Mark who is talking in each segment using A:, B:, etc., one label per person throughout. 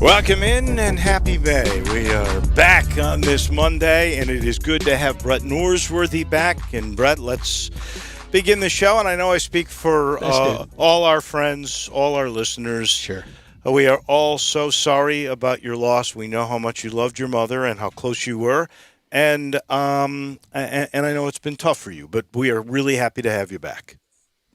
A: Welcome in and happy May. We are back on this Monday, and it is good to have Brett Norsworthy back. And Brett, let's begin the show. And I know I speak for all our friends, all our listeners.
B: Sure.
A: We are all so sorry about your loss. We know how much you loved your mother and how close you were. And I know it's been tough for you, but we are really happy to have you back.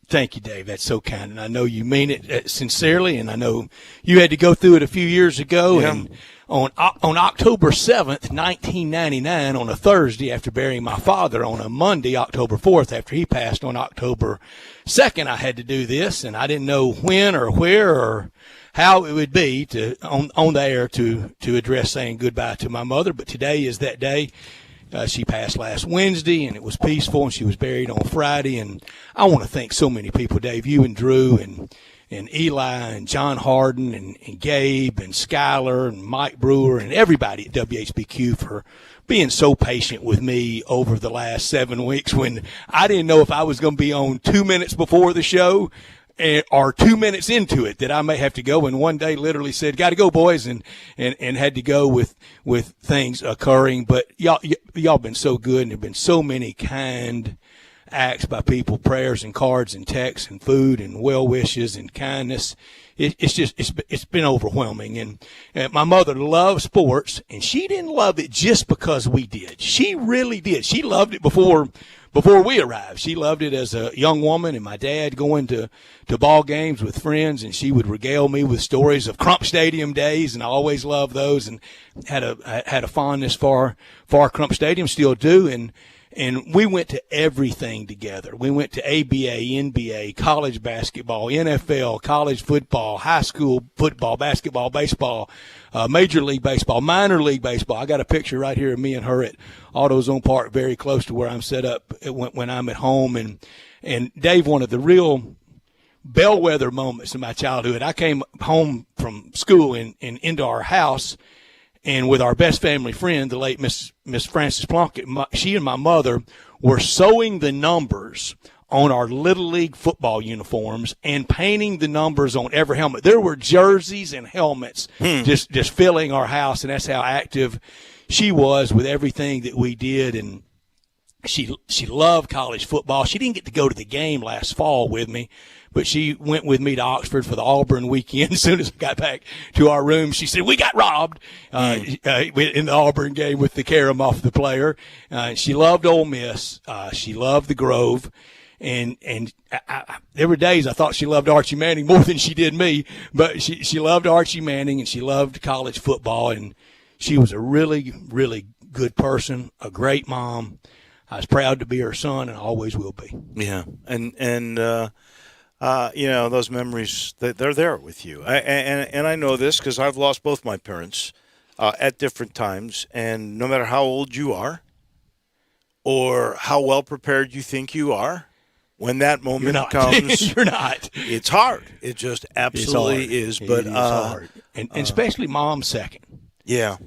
B: Thank you, Dave. That's so kind. And I know you mean it sincerely, and I know you had to go through it a few years ago. Yeah. And on October 7th, 1999, on a Thursday after burying my father, on a Monday, October 4th, after he passed on October 2nd, I had to do this, and I didn't know when or where or how it would be on the air to address saying goodbye to my mother. But today is that day. She passed last Wednesday, and it was peaceful, and she was buried on Friday. And I want to thank so many people, Dave, you and Drew and Eli and John Harden and Gabe and Skyler and Mike Brewer and everybody at WHBQ for being so patient with me over the last 7 weeks when I didn't know if I was going to be on 2 minutes before the show or 2 minutes into it that I may have to go, and one day literally said, got to go, boys, and had to go with things occurring. But y'all been so good, and there have been so many kind acts by people, prayers and cards and texts and food and well wishes and kindness. It's been overwhelming. And my mother loved sports, and she didn't love it just because we did. She really did. She loved it before we arrived. She loved it as a young woman, and my dad going to ball games with friends, and she would regale me with stories of Crump Stadium days, and I always loved those and had a fondness for Crump Stadium, still do. And we went to everything together. We went to ABA, NBA, college basketball, NFL, college football, high school football, basketball, baseball, Major League Baseball, minor league baseball. I got a picture right here of me and her at AutoZone Park, very close to where I'm set up when I'm at home. And Dave, one of the real bellwether moments in my childhood, I came home from school and into our house, and with our best family friend, the late Miss Frances Plunkett, she and my mother were sewing the numbers on our Little League football uniforms and painting the numbers on every helmet. There were jerseys and helmets just filling our house, and that's how active she was with everything that we did. And she loved college football. She didn't get to go to the game last fall with me, but she went with me to Oxford for the Auburn weekend. As soon as I got back to our room, she said, we got robbed in the Auburn game with the carom off the player. She loved Ole Miss. She loved the Grove. And there were days I thought she loved Archie Manning more than she did me, but she loved Archie Manning, and she loved college football. And she was a really, really good person, a great mom. I was proud to be her son, and I always will be.
A: Yeah, and those memories, they're there with you. And I know this because I've lost both my parents at different times, and no matter how old you are or how well prepared you think you are, when that moment comes,
B: you're not.
A: It's hard. It just absolutely is. But
B: it is hard, and especially mom second.
A: Yeah.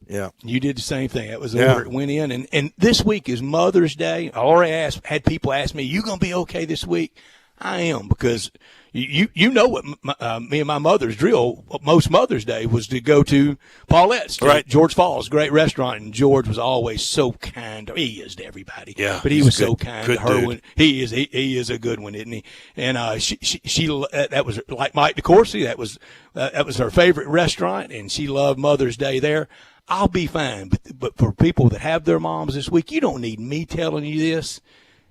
A: Yeah,
B: you did the same thing. That was the order it went in. And this week is Mother's Day. I already had people ask me, "You gonna be okay this week?" I am, because you know what me and my mother's drill most Mother's Day was to go to Paulette's,
A: right?
B: George Falls, great restaurant, and George was always so kind. He is to everybody,
A: yeah,
B: but he was so kind to her.
A: Dude.
B: When he is a good one, isn't he? And she that was like Mike DeCourcy. That was her favorite restaurant, and she loved Mother's Day there. I'll be fine. But for people that have their moms this week, you don't need me telling you this.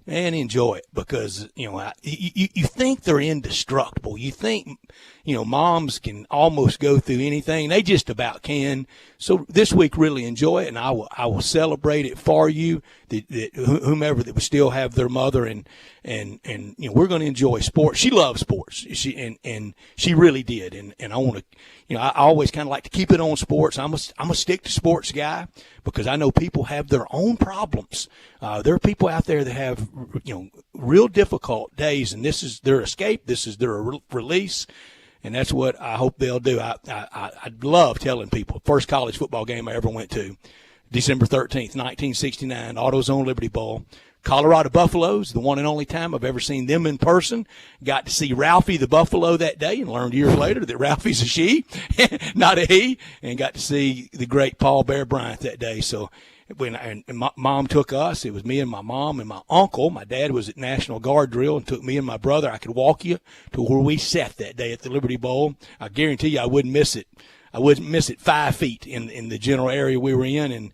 B: And enjoy it, because, you think they're indestructible. You think, moms can almost go through anything. They just about can. So this week, really enjoy it, and I will celebrate it for you, whomever that would still have their mother, and we're going to enjoy sports. She loves sports. And she really did. And I want to, I always kind of like to keep it on sports. I'm a stick to sports guy, because I know people have their own problems. There are people out there that have, real difficult days, and this is their escape. This is their release. And that's what I hope they'll do. I love telling people, first college football game I ever went to, December 13th, 1969, AutoZone Liberty Bowl, Colorado Buffaloes, the one and only time I've ever seen them in person. Got to see Ralphie the Buffalo that day and learned years later that Ralphie's a she, not a he, and got to see the great Paul Bear Bryant that day. So and my mom took us. It was me and my mom and my uncle. My dad was at National Guard drill and took me and my brother. I could walk you to where we sat that day at the Liberty Bowl. I guarantee you I wouldn't miss it. I wouldn't miss it 5 feet in the general area we were in,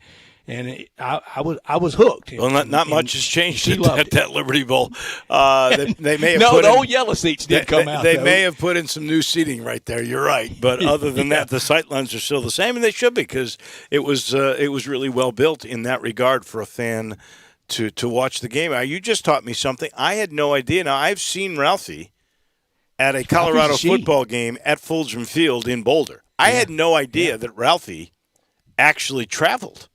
B: and I was hooked.
A: Well, not much has changed at that Liberty Bowl. They may have
B: the old yellow seats did come out.
A: They may have put in some new seating right there. You're right, but other than that, the sight lines are still the same, and they should be because it was really well built in that regard for a fan to watch the game. You just taught me something. I had no idea. Now I've seen Ralphie at a Colorado football game at Fulgham Field in Boulder. I had no idea that Ralphie actually traveled.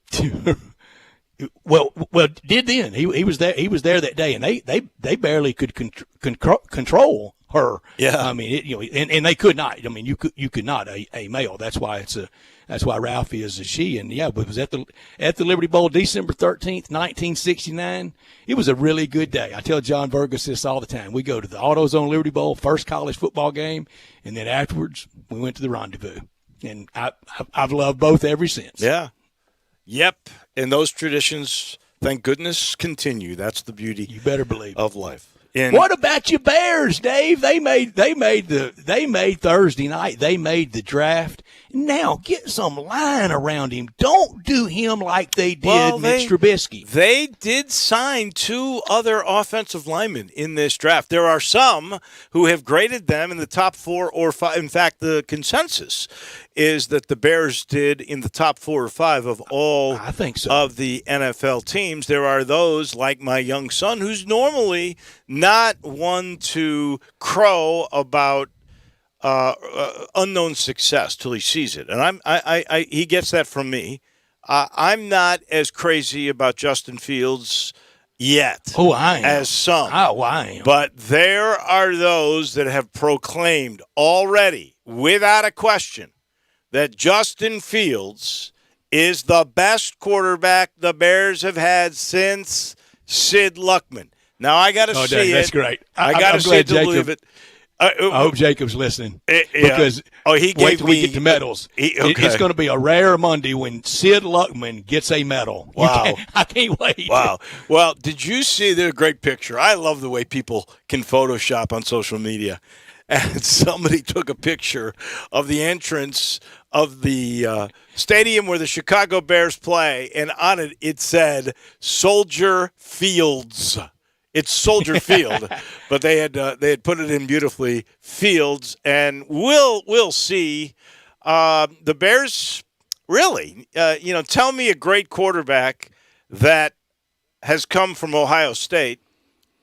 B: Well, did then. He was there. He was there that day, and they barely could control her. Yeah, I mean, and they could not. I mean, you could not a male. That's why Ralphie is a she. And yeah, but it was at the Liberty Bowl, December 13th, 1969. It was a really good day. I tell John Burgess this all the time. We go to the AutoZone Liberty Bowl, first college football game, and then afterwards we went to the Rendezvous. And I've loved both ever since.
A: Yeah. Yep. And those traditions, thank goodness, continue. That's the beauty.
B: You better believe
A: of life.
B: What about your Bears, Dave? They made Thursday night. They made the draft. Now get some line around him. Don't do him like they did Mitch Trubisky.
A: They did sign 2 other offensive linemen in this draft. There are some who have graded them in the top 4 or 5. In fact, the consensus is that the Bears did in the top 4 or 5 of all
B: I think so.
A: of the NFL teams. There are those like my young son who's normally not one to crow about unknown success till he sees it, and he gets that from me. I'm not as crazy about Justin Fields yet.
B: Oh, I am.
A: As some.
B: Oh, I am.
A: But there are those that have proclaimed already, without a question, that Justin Fields is the best quarterback the Bears have had since Sid Luckman. Now I got to see
B: Dave,
A: it.
B: That's great.
A: I got to see it to believe it.
B: I hope Jacob's listening. Because
A: he gave
B: wait till we get to medals. It's going to be a rare Monday when Sid Luckman gets a medal.
A: Wow.
B: I can't wait.
A: Wow. Well, did you see the great picture? I love the way people can Photoshop on social media. And somebody took a picture of the entrance of the stadium where the Chicago Bears play, and on it, it said Soldier Fields. It's Soldier Field, but they had put it in beautifully Fields, and we'll see. The Bears really, tell me a great quarterback that has come from Ohio State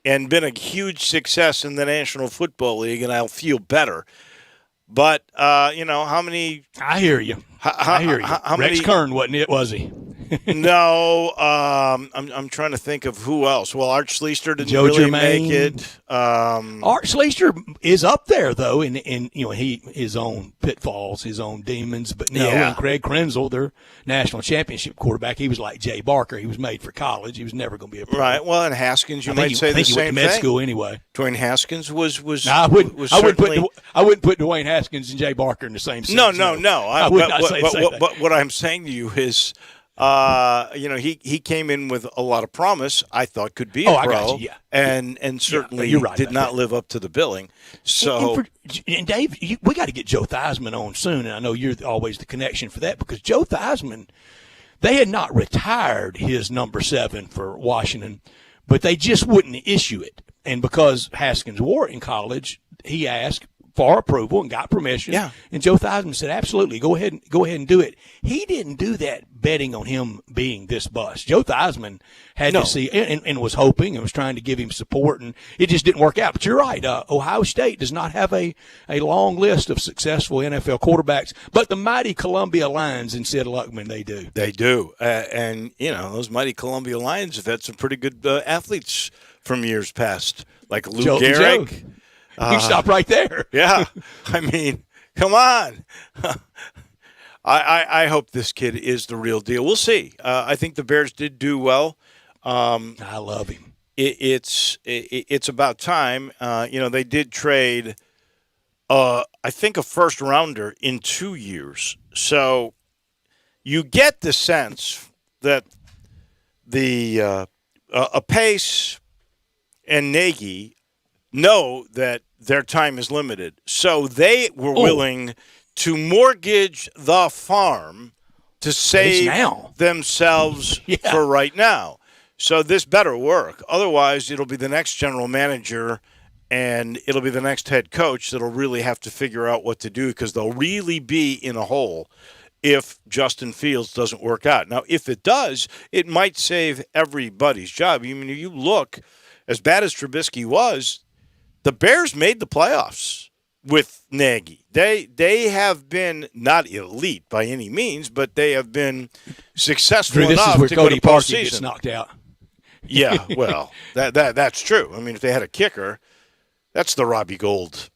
A: and been a huge success in the National Football League, and I'll feel better. But how many?
B: I hear you. I hear you.
A: How
B: Rex
A: many,
B: Kern wasn't it? Was he?
A: No, I'm trying to think of who else. Well, Art Schleister didn't
B: Joe
A: really
B: Germain.
A: make it.
B: Art Schleister is up there though, in his own pitfalls, his own demons. But no, and Craig Krenzel, their national championship quarterback, he was like Jay Barker. He was made for college. He was never going to be a pro.
A: Right. Well, and Haskins, you might say the same
B: thing. I think he went to med
A: thing.
B: school anyway.
A: Dwayne Haskins was.
B: No, I wouldn't
A: certainly...
B: put Dwayne Haskins and Jay Barker in the same sentence.
A: No.
B: I would not say the same thing.
A: But what I'm saying to you is, he came in with a lot of promise. I thought could be a pro,
B: I got you, yeah.
A: and certainly
B: you're right
A: did not live up to the billing. So,
B: and Dave, we got to get Joe Theismann on soon, and I know you're always the connection for that because Joe Theismann, they had not retired his number 7 for Washington, but they just wouldn't issue it, and because Haskins wore it in college, he asked for approval and got permission.
A: Yeah.
B: And Joe Theismann said, absolutely, go ahead and do it. He didn't do that betting on him being this bust. Joe Theismann had to see and was hoping and was trying to give him support, and it just didn't work out. But you're right. Ohio State does not have a long list of successful NFL quarterbacks, but the mighty Columbia Lions in Sid Luckman, they do.
A: They do. And, those mighty Columbia Lions have had some pretty good athletes from years past, like Lou Gehrig.
B: You can stop right there.
A: Yeah. I mean, come on. I hope this kid is the real deal. We'll see. I think the Bears did do well.
B: I love him.
A: it's about time. They did trade, I think, a first rounder in 2 years. So you get the sense that the Pace and Nagy know that their time is limited. So they were willing to mortgage the farm to save themselves for right now. So this better work. Otherwise, it'll be the next general manager and it'll be the next head coach that'll really have to figure out what to do because they'll really be in a hole if Justin Fields doesn't work out. Now, if it does, it might save everybody's job. I mean, you look, as bad as Trubisky was, the Bears made the playoffs with Nagy. They have been not elite by any means, but they have been successful enough to go to postseason.
B: Gets knocked out.
A: Yeah, well, that's true. I mean, if they had a kicker, that's the Robbie Gould.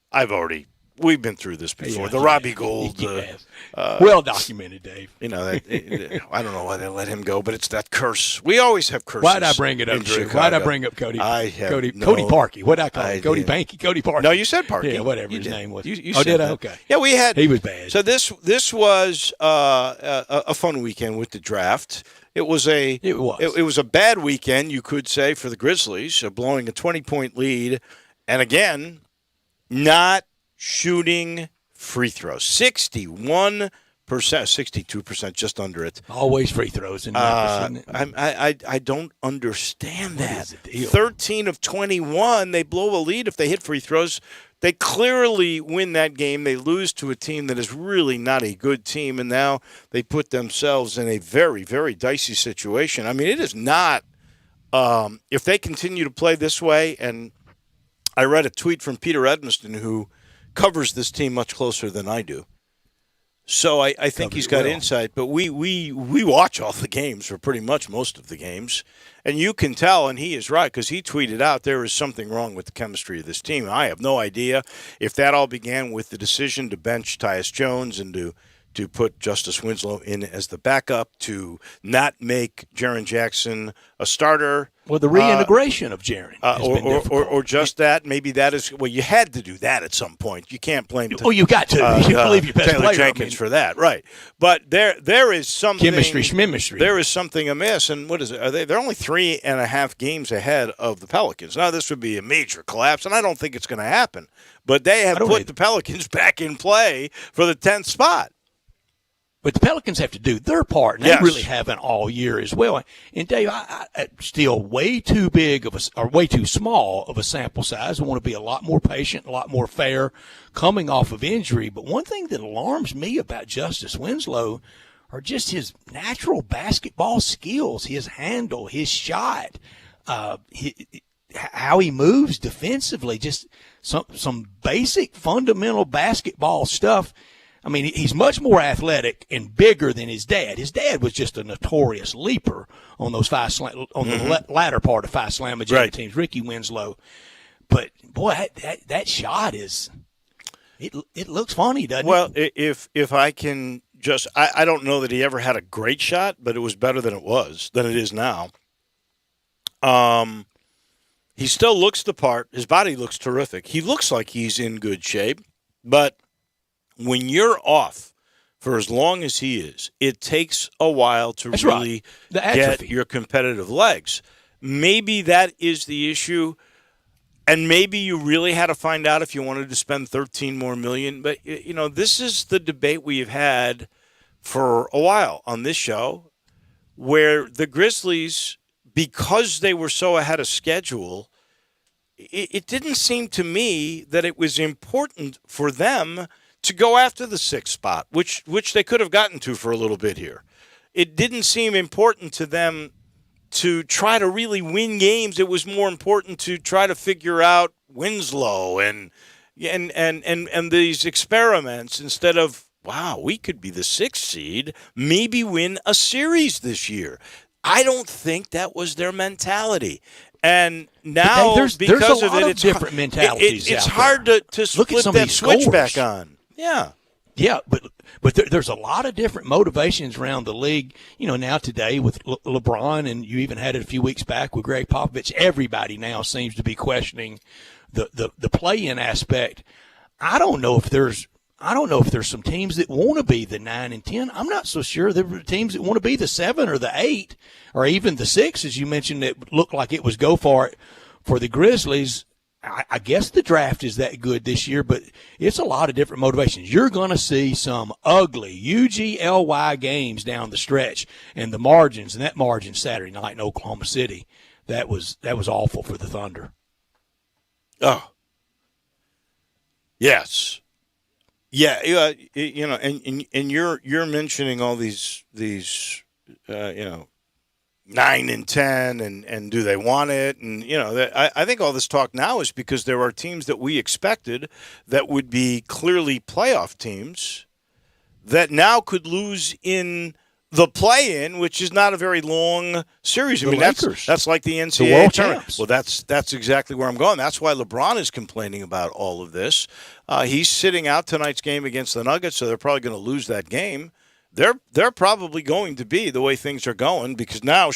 A: We've been through this before. Robbie Gould.
B: Well documented, Dave.
A: I don't know why they let him go, but it's that curse. We always have curses.
B: Why'd I bring it up, Drew? Why'd I bring up Cody? Cody Parkey. What'd I call him? Cody Banky? Cody Parkey.
A: No, you said Parkey.
B: Yeah, whatever his name was.
A: You
B: said
A: did
B: that? Okay.
A: Yeah, we had.
B: He was bad.
A: So this was a fun weekend with the draft. It was a bad weekend, you could say, for the Grizzlies, blowing a 20-point lead, and again, not shooting free throws. 61%, 62%, just under it.
B: Always free throws in Memphis, isn't it?
A: I don't understand that.
B: What is the deal?
A: 13 of 21, they blow a lead if they hit free throws. They clearly win that game. They lose to a team that is really not a good team, and now they put themselves in a very, very dicey situation. I mean, it is not if they continue to play this way, and I read a tweet from Peter Edmiston, who covers this team much closer than I do. So I think he's got insight, but we watch all the games, or pretty much most of the games, and you can tell, and he is right, because he tweeted out there is something wrong with the chemistry of this team. I have no idea if that all began with the decision to bench Tyus Jones and to put Justice Winslow in as the backup, to not make Jaren Jackson a starter.
B: Well, the reintegration of Jaren has been difficult.
A: Or just that. Maybe that is – well, you had to do that at some point. You can't blame –
B: you got to. You believe your best
A: Taylor
B: player.
A: Jenkins for that, right. But there is something –
B: Chemistry.
A: There is something amiss. And what is it? They're only 3.5 games ahead of the Pelicans. Now, this would be a major collapse, and I don't think it's going to happen. But they have put the Pelicans back in play for the 10th spot.
B: But the Pelicans have to do their part, and they really haven't all year as well. And Dave, I still way too way too small of a sample size. I want to be a lot more patient, a lot more fair, coming off of injury. But one thing that alarms me about Justice Winslow are just his natural basketball skills, his handle, his shot, how he moves defensively, just some basic fundamental basketball stuff. I mean, he's much more athletic and bigger than his dad. His dad was just a notorious leaper on those the latter part of five slam teams, Ricky Winslow. But boy, that shot is it looks funny, doesn't it?
A: Well, if I can just, I don't know that he ever had a great shot, but it was better than it is now. He still looks the part. His body looks terrific. He looks like he's in good shape, but when you're off for as long as he is, it takes a while to really get your competitive legs. Maybe that is the issue, and maybe you really had to find out if you wanted to spend $13 more million. But, this is the debate we've had for a while on this show, where the Grizzlies, because they were so ahead of schedule, it didn't seem to me that it was important for them to go after the 6th spot, which they could have gotten to for a little bit here. It didn't seem important to them to try to really win games. It was more important to try to figure out Winslow and these experiments instead of, wow, we could be the 6th seed, maybe win a series this year. I don't think that was their mentality. And now, because of it, it's
B: different mentalities.
A: It's hard to flip that switch back on. Yeah.
B: Yeah, but there's a lot of different motivations around the league. Now today with LeBron, and you even had it a few weeks back with Greg Popovich. Everybody now seems to be questioning the play-in aspect. I don't know if there's some teams that want to be the 9 and 10. I'm not so sure. There are teams that want to be the 7 or the 8 or even the 6, as you mentioned. It looked like it was go for it for the Grizzlies. I guess the draft is that good this year, but it's a lot of different motivations. You're going to see some ugly UGLY games down the stretch, and the margins, and that margin Saturday night in Oklahoma City, that was awful for the Thunder.
A: Oh, yes, yeah, and you're mentioning all these 9 and 10, and do they want it? And, I think all this talk now is because there are teams that we expected that would be clearly playoff teams that now could lose in the play-in, which is not a very long series. I mean, that's like the NCAA
B: world
A: tournament.
B: champs.
A: Well, that's exactly where I'm going. That's why LeBron is complaining about all of this. He's sitting out tonight's game against the Nuggets, so they're probably going to lose that game. They're probably going to be the way things are going, because now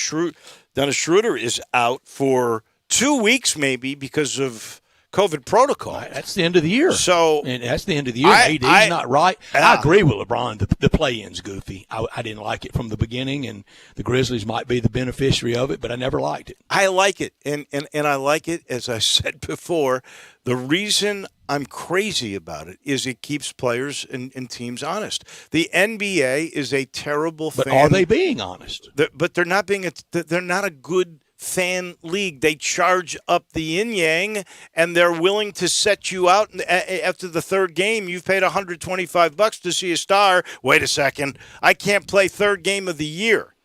A: Dennis Schroeder is out for 2 weeks maybe because of COVID protocol.
B: Right, that's the end of the year. And that's the end of the year. AD's not right. I agree with LeBron. The play-in's goofy. I didn't like it from the beginning, and the Grizzlies might be the beneficiary of it, but I never liked it.
A: I like it, and I like it, as I said before. The reason I'm crazy about it is it keeps players and teams honest. The NBA is a terrible
B: But
A: fan.
B: are they being honest?
A: But they're not being. They're not a good fan league. They charge up the yin-yang, and they're willing to set you out after the third game. You've paid $125 to see a star. Wait a second. I can't play third game of the year.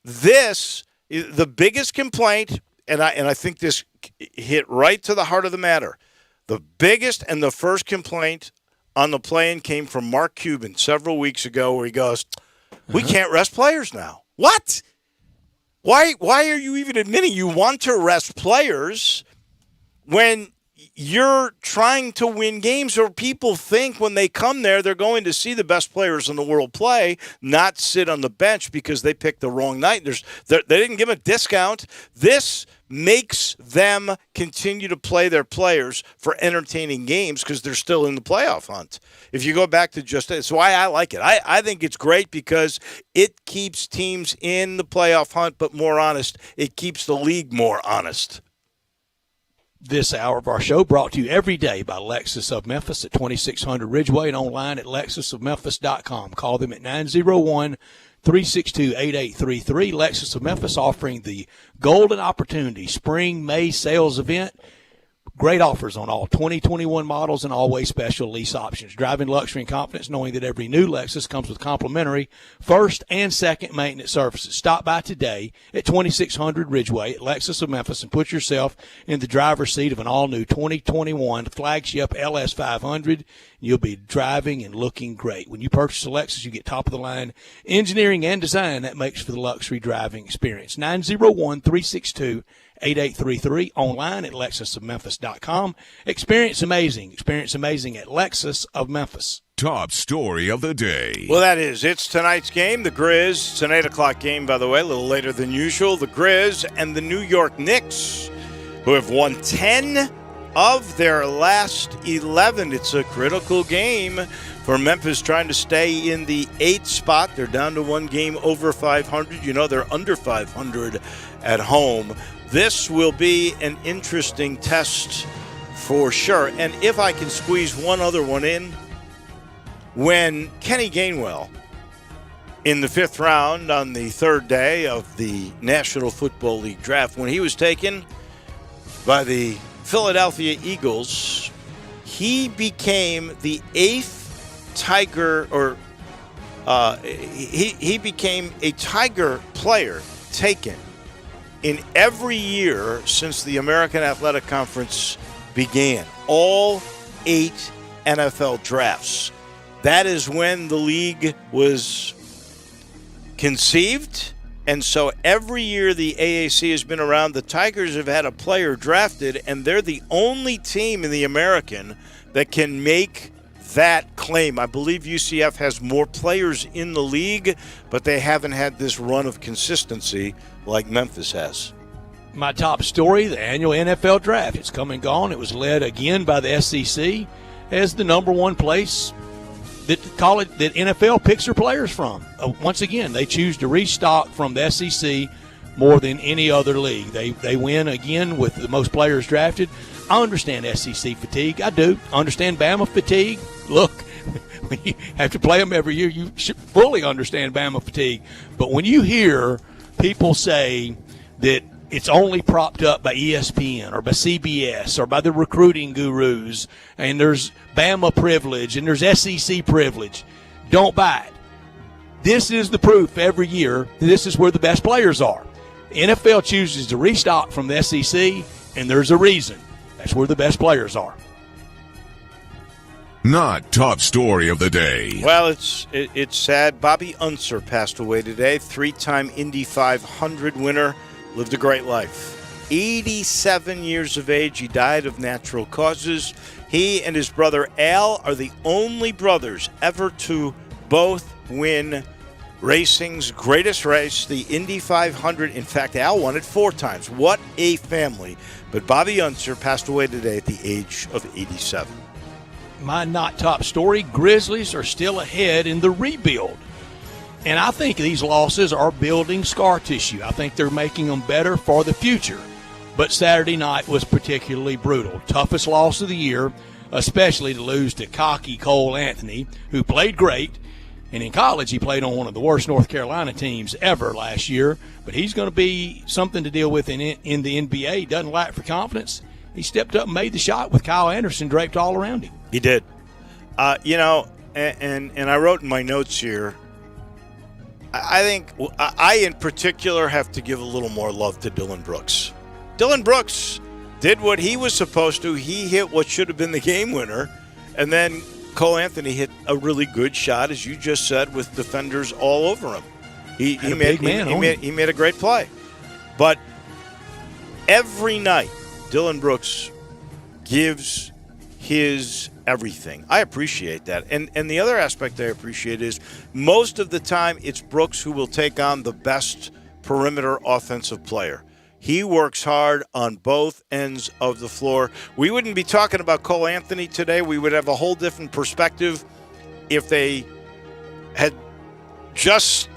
A: This is the biggest complaint, and I think this hit right to the heart of the matter. The biggest and the first complaint on the play-in came from Mark Cuban several weeks ago, where he goes, we can't rest players now. What? Why are you even admitting you want to rest players when you're trying to win games? Or people think when they come there they're going to see the best players in the world play, not sit on the bench because they picked the wrong night. They didn't give them a discount. This makes them continue to play their players for entertaining games because they're still in the playoff hunt. If you go back to that's why I like it. I think it's great because it keeps teams in the playoff hunt, but more honest. It keeps the league more honest.
B: This hour of our show brought to you every day by Lexus of Memphis at 2600 Ridgeway and online at lexusofmemphis.com. Call them at 901-362-8833. Lexus of Memphis offering the Golden Opportunity Spring May sales event. Great offers on all 2021 models and always special lease options. Driving luxury and confidence knowing that every new Lexus comes with complimentary first and second maintenance services. Stop by today at 2600 Ridgeway at Lexus of Memphis and put yourself in the driver's seat of an all-new 2021 flagship LS500. You'll be driving and looking great. When you purchase a Lexus, you get top-of-the-line engineering and design that makes for the luxury driving experience. 901-362-8833, online at lexusofmemphis.com. Experience amazing. Experience amazing at Lexus of Memphis.
C: Top story of the day.
A: Well, it's tonight's game. The Grizz. It's an 8 o'clock game, by the way, a little later than usual. The Grizz and the New York Knicks, who have won 10 of their last 11. It's a critical game for Memphis, trying to stay in the 8th spot. They're down to one game over 500. They're under 500 at home. This will be an interesting test for sure. And if I can squeeze one other one in, when Kenny Gainwell, in the 5th round on the 3rd day of the National Football League draft, when he was taken by the Philadelphia Eagles, he became the 8th Tiger, or he became a Tiger player taken in every year since the American Athletic Conference began. All 8 NFL drafts. That is when the league was conceived. And so every year the AAC has been around, the Tigers have had a player drafted, and they're the only team in the American that can make that claim. I believe UCF has more players in the league, but they haven't had this run of consistency like Memphis has.
B: My top story, the annual NFL draft. It's come and gone. It was led again by the SEC as the number one place that NFL picks their players from. Once again, they choose to restock from the SEC more than any other league. They win again with the most players drafted. I understand SEC fatigue. I do. I understand Bama fatigue. Look, when you have to play them every year, you should fully understand Bama fatigue. But when you hear people say that it's only propped up by ESPN or by CBS or by the recruiting gurus, and there's Bama privilege and there's SEC privilege, don't buy it. This is the proof every year that this is where the best players are. The NFL chooses to restock from the SEC, and there's a reason. That's where the best players are.
C: Not top story of the day.
A: Well, it's sad. Bobby Unser passed away today. 3-time Indy 500 winner. Lived a great life. 87 years of age. He died of natural causes. He and his brother Al are the only brothers ever to both win racing's greatest race, the Indy 500. In fact, Al won it 4 times. What a family. But Bobby Unser passed away today at the age of 87.
B: My not top story, Grizzlies are still ahead in the rebuild. And I think these losses are building scar tissue. I think they're making them better for the future. But Saturday night was particularly brutal. Toughest loss of the year, especially to lose to cocky Cole Anthony, who played great. And in college, he played on one of the worst North Carolina teams ever last year. But he's going to be something to deal with in the NBA. He doesn't lack for confidence. He stepped up and made the shot with Kyle Anderson draped all around him.
A: He did. And I wrote in my notes here, I think I in particular have to give a little more love to Dylan Brooks. Dylan Brooks did what he was supposed to. He hit what should have been the game winner. And then Cole Anthony hit a really good shot, as you just said, with defenders all over him. He made a great play. But every night, Dylan Brooks gives his everything. I appreciate that. And the other aspect I appreciate is most of the time it's Brooks who will take on the best perimeter offensive player. He works hard on both ends of the floor. We wouldn't be talking about Cole Anthony today. We would have a whole different perspective if they had just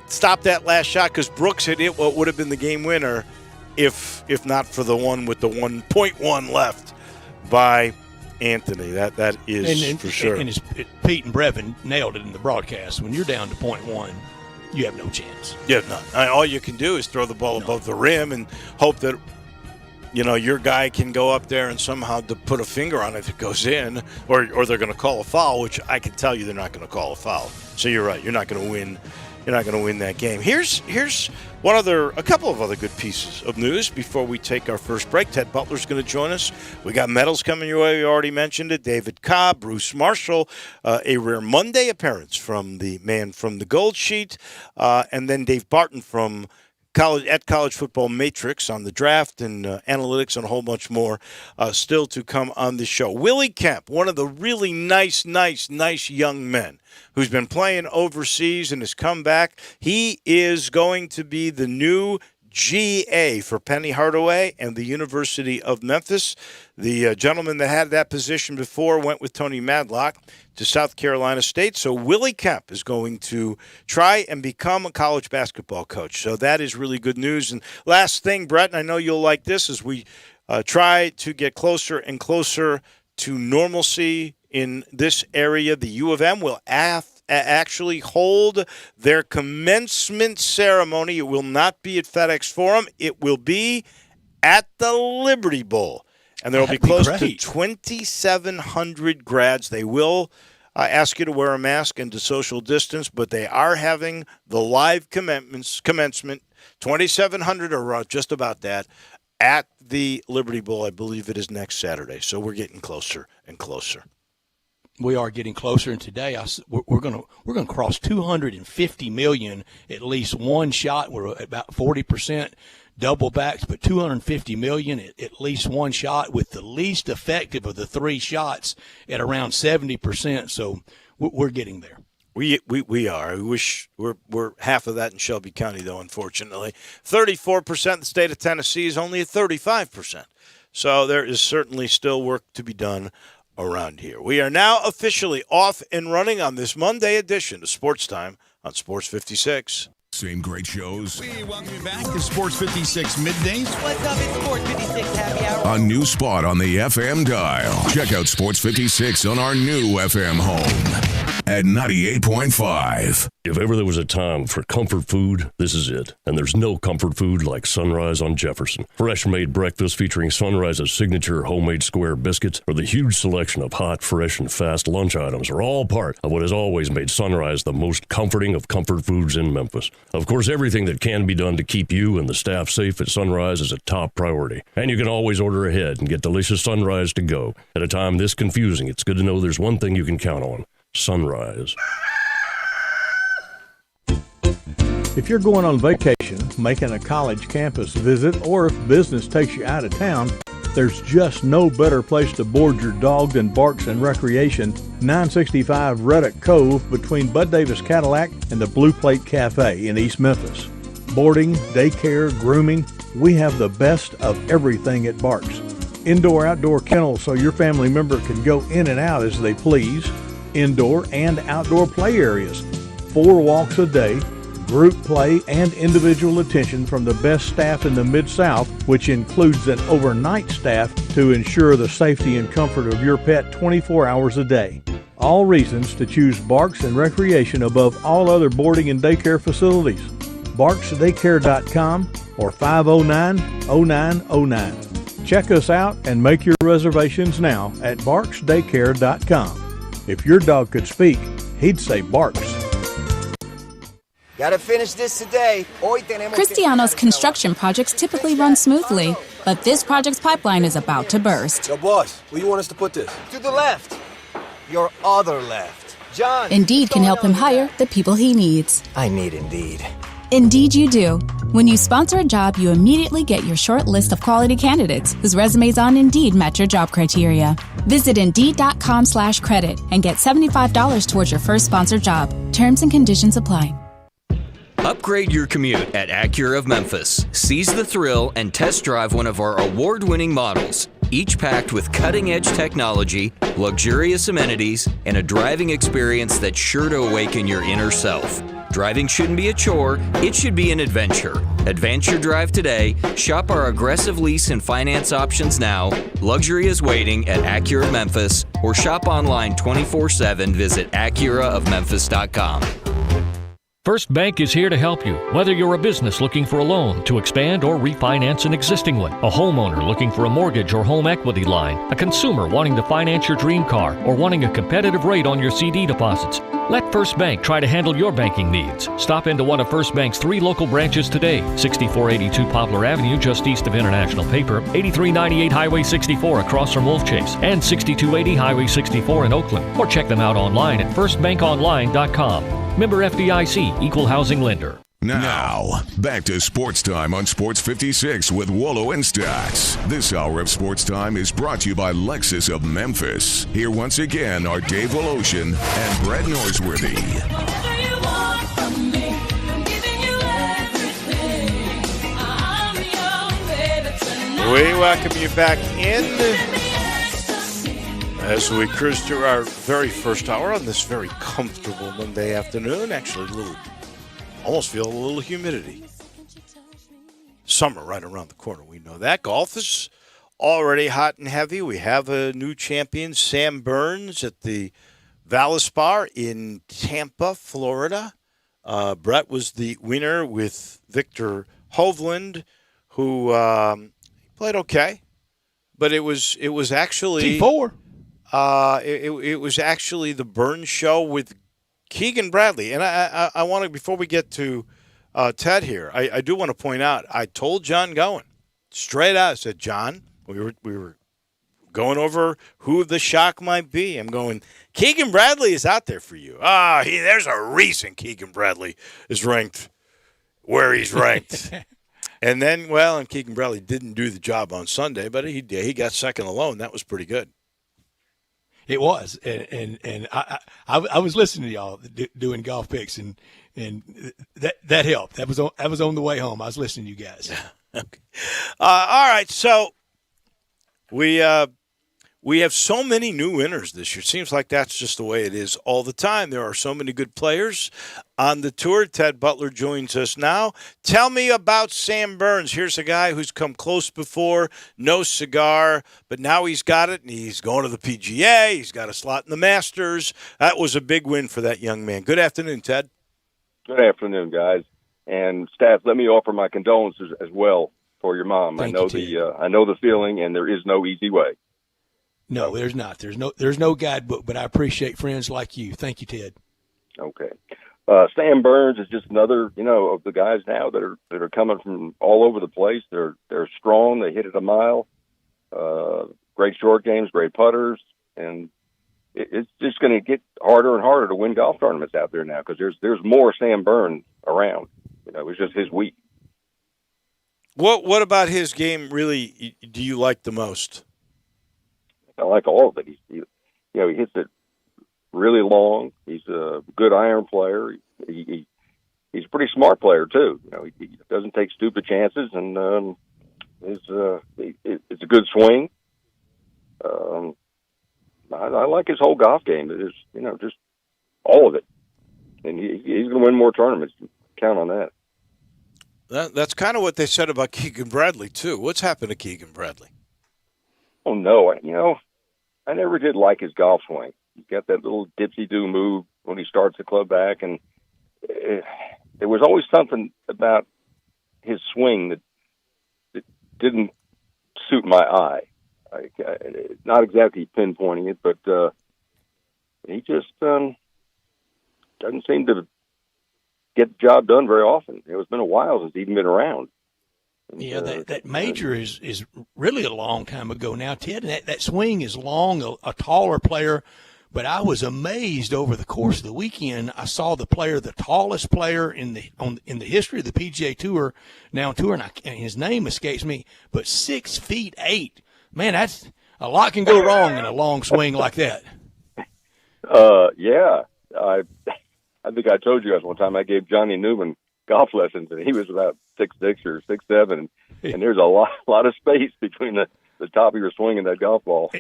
A: stopped that last shot, because Brooks had hit what would have been the game winner if not for the one with the 1.1 left by Anthony. That is for sure.
B: And Pete and Brevin nailed it in the broadcast. When you're down to 0.1, you have no chance.
A: Yeah, none. All you can do is throw the ball above the rim and hope that your guy can go up there and somehow to put a finger on it if it goes in, or they're going to call a foul, which I can tell you they're not going to call a foul. So you're right. You're not going to win. You're not going to win that game. Here's a couple of other good pieces of news before we take our first break. Ted Butler's going to join us. We got medals coming your way. We already mentioned it. David Cobb, Bruce Marshall, a rare Monday appearance from the man from the Gold Sheet, and then Dave Barton from College Football Matrix on the draft and analytics and a whole bunch more still to come on the show. Willie Kemp, one of the really nice young men who's been playing overseas and has come back. He is going to be the new GA for Penny Hardaway and the University of Memphis. The gentleman that had that position before went with Tony Madlock to South Carolina State. So Willie Kemp is going to try and become a college basketball coach. So that is really good news. And last thing, Brett, and I know you'll like this, as we try to get closer and closer to normalcy in this area, the U of M will actually hold their commencement ceremony. It will not be at FedEx Forum. It will be at the Liberty Bowl. And there will be close to 2,700 grads. They will ask you to wear a mask and to social distance, but they are having the live commencement, 2,700 or just about that, at the Liberty Bowl. I believe it is next Saturday. So we're getting closer and closer.
B: We are getting closer, and today we're going to cross 250 million at least one shot. We're at about 40% double backs, but $250 million at least one shot, with the least effective of the three shots at around 70%. So we're getting there.
A: We are. We wish we're half of that in Shelby County, though, unfortunately. 34% of the state of Tennessee is only at 35%. So there is certainly still work to be done around here. We are now officially off and running on this Monday edition of Sports Time on Sports 56.
C: Same great shows.
D: We welcome you back to Sports 56 Middays.
E: What's up? It's Sports 56 Happy Hour.
C: A new spot on the FM dial. Check out Sports 56 on our new FM home at 98.5.
F: If ever there was a time for comfort food, this is it. And there's no comfort food like Sunrise on Jefferson. Fresh-made breakfast featuring Sunrise's signature homemade square biscuits, or the huge selection of hot, fresh, and fast lunch items are all part of what has always made Sunrise the most comforting of comfort foods in Memphis. Of course, everything that can be done to keep you and the staff safe at Sunrise is a top priority. And you can always order ahead and get delicious Sunrise to go. At a time this confusing, it's good to know there's one thing you can count on: Sunrise.
G: If you're going on vacation, making a college campus visit, or if business takes you out of town, there's just no better place to board your dog than Barks and Recreation, 965 Reddick Cove, between Bud Davis Cadillac and the Blue Plate Cafe in East Memphis. Boarding, daycare, grooming, we have the best of everything at Barks. Indoor-outdoor kennels so your family member can go in and out as they please. Indoor and outdoor play areas. 4 walks a day. Group play and individual attention from the best staff in the Mid-South, which includes an overnight staff to ensure the safety and comfort of your pet 24 hours a day. All reasons to choose Barks and Recreation above all other boarding and daycare facilities. BarksDaycare.com or 509-0909. Check us out and make your reservations now at BarksDaycare.com. If your dog could speak, he'd say Barks.
E: Gotta finish this today.
H: Cristiano's construction projects typically run smoothly, but this project's pipeline is about to burst.
I: Yo, boss, where you want us to put this?
E: To the left. Your other left. John.
H: Indeed can help him hire the people he needs.
E: I need Indeed.
H: Indeed you do. When you sponsor a job, you immediately get your short list of quality candidates whose resumes on Indeed match your job criteria. Visit Indeed.com/credit and get $75 towards your first sponsored job. Terms and conditions apply.
J: Upgrade your commute at Acura of Memphis. Seize the thrill and test drive one of our award-winning models, each packed with cutting-edge technology, luxurious amenities, and a driving experience that's sure to awaken your inner self. Driving shouldn't be a chore, it should be an adventure. Advance your drive today, shop our aggressive lease and finance options now, luxury is waiting at Acura of Memphis, or shop online 24/7, visit AcuraofMemphis.com.
K: First Bank is here to help you, whether you're a business looking for a loan to expand or refinance an existing one, a homeowner looking for a mortgage or home equity line, a consumer wanting to finance your dream car, or wanting a competitive rate on your CD deposits. Let First Bank try to handle your banking needs. Stop into one of First Bank's 3 local branches today: 6482 Poplar Avenue, just east of International Paper, 8398 Highway 64 across from Wolf Chase, and 6280 Highway 64 in Oakland. Or check them out online at firstbankonline.com. Member FDIC, Equal Housing Lender.
C: Now, back to Sports Time on Sports 56 with Wolo and Stacks. This hour of Sports Time is brought to you by Lexus of Memphis. Here once again are Dave Woloshin and Brett Norsworthy.
A: We welcome you back in as we cruise through our very first hour on this very comfortable Monday afternoon. Actually, almost feel a little humidity. Summer right around the corner. We know that. Golf is already hot and heavy. We have a new champion, Sam Burns, at the Valspar in Tampa, Florida. Brett was the winner with Victor Hovland, who played okay, but it was actually
B: T4.
A: It was actually the Burns show with Keegan Bradley. And I want to, before we get to Ted here, I do want to point out, I told John Gowen straight out, I said, John, we were going over who the shock might be. I'm going, Keegan Bradley is out there for you. There's a reason Keegan Bradley is ranked where he's ranked. And then, well, and Keegan Bradley didn't do the job on Sunday, but he did. He got second alone. That was pretty good.
B: It was, and I was listening to y'all doing golf picks, and that helped. That was on the way home. I was listening to you guys.
A: Okay. All right, so we have so many new winners this year. It seems like that's just the way it is all the time. There are so many good players on the tour. Ted Butler joins us now. Tell me about Sam Burns. Here's a guy who's come close before, no cigar, but now he's got it, and he's going to the PGA. He's got a slot in the Masters. That was a big win for that young man. Good afternoon, Ted.
I: Good afternoon, guys. And staff, let me offer my condolences as well for your mom.
B: Thank
I: I know the feeling, and there is no easy way.
B: No, there's not. There's no guidebook, but I appreciate friends like you. Thank you, Ted.
I: Okay. Sam Burns is just another, of the guys now that are coming from all over the place. They're strong. They hit it a mile. Great short games, great putters, and it's just going to get harder and harder to win golf tournaments out there now because there's more Sam Burns around. It's just his week.
A: What about his game really do you like the most?
I: I like all of it. He hits it really long. He's a good iron player. He's a pretty smart player too. He doesn't take stupid chances, and it's a good swing. I like his whole golf game. It is, just all of it, and he's going to win more tournaments. Count on that.
A: That's kind of what they said about Keegan Bradley too. What's happened to Keegan Bradley?
I: Oh no, I never did like his golf swing. He's got that little dipsy-do move when he starts the club back, and there was always something about his swing that didn't suit my eye. Not exactly pinpointing it, but he just doesn't seem to get the job done very often. It's been a while since he's even been around.
B: Yeah, that major is really a long time ago now, Ted. And that swing is long, a taller player. But I was amazed over the course of the weekend. I saw the tallest player in the history of the PGA Tour, now touring, and his name escapes me, but 6'8". Man, that's a lot can go wrong in a long swing like that.
I: Yeah, I think I told you guys one time I gave Johnny Newman golf lessons, and he was about 6'6" or 6'7", and there's a lot of space between the top of your swing and that golf ball.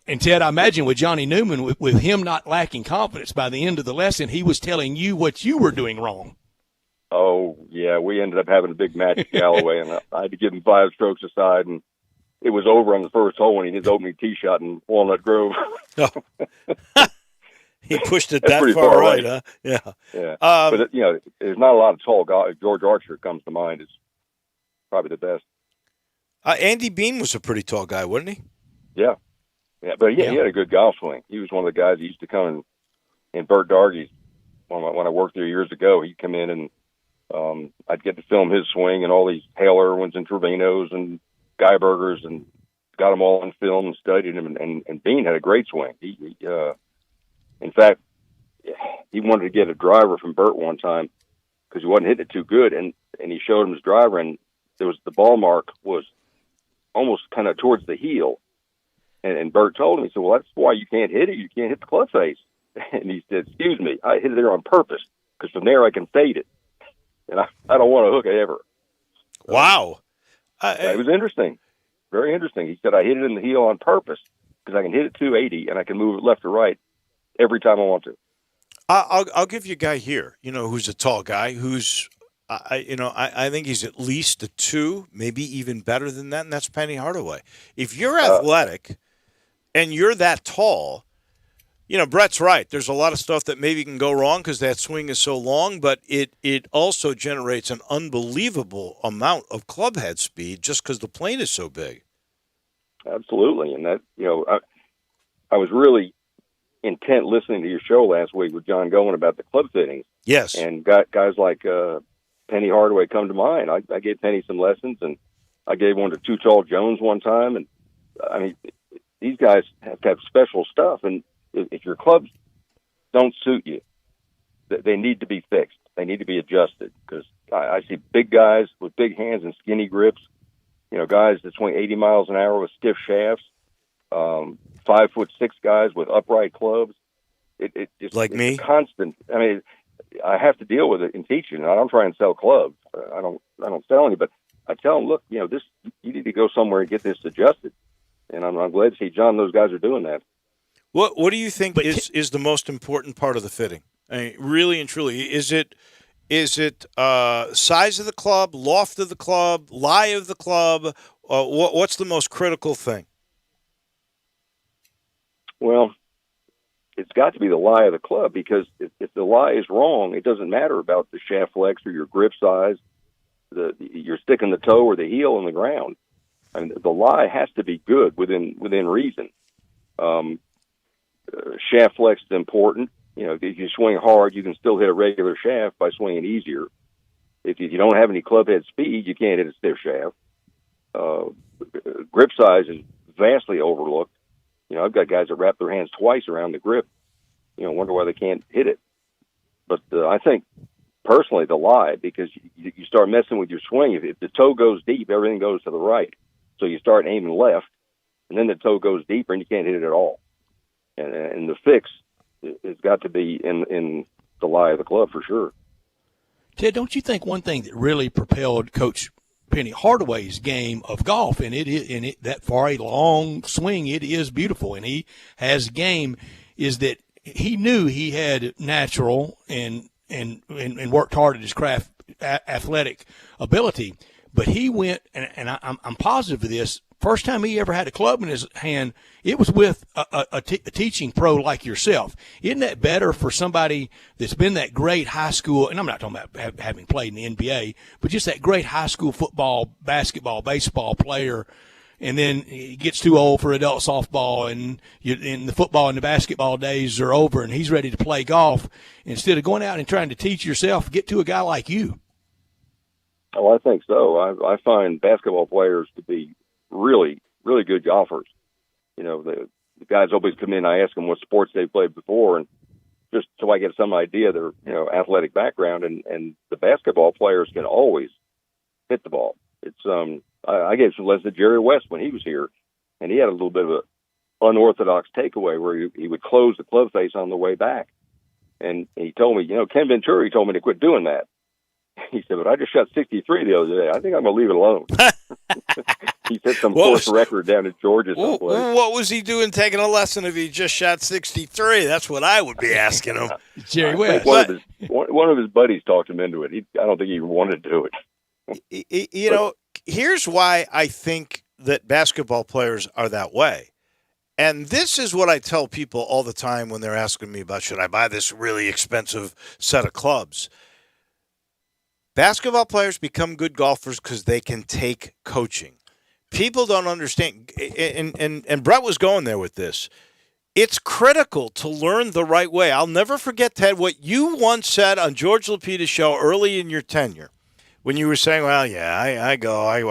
B: And Ted, I imagine with Johnny Newman, with him not lacking confidence, by the end of the lesson, he was telling you what you were doing wrong.
I: Oh, yeah, we ended up having a big match at Galloway, and I had to give him 5 strokes aside, and it was over on the first hole when he did his opening tee shot in Walnut Grove.
A: He pushed it that far right, huh? Yeah.
I: Yeah. But, there's not a lot of tall guys. George Archer comes to mind as probably the best.
A: Andy Bean was a pretty tall guy, wasn't he?
I: Yeah. Yeah, but he had a good golf swing. He was one of the guys that used to come in Bert Dargy's. When I worked there years ago, he'd come in and I'd get to film his swing and all these Hale Irwins and Trevinos and Guybergers, and got them all on film and studied him. And Bean had a great swing. In fact, he wanted to get a driver from Bert one time because he wasn't hitting it too good, and he showed him his driver, and the ball mark was almost kind of towards the heel. And Bert told him, he said, well, that's why you can't hit it. You can't hit the club face. And he said, excuse me, I hit it there on purpose because from there I can fade it. And I don't want to hook it ever.
A: Wow.
I: It was interesting. Very interesting. He said, I hit it in the heel on purpose because I can hit it 280 and I can move it left or right every time I want to.
A: I'll give you a guy here, who's a tall guy who's, I think he's at least a 2, maybe even better than that, and that's Penny Hardaway. If you're athletic and you're that tall, Brett's right. There's a lot of stuff that maybe can go wrong because that swing is so long, but it also generates an unbelievable amount of club head speed just because the plane is so big.
I: Absolutely, and that I was really intent listening to your show last week with John Gowen about the club fittings.
A: Yes,
I: and guys like Penny Hardaway come to mind. I gave Penny some lessons, and I gave one to Too Tall Jones one time, and I mean these guys have to have special stuff, and if your clubs don't suit you, they need to be fixed. They need to be adjusted because I see big guys with with big hands and skinny grips. Guys that swing 80 miles an hour with stiff shafts. 5'6" guys with upright clubs. It's
A: like me.
I: It's constant. I mean, I have to deal with it in teaching. I don't try and sell clubs. I don't sell any, but I tell them, look, this, you need to go somewhere and get this adjusted. And I'm glad to see John and those guys are doing that.
A: What do you think is the most important part of the fitting? I mean, really and truly, is it size of the club, loft of the club, lie of the club? What's the most critical thing?
I: Well, it's got to be the lie of the club, because if the lie is wrong, it doesn't matter about the shaft flex or your grip size, you're sticking the toe or the heel in the ground. I mean, the lie has to be good within reason. Shaft flex is important. If you swing hard, you can still hit a regular shaft by swinging easier. If you don't have any club head speed, you can't hit a stiff shaft. Grip size is vastly overlooked. I've got guys that wrap their hands twice around the grip. Wonder why they can't hit it. But I think, personally, the lie, because you start messing with your swing. If the toe goes deep, everything goes to the right. So you start aiming left, and then the toe goes deeper, and you can't hit it at all. And the fix has got to be in the lie of the club for sure.
B: Ted, don't you think one thing that really propelled Coach Penny Hardaway's game of golf, and that for a long swing, it is beautiful, and he has game, is that he knew he had natural and worked hard at his craft athletic ability, but he went, and I'm positive of this, first time he ever had a club in his hand, it was with a teaching pro like yourself. Isn't that better for somebody that's been that great high school, and I'm not talking about having played in the NBA, but just that great high school football, basketball, baseball player, and then he gets too old for adult softball, and the football and the basketball days are over, and he's ready to play golf. Instead of going out and trying to teach yourself, get to a guy like you.
I: Oh, I think so. I find basketball players to be really, really good golfers. The guys always come in, I ask them what sports they've played before, and just so I get some idea of their, athletic background, and the basketball players can always hit the ball. It's, I gave some lessons to Jerry West when he was here, and he had a little bit of an unorthodox takeaway where he would close the club face on the way back. And he told me, Ken Venturi told me to quit doing that. He said, but I just shot 63 the other day. I think I'm going to leave it alone. He set some course record down in Georgia someplace.
A: What was he doing taking a lesson if he just shot 63? That's what I would be asking him.
B: Jerry West.
I: One of his buddies talked him into it. I don't think he even wanted to do it.
A: Here's why I think that basketball players are that way. And this is what I tell people all the time when they're asking me about, should I buy this really expensive set of clubs? Basketball players become good golfers because they can take coaching. People don't understand, and Brett was going there with this. It's critical to learn the right way. I'll never forget, Ted, what you once said on George Lapidus's show early in your tenure, when you were saying, well, yeah, I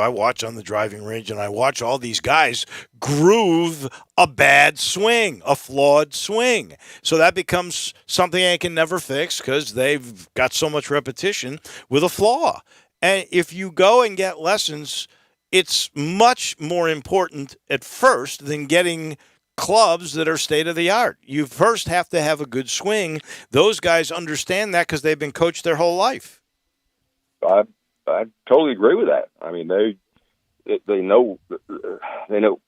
A: watch on the driving range, and I watch all these guys groove a bad swing, a flawed swing. So that becomes something I can never fix because they've got so much repetition with a flaw. And if you go and get lessons, it's much more important at first than getting clubs that are state-of-the-art. You first have to have a good swing. Those guys understand that because they've been coached their whole life.
I: I totally agree with that. I mean, they know,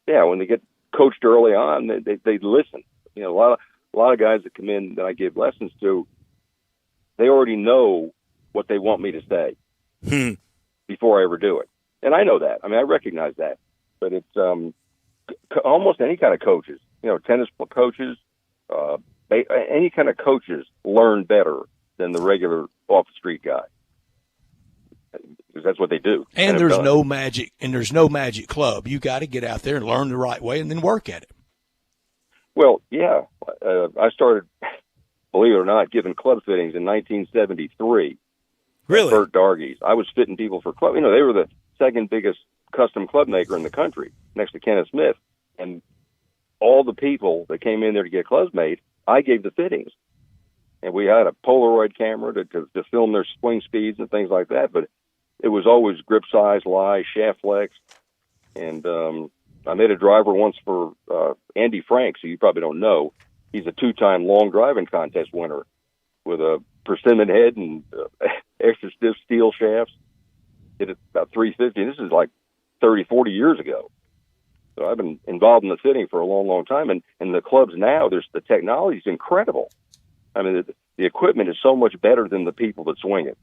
I: yeah, when they get coached early on, they listen. A lot of guys that come in that I give lessons to, they already know what they want me to say before I ever do it. And I know that. I mean, I recognize that. But it's almost any kind of coaches, tennis coaches, any kind of coaches learn better than the regular off-the-street guy. Because that's what they do.
B: And there's no magic, club. You got to get out there and learn the right way and then work at it.
I: Well, yeah. I started, believe it or not, giving club fittings in 1973.
A: Really?
I: Bert Dargie's. I was fitting people for club. They were the second biggest custom club maker in the country, next to Kenneth Smith. And all the people that came in there to get clubs made, I gave the fittings. And we had a Polaroid camera to film their swing speeds and things like that. But it was always grip size, lie, shaft flex. And I made a driver once for Andy Franks, who you probably don't know. He's a 2-time long driving contest winner with a persimmon head and extra stiff steel shafts. Hit it about 350. This is like 30, 40 years ago. So I've been involved in the fitting for a long, long time. And the clubs now, the technology is incredible. I mean, the equipment is so much better than the people that swing it.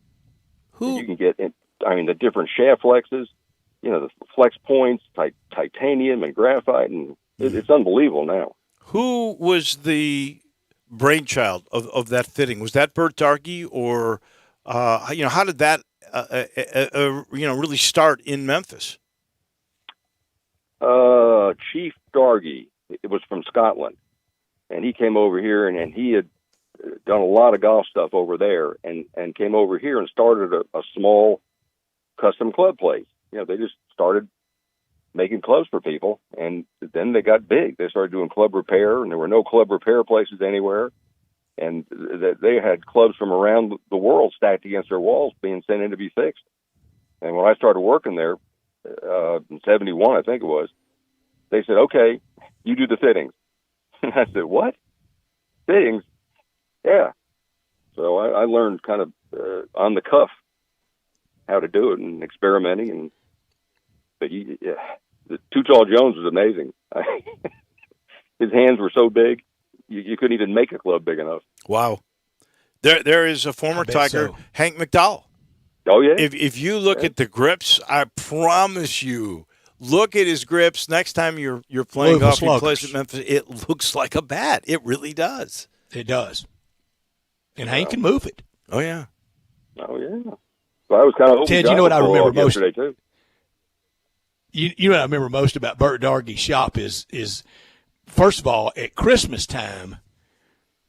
I: You can get, the different shaft flexes, the flex points, titanium and graphite, and it's unbelievable now.
A: Who was the brainchild of that fitting? Was that Bert Dargy, or how did that really start in Memphis?
I: Chief Dargy, it was from Scotland, and he came over here and he had done a lot of golf stuff over there, and came over here and started a small custom club place. They just started making clubs for people, and then they got big. They started doing club repair, and there were no club repair places anywhere. And they had clubs from around the world stacked against their walls being sent in to be fixed. And when I started working there in 71, I think it was, they said, okay, you do the fittings. And I said, what? Fittings? Yeah. So I learned kind of on the cuff how to do it and experimenting. But the Too Tall Jones was amazing. His hands were so big, you couldn't even make a club big enough.
A: Wow. There is a former Tiger,
B: so.
A: Hank McDowell.
I: Oh, yeah?
A: If you look at the grips, I promise you, look at his grips. Next time you're playing golf, he plays at Memphis, it looks like a bat. It really does.
B: It does. And Hank can move it.
A: Oh, yeah.
I: Oh, yeah. Well, I was kind of
B: Ted, you know what I remember most?
I: Yesterday, too.
B: You know what I remember most about Bert Dargy's shop is first of all, at Christmas time,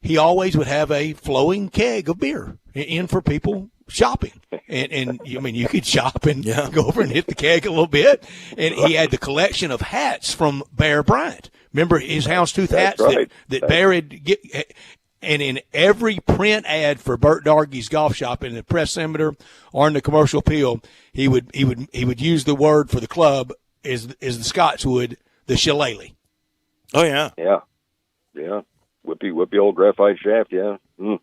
B: he always would have a flowing keg of beer in for people shopping. And you could shop and go over and hit the keg a little bit. And he had the collection of hats from Bear Bryant. Remember his houndstooth hats that Bear had get. And in every print ad for Bert Dargy's golf shop in the press center or in the commercial appeal, he would use the word for the club is the Scots would, the shillelagh.
A: Oh yeah.
I: Yeah. Whippy old graphite shaft, yeah. Mm.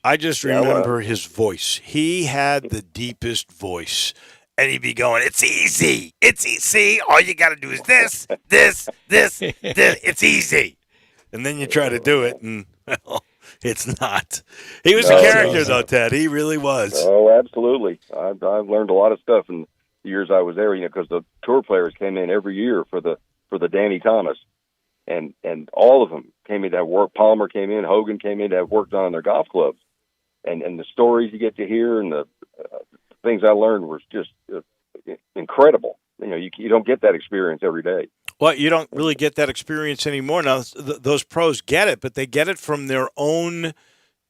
A: I just remember his voice. He had the deepest voice. And he'd be going, it's easy. It's easy. All you got to do is this. It's easy. And then you try to do it, and, well, it's not. He was a character, though, Ted. He really was.
I: Oh, absolutely. I've learned a lot of stuff in the years I was there, because the tour players came in every year for the Danny Thomas. And all of them came in to have work. Palmer came in, Hogan came in to have work done on their golf clubs. And the stories you get to hear and the things I learned was just incredible. You don't get that experience every day.
A: Well, you don't really get that experience anymore. Now, those pros get it, but they get it from their own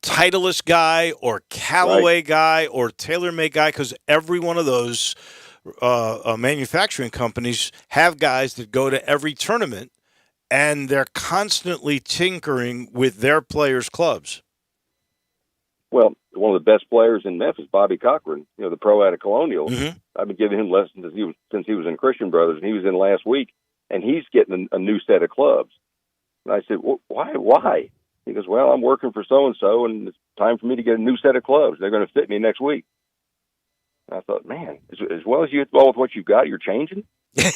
A: Titleist guy or Callaway guy or TaylorMade guy, because every one of those manufacturing companies have guys that go to every tournament, and they're constantly tinkering with their players' clubs.
I: Well, one of the best players in Memphis, Bobby Cochran, the pro out of Colonial. Mm-hmm. I've been giving him lessons since he was in Christian Brothers, and he was in last week, and he's getting a new set of clubs. And I said, well, why? He goes, well, I'm working for so-and-so, and it's time for me to get a new set of clubs. They're going to fit me next week. And I thought, man, as well as you get well with what you've got, you're changing? You're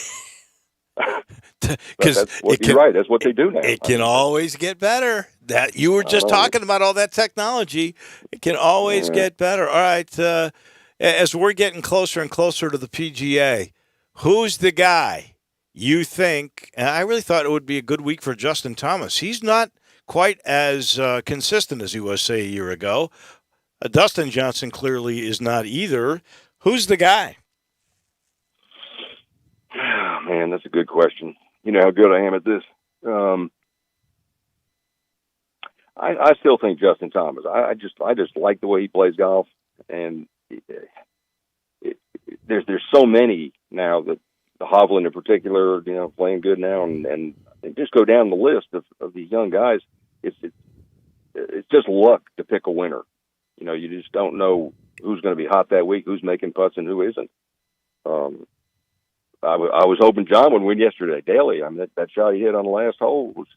I: right. That's what they do now.
A: It can always get better. That you were just talking about all that technology. It can always get better. All right. As we're getting closer and closer to the PGA, who's the guy you think? And I really thought it would be a good week for Justin Thomas. He's not quite as consistent as he was, say, a year ago. Dustin Johnson clearly is not either. Who's the guy?
I: Oh, man, that's a good question. You know how good I am at this. I still think Justin Thomas. I just like the way he plays golf, and there's so many now that the Hovland in particular, playing good now, and just go down the list of these young guys. It's just luck to pick a winner. You just don't know who's going to be hot that week, who's making putts, and who isn't. I was hoping John would win yesterday. Daly, I mean, that shot he hit on the last hole was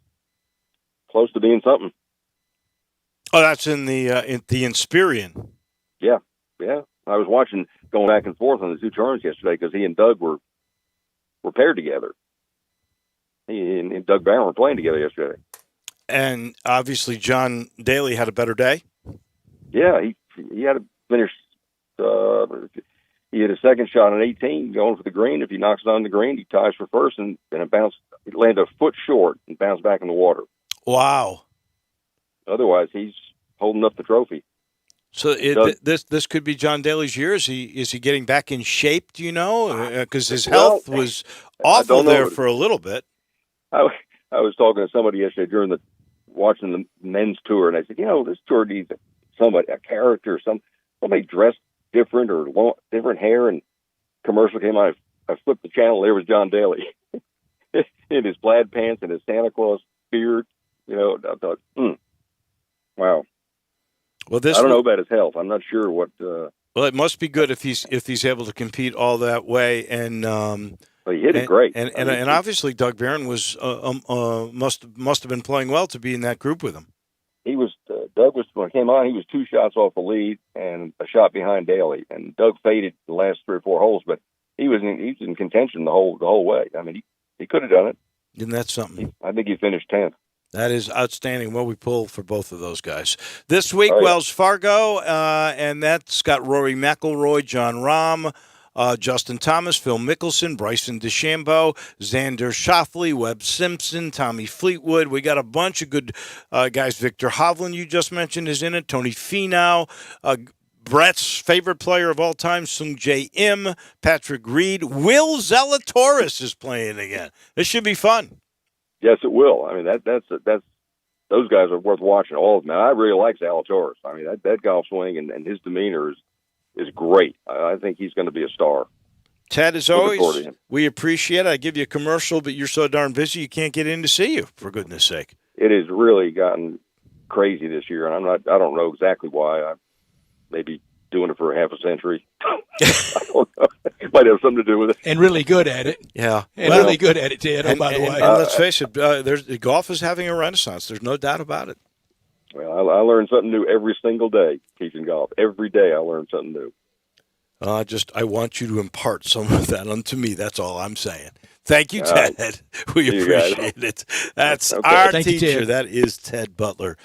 I: close to being something.
A: Oh, that's in the Inspirion.
I: Yeah. I was watching, going back and forth on the two turns yesterday because he and Doug were paired together. He and Doug Barron were playing together yesterday.
A: And obviously, John Daly had a better day.
I: Yeah, he had to finish. He had a second shot on 18 going for the green. If he knocks it on the green, he ties for first, and it bounced. It landed a foot short and bounced back in the water.
A: Wow.
I: Otherwise, he's holding up the trophy.
A: So this could be John Daly's year. Is he getting back in shape? Do you know? Because his health was awful there for a little bit.
I: I was talking to somebody yesterday during watching the men's tour, and I said, this tour needs somebody, a character, somebody dressed different or different hair. And commercial came on. I flipped the channel. There was John Daly in his plaid pants and his Santa Claus beard. I thought, wow. Well, I don't know about his health. I'm not sure what.
A: Well, it must be good if he's able to compete all that way, and
I: well, he hit it great.
A: And obviously Doug Barron was must have been playing well to be in that group with him.
I: He was Doug was when he came on. He was 2 shots off the lead and a shot behind Daly, and Doug faded the last 3 or 4 holes, but he was in contention the whole way. I mean, he could have done it.
A: Isn't that something?
I: I think he finished 10th.
A: That is outstanding. Well, we pull for both of those guys. This week, Wells Fargo, and that's got Rory McIlroy, John Rahm, Justin Thomas, Phil Mickelson, Bryson DeChambeau, Xander Schauffele, Webb Simpson, Tommy Fleetwood. We got a bunch of good guys. Victor Hovland, you just mentioned, is in it. Tony Finau, Brett's favorite player of all time, Sung Jae Im, Patrick Reed. Will Zalatoris is playing again. This should be fun.
I: Yes, it will. I mean, that's those guys are worth watching, all of them. Now, I really like Zalatoris. I mean, that golf swing and his demeanor is great. I think he's going to be a star.
A: Ted, as always, we appreciate it. I give you a commercial, but you're so darn busy you can't get in to see you, for goodness sake.
I: It has really gotten crazy this year, and I don't know exactly why. I maybe doing it for half a century. I don't know. It might have something to do with it.
B: And really good at it.
A: Yeah.
B: And really good at it, Ted, by the way.
A: And let's face it, golf is having a renaissance. There's no doubt about it.
I: Well, I learn something new every single day teaching golf. Every day I learn something new.
A: I want you to impart some of that unto me. That's all I'm saying. Thank you, Ted. Right. We appreciate it. That's our teacher. That is Ted Butler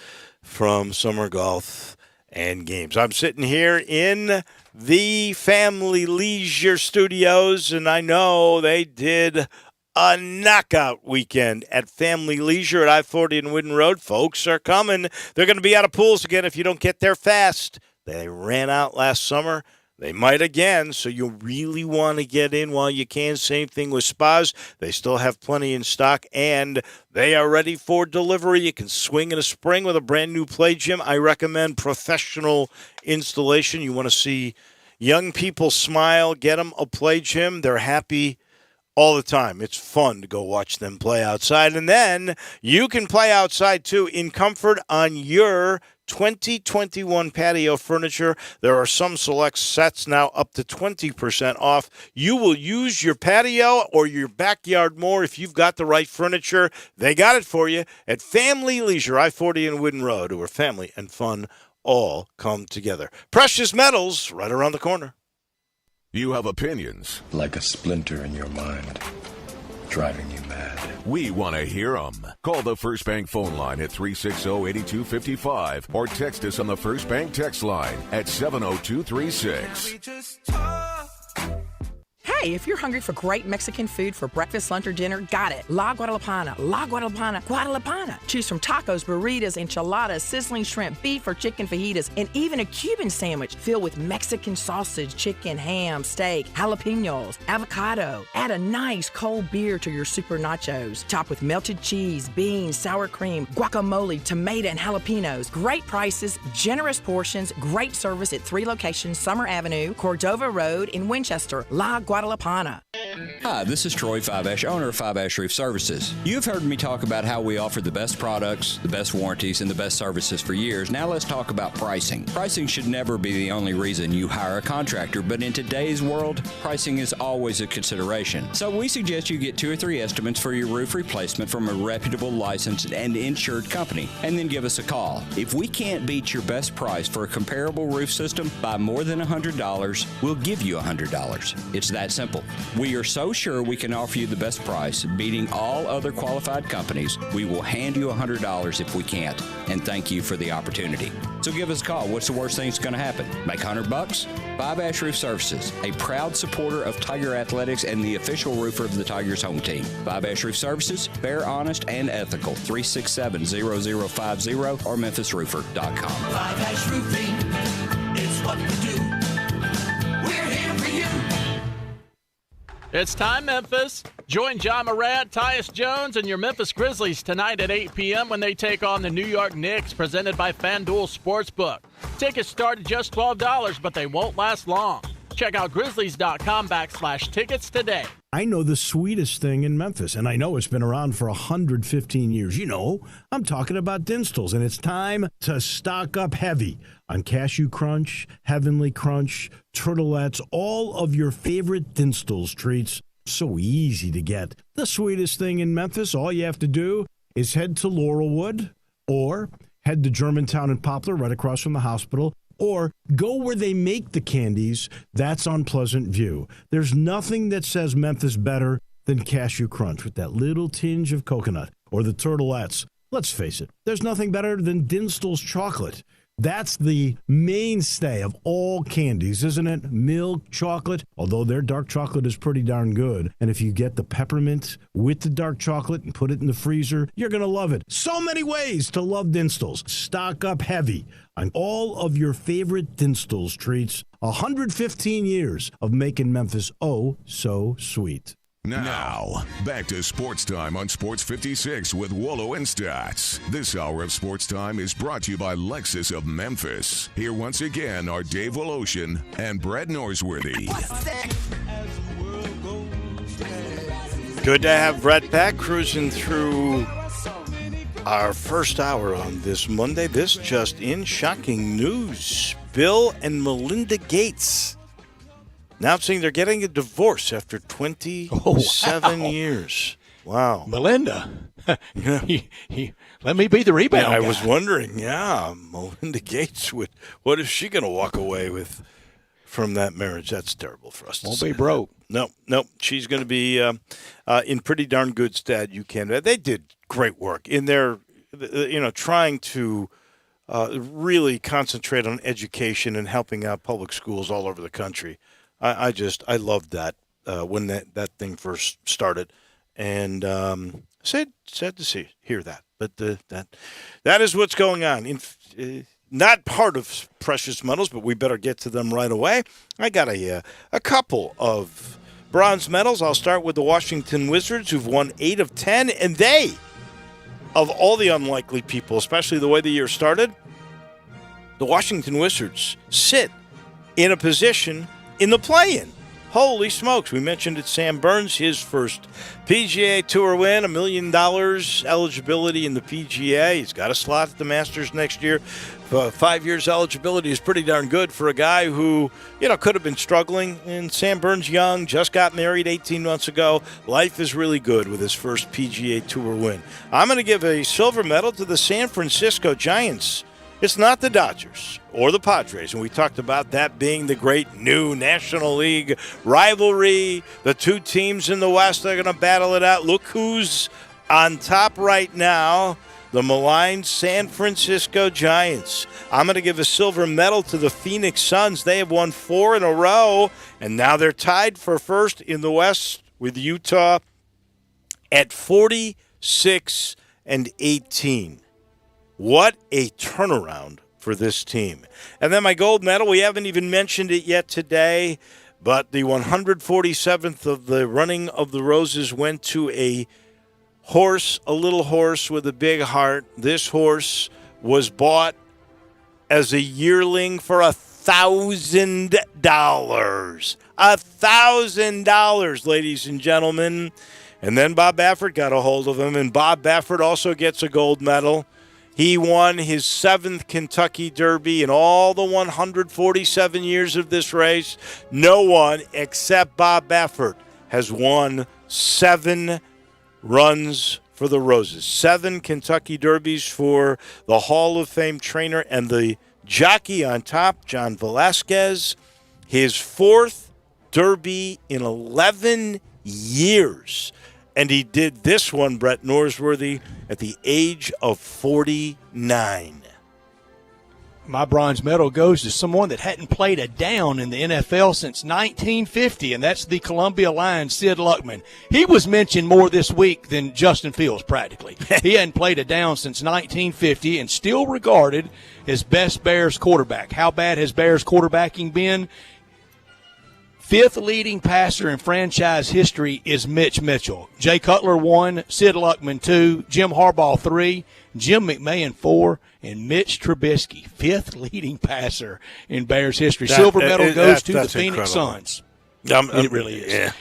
A: from Summer Golf and Games. I'm sitting here in the Family Leisure Studios, and I know they did a knockout weekend at Family Leisure at I-40 and Wooden Road. Folks are coming. They're going to be out of pools again if you don't get there fast. They ran out last summer. They might again, so you really want to get in while you can. Same thing with spas. They still have plenty in stock, and they are ready for delivery. You can swing in a spring with a brand-new play gym. I recommend professional installation. You want to see young people smile, get them a play gym. They're happy all the time. It's fun to go watch them play outside. And then you can play outside, too, in comfort on your 2021 patio furniture. There are some select sets now up to 20% off. You will use your patio or your backyard more if you've got the right furniture. They got it for you at Family Leisure, I-40 and Wooden Road, where family and fun all come together. Precious Metals, right around the corner.
C: You have opinions.
L: Like a splinter in your mind, driving you mad.
C: We want to hear them. Call the First Bank phone line at 360-8255 or text us on the First Bank text line at 70236.
M: Hey, if you're hungry for great Mexican food for breakfast, lunch, or dinner, got it. La Guadalupana, La Guadalupana, Guadalupana. Choose from tacos, burritos, enchiladas, sizzling shrimp, beef or chicken fajitas, and even a Cuban sandwich filled with Mexican sausage, chicken, ham, steak, jalapenos, avocado. Add a nice cold beer to your super nachos. Top with melted cheese, beans, sour cream, guacamole, tomato, and jalapenos. Great prices, generous portions, great service at 3 locations, Summer Avenue, Cordova Road in Winchester, La Guadalupana.
N: Hi, this is Troy Fiveash, owner of Fiveash Roof Services. You've heard me talk about how we offer the best products, the best warranties, and the best services for years. Now let's talk about pricing. Pricing should never be the only reason you hire a contractor, but in today's world, pricing is always a consideration. So we suggest you get 2 or 3 estimates for your roof replacement from a reputable, licensed, and insured company, and then give us a call. If we can't beat your best price for a comparable roof system by more than $100, we'll give you $100. It's that simple. We are so sure we can offer you the best price, beating all other qualified companies. We will hand you $100 if we can't, and thank you for the opportunity. So give us a call. What's the worst thing that's going to happen? Make $100? Fiveash Roof Services, a proud supporter of Tiger Athletics and the official roofer of the Tigers home team. Fiveash Roof Services, fair, honest, and ethical. 367-0050 or memphisroofer.com.
O: Fiveash Roofing, it's what we do. We're here for you.
P: It's time, Memphis. Join John Morant, Tyus Jones, and your Memphis Grizzlies tonight at 8 p.m. when they take on the New York Knicks, presented by FanDuel Sportsbook. Tickets start at just $12, but they won't last long. Check out grizzlies.com/tickets today.
Q: I know the sweetest thing in Memphis, and I know it's been around for 115 years. You know, I'm talking about Dinstall's, and it's time to stock up heavy on Cashew Crunch, Heavenly Crunch, Turtlettes, all of your favorite Dinstall's treats. So easy to get. The sweetest thing in Memphis, all you have to do is head to Laurelwood or head to Germantown and Poplar right across from the hospital, or go where they make the candies. That's on Pleasant View. There's nothing that says Memphis better than Cashew Crunch with that little tinge of coconut, or the Turtlettes. Let's face it, there's nothing better than Dinstall's chocolate. That's the mainstay of all candies, isn't it? Milk chocolate, although their dark chocolate is pretty darn good. And if you get the peppermint with the dark chocolate and put it in the freezer, you're going to love it. So many ways to love Dinstall's. Stock up heavy on all of your favorite Dinstall's treats. 115 years of making Memphis oh so sweet.
C: Now, back to Sports Time on Sports 56 with Wolo and Stats. This hour of Sports Time is brought to you by Lexus of Memphis. Here once again are Dave Woloshin and Brett Norsworthy.
A: Good to have Brett back cruising through our first hour on this Monday. This just in, shocking news. Bill and Melinda Gates announcing they're getting a divorce after 27 years. Wow.
B: Melinda. Let me be the rebound guy.
A: I was wondering, Melinda Gates, what is she going to walk away with from that marriage? That's terrible for us to
B: Won't
A: say.
B: be broke.
A: No. She's going to be in pretty darn good stead, UCAN. They did great work in their, trying to really concentrate on education and helping out public schools all over the country. I loved that when that thing first started, and sad to hear that. But that is what's going on. Not part of precious metals, but we better get to them right away. I got a couple of bronze medals. I'll start with the Washington Wizards, who've won 8 of 10, and they, of all the unlikely people, especially the way the year started, the Washington Wizards sit in a position in the play-in. Holy smokes. We mentioned it, Sam Burns, his first PGA Tour win, $1 million eligibility in the PGA. He's got a slot at the Masters next year. 5 years eligibility is pretty darn good for a guy who, could have been struggling. And Sam Burns, young, just got married 18 months ago. Life is really good with his first PGA Tour win. I'm going to give a silver medal to the San Francisco Giants. It's not the Dodgers or the Padres, and we talked about that being the great new National League rivalry. The two teams in the West are going to battle it out. Look who's on top right now, the maligned San Francisco Giants. I'm going to give a silver medal to the Phoenix Suns. They have won 4 in a row, and now they're tied for first in the West with Utah at 46-18. What a turnaround for this team. And then my gold medal, we haven't even mentioned it yet today, but the 147th of the Running of the Roses went to a little horse with a big heart. This horse was bought as a yearling for $1,000. $1,000, ladies and gentlemen. And then Bob Baffert got a hold of him, and Bob Baffert also gets a gold medal. He won his 7th Kentucky Derby in all the 147 years of this race. No one except Bob Baffert has won 7 runs for the Roses. 7 Kentucky Derbies for the Hall of Fame trainer and the jockey on top, John Velasquez. His 4th Derby in 11 years. And he did this one, Brett Norsworthy, at the age of 49.
B: My bronze medal goes to someone that hadn't played a down in the NFL since 1950, and that's the Columbia Lion, Sid Luckman. He was mentioned more this week than Justin Fields, practically. He hadn't played a down since 1950 and still regarded as best Bears quarterback. How bad has Bears quarterbacking been? 5th leading passer in franchise history is Mitch Mitchell. Jay Cutler 1, Sid Luckman 2, Jim Harbaugh 3, Jim McMahon 4, and Mitch Trubisky, 5th leading passer in Bears history. Silver medal goes to the Phoenix Suns. It really is.
A: Yeah.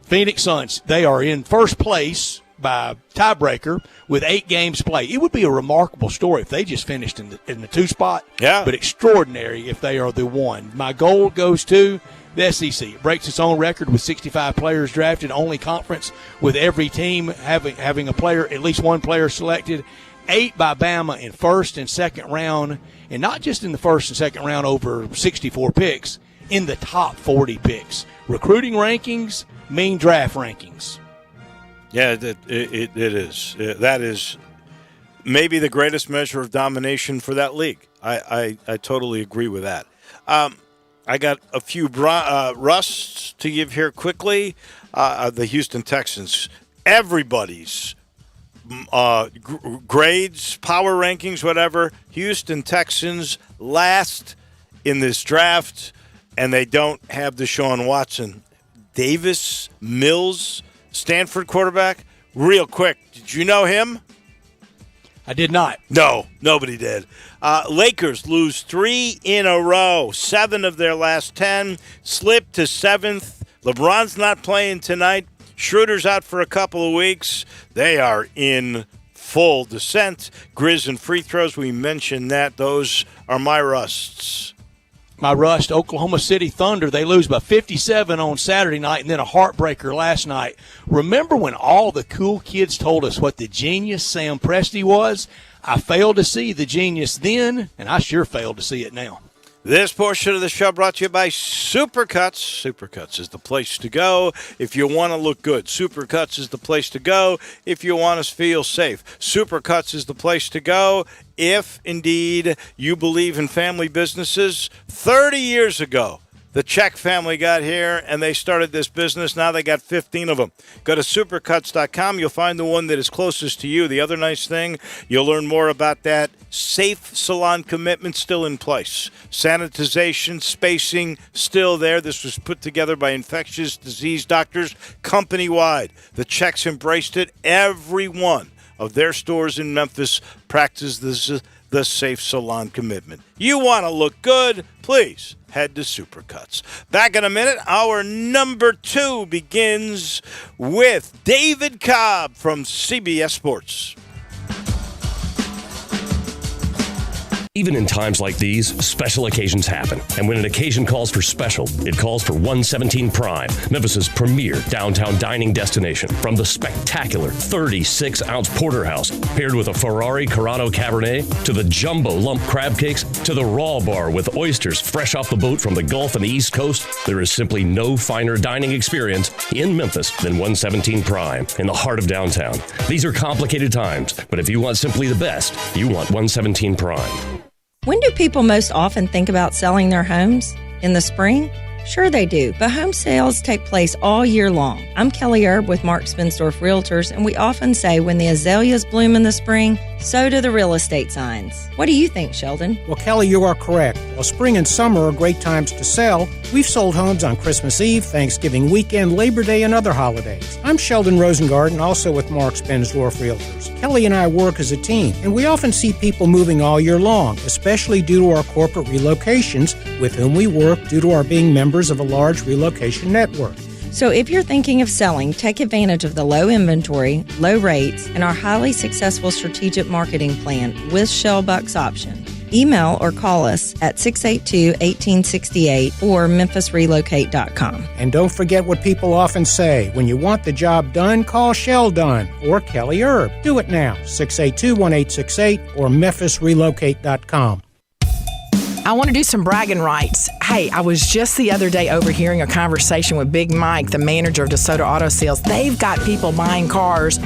B: Phoenix Suns, they are in first place by tiebreaker with 8 games played. It would be a remarkable story if they just finished in the 2 spot, but extraordinary if they are the 1. My gold goes to the SEC. It breaks its own record with 65 players drafted, only conference with every team having a player, at least one player selected. 8 by Bama in first and second round, and not just in the first and second round over 64 picks, in the top 40 picks. Recruiting rankings mean draft rankings.
A: Yeah, it is. That is maybe the greatest measure of domination for that league. I totally agree with that. I got a few rusts to give here quickly. The Houston Texans, everybody's grades, power rankings, whatever. Houston Texans last in this draft, and they don't have Deshaun Watson. Davis Mills, Stanford quarterback. Real quick, did you know him?
B: I did not.
A: No, nobody did. Lakers lose 3 in a row. 7 of their last 10. Slipped to 7th. LeBron's not playing tonight. Schroeder's out for a couple of weeks. They are in full descent. Grizz and free throws, we mentioned that. Those are my rusts.
B: My rust, Oklahoma City Thunder, they lose by 57 on Saturday night and then a heartbreaker last night. Remember when all the cool kids told us what the genius Sam Presti was? I failed to see the genius then, and I sure failed to see it now.
A: This portion of the show brought to you by Supercuts. Supercuts is the place to go if you want to look good. Supercuts is the place to go if you want to feel safe. Supercuts is the place to go if, indeed, you believe in family businesses. 30 years ago, the Czech family got here, and they started this business. Now they got 15 of them. Go to supercuts.com. You'll find the one that is closest to you. The other nice thing, you'll learn more about that. Safe salon commitment still in place. Sanitization, spacing, still there. This was put together by infectious disease doctors company-wide. The Czechs embraced it. Every one of their stores in Memphis practice the safe salon commitment. You want to look good? Please head to Supercuts. Back in a minute. Our number 2 begins with David Cobb from CBS Sports.
F: Even in times like these, special occasions happen. And when an occasion calls for special, it calls for 117 Prime, Memphis' premier downtown dining destination. From the spectacular 36-ounce porterhouse, paired with a Ferrari Corrado Cabernet, to the jumbo lump crab cakes, to the raw bar with oysters fresh off the boat from the Gulf and the East Coast, there is simply no finer dining experience in Memphis than 117 Prime, in the heart of downtown. These are complicated times, but if you want simply the best, you want 117 Prime.
R: When do people most often think about selling their homes? In the spring? Sure they do, but home sales take place all year long. I'm Kelly Erb with Mark Spensdorf Realtors, and we often say when the azaleas bloom in the spring, so do the real estate signs. What do you think, Sheldon?
S: Well, Kelly, you are correct. While spring and summer are great times to sell, we've sold homes on Christmas Eve, Thanksgiving weekend, Labor Day, and other holidays. I'm Sheldon Rosengarten, also with Mark Spensdorf Realtors. Kelly and I work as a team, and we often see people moving all year long, especially due to our corporate relocations, with whom we work due to our being members of a large relocation network.
R: So if you're thinking of selling, take advantage of the low inventory, low rates, and our highly successful strategic marketing plan with Shell Bucks option. Email or call us at 682-1868 or memphisrelocate.com.
S: And don't forget what people often say. When you want the job done, call Shell Dunn or Kelly Erb. Do it now, 682-1868 or memphisrelocate.com.
M: I want to do some bragging rights. Hey, I was just the other day overhearing a conversation with Big Mike, the manager of DeSoto Auto Sales. They've got people buying cars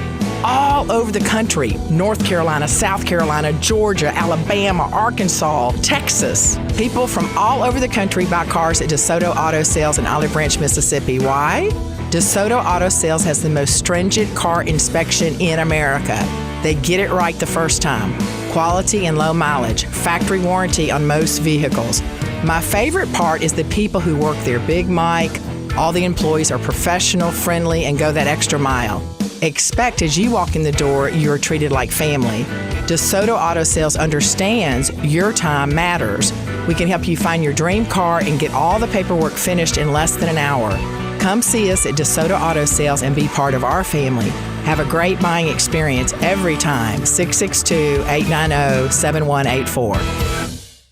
M: all over the country. North Carolina, South Carolina, Georgia, Alabama, Arkansas, Texas. People from all over the country buy cars at DeSoto Auto Sales in Olive Branch, Mississippi. Why? DeSoto Auto Sales has the most stringent car inspection in America. They get it right the first time. Quality and low mileage, factory warranty on most vehicles. My favorite part is the people who work there. Big Mike, all the employees are professional, friendly, and go that extra mile. Expect as you walk in the door, you're treated like family. DeSoto Auto Sales understands your time matters. We can help you find your dream car and get all the paperwork finished in less than an hour. Come see us at DeSoto Auto Sales and be part of our family. Have a great buying experience every time. 662-890-7184.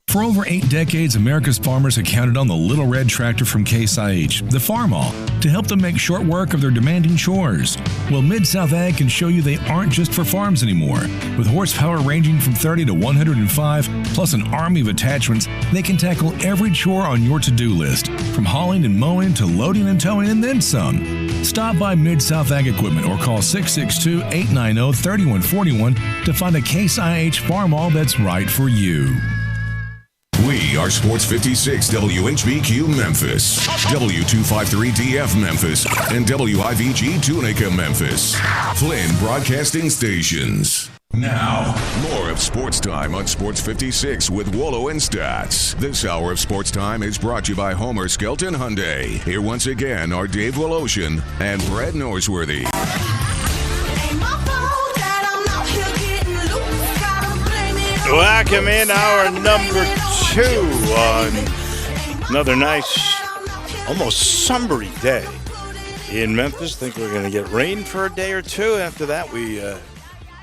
T: For over 8 decades, America's farmers have counted on the Little Red Tractor from Case IH, the Farmall, to help them make short work of their demanding chores. Well, Mid-South Ag can show you they aren't just for farms anymore. With horsepower ranging from 30 to 105, plus an army of attachments, they can tackle every chore on your to-do list, from hauling and mowing to loading and towing and then some. Stop by Mid-South Ag Equipment or call 662-890-3141 to find a Case IH Farmall that's right for you.
C: We are Sports 56 WHBQ Memphis, W253DF Memphis, and WIVG Tunica Memphis. Flynn Broadcasting Stations. Now, more of Sports Time on Sports 56 with Wolo and Stats. This hour of Sports Time is brought to you by Homer Skelton Hyundai. Here once again are Dave Woloshin and Brad Norsworthy.
A: Welcome in hour number 2 on another nice, almost summery day in Memphis. Think we're going to get rain for a day or two. After that, we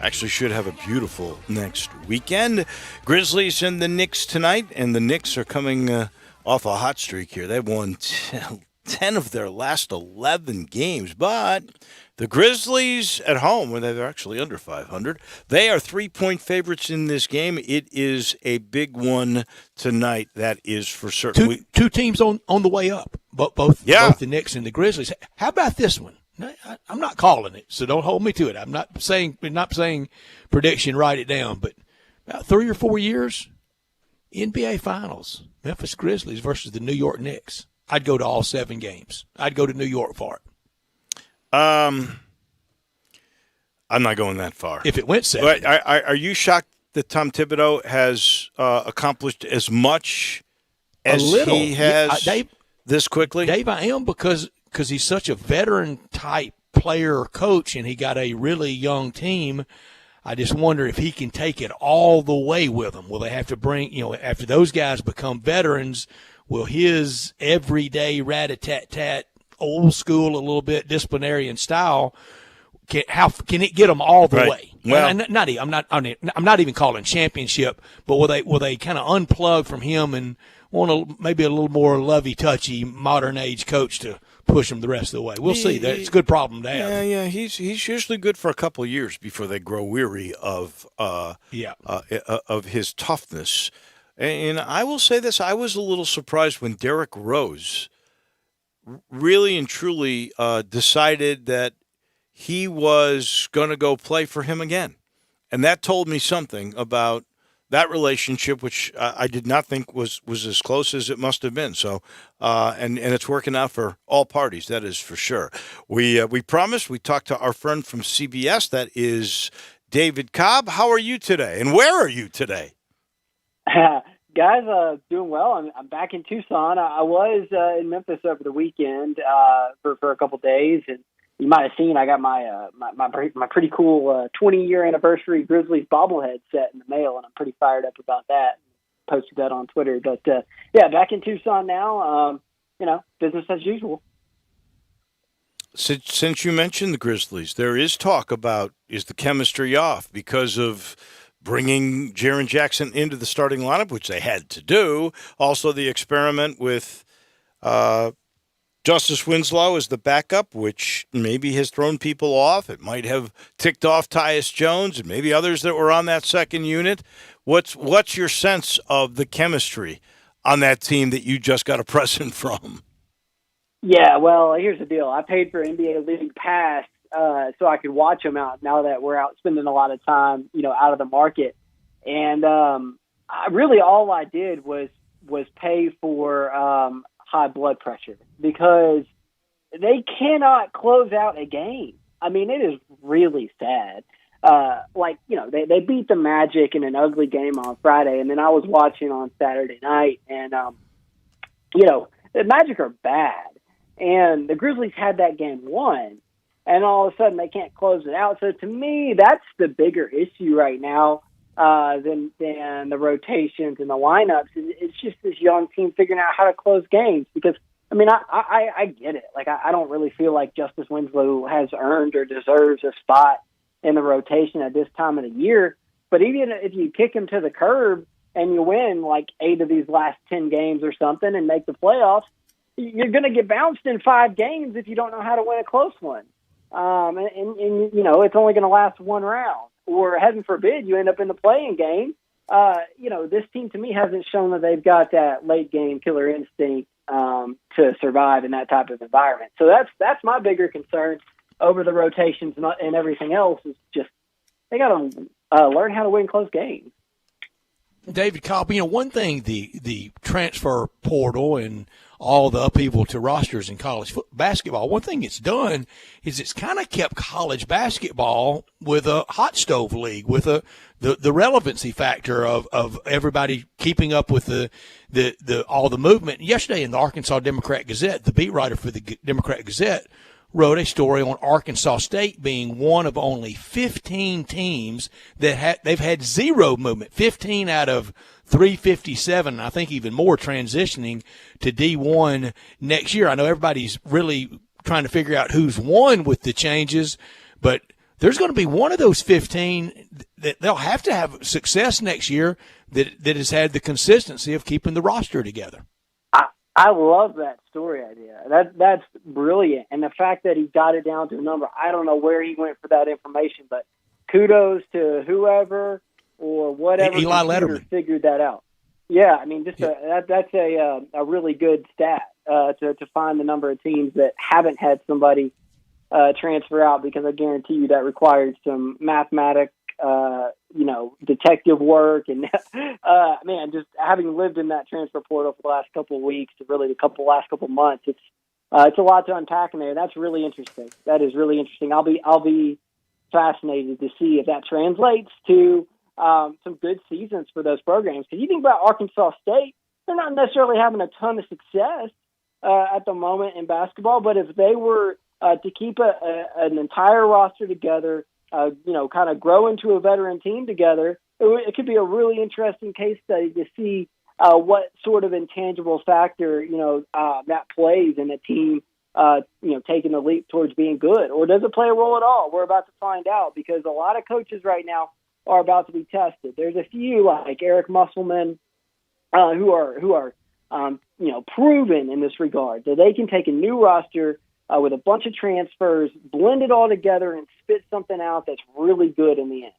A: actually should have a beautiful next weekend. Grizzlies and the Knicks tonight, and the Knicks are coming off a hot streak here. They've won 10 of their last 11 games, but the Grizzlies at home, where they're actually under 500, they are 3-point favorites in this game. It is a big one tonight, that is for certain.
B: Two teams on the way up, both the Knicks and the Grizzlies. How about this one? I'm not calling it, so don't hold me to it. I'm not saying prediction, write it down, but about 3 or 4 years, NBA Finals, Memphis Grizzlies versus the New York Knicks. I'd go to all 7 games. I'd go to New York for it.
A: I'm not going that far.
B: If it went 7.
A: Are you shocked that Tom Thibodeau has accomplished as much as he has this quickly?
B: Dave, I am because he's such a veteran-type player or coach, and he got a really young team. I just wonder if he can take it all the way with them. Will they have to bring, after those guys become veterans, will his everyday rat-a-tat-tat, old school, a little bit disciplinarian style, can it get them all the way? Well, I'm not even calling championship, but will they kind of unplug from him and want maybe a little more lovey-touchy modern age coach to push them the rest of the way? We'll see. It's a good problem to have.
A: Yeah. He's usually good for a couple of years before they grow weary of his toughness. And I will say this: I was a little surprised when Derrick Rose really and truly decided that he was going to go play for him again. And that told me something about that relationship, which I did not think was as close as it must have been. So, and it's working out for all parties. That is for sure. We promised we talked to our friend from CBS. That is David Cobb. How are you today? And where are you today?
U: Guys, doing well. I'm back in Tucson. I was in Memphis over the weekend for a couple days, and you might have seen I got my pretty cool 20-year anniversary Grizzlies bobblehead set in the mail, and I'm pretty fired up about that. Posted that on Twitter, but yeah, back in Tucson now. Business as usual.
A: Since you mentioned the Grizzlies, there is talk about, is the chemistry off because of bringing Jaren Jackson into the starting lineup, which they had to do. Also, the experiment with Justice Winslow as the backup, which maybe has thrown people off. It might have ticked off Tyus Jones and maybe others that were on that second unit. What's your sense of the chemistry on that team that you just got a present from?
U: Yeah, well, here's the deal. I paid for NBA League Pass so I could watch them out now that we're out spending a lot of time, out of the market. And really all I did was pay for high blood pressure because they cannot close out a game. I mean, it is really sad. They beat the Magic in an ugly game on Friday, and then I was watching on Saturday night, and, the Magic are bad. And the Grizzlies had that game won, and all of a sudden they can't close it out. So to me, that's the bigger issue right now than the rotations and the lineups. It's just this young team figuring out how to close games because, I mean, I get it. Like, I don't really feel like Justice Winslow has earned or deserves a spot in the rotation at this time of the year. But even if you kick him to the curb and you win like 8 of these last 10 games or something and make the playoffs, you're going to get bounced in 5 games if you don't know how to win a close one. And it's only going to last one round. Or heaven forbid, you end up in the play-in game. This team to me hasn't shown that they've got that late game killer instinct to survive in that type of environment. So that's my bigger concern over the rotations and everything else is just they got to learn how to win close games.
B: David Cobb, one thing the transfer portal and all the upheaval to rosters in college basketball, one thing it's done is it's kind of kept college basketball with a hot stove league, with the relevancy factor of everybody keeping up with the all the movement. Yesterday in the Arkansas Democrat-Gazette, the beat writer for the Democrat-Gazette wrote a story on Arkansas State being one of only 15 teams that they've had zero movement, 15 out of 357, I think even more, transitioning to D1 next year. I know everybody's really trying to figure out who's won with the changes, but there's going to be one of those 15 that they'll have to have success next year that has had the consistency of keeping the roster together.
U: I love that story idea. That's brilliant. And the fact that he got it down to a number, I don't know where he went for that information, but kudos to whoever or whatever
B: Eli Letterman
U: figured that out. Yeah, I mean, that's a really good stat to find the number of teams that haven't had somebody transfer out, because I guarantee you that required some mathematics, detective work, and just having lived in that transfer portal for the last couple of weeks, really the last couple of months, it's a lot to unpack in there. That's really interesting. That is really interesting. I'll be fascinated to see if that translates to some good seasons for those programs. Because you think about Arkansas State, they're not necessarily having a ton of success at the moment in basketball, but if they were to keep an entire roster together, kind of grow into a veteran team together, it could be a really interesting case study to see what sort of intangible factor, that plays in a team, taking the leap towards being good. Or does it play a role at all? We're about to find out, because a lot of coaches right now are about to be tested. There's a few like Eric Musselman who are proven in this regard that they can take a new roster with a bunch of transfers, blend it all together, and spit something out that's really good in the end.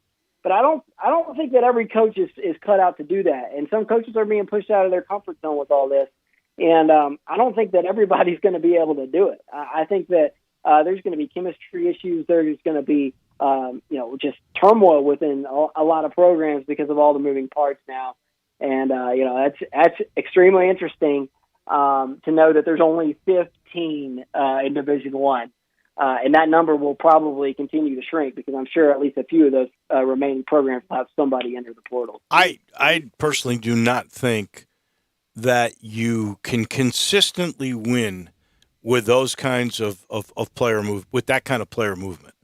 U: But I don't think that every coach is cut out to do that. And some coaches are being pushed out of their comfort zone with all this. And I don't think that everybody's going to be able to do it. I think that there's going to be chemistry issues. There's going to be just turmoil within a lot of programs because of all the moving parts now. And, that's extremely interesting to know that there's only 15 in Division I. And that number will probably continue to shrink because I'm sure at least a few of those remaining programs will have somebody enter the portal.
A: I personally do not think that you can consistently win with those kinds of player move with that kind of player movement.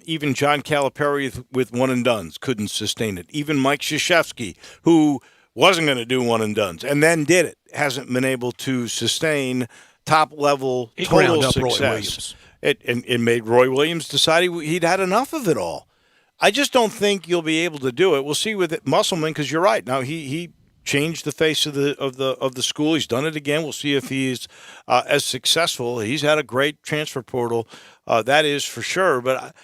A: Even John Calipari with one and dones couldn't sustain it. Even Mike Krzyzewski, who wasn't going to do one and dones and then did it, hasn't been able to sustain top level total success. It made Roy Williams decide he'd had enough of it all. I just don't think you'll be able to do it. We'll see with Musselman because you're right. Now he changed the face of the school. He's done it again. We'll see if he's as successful. He's had a great transfer portal, that is for sure. But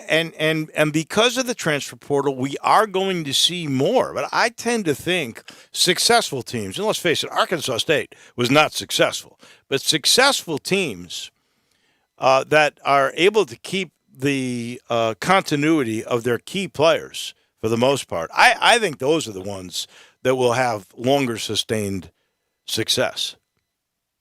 A: and because of the transfer portal, we are going to see more. But I tend to think successful teams, and let's face it, Arkansas State was not successful, but successful teams that are able to keep the continuity of their key players for the most part, I think those are the ones that will have longer sustained success.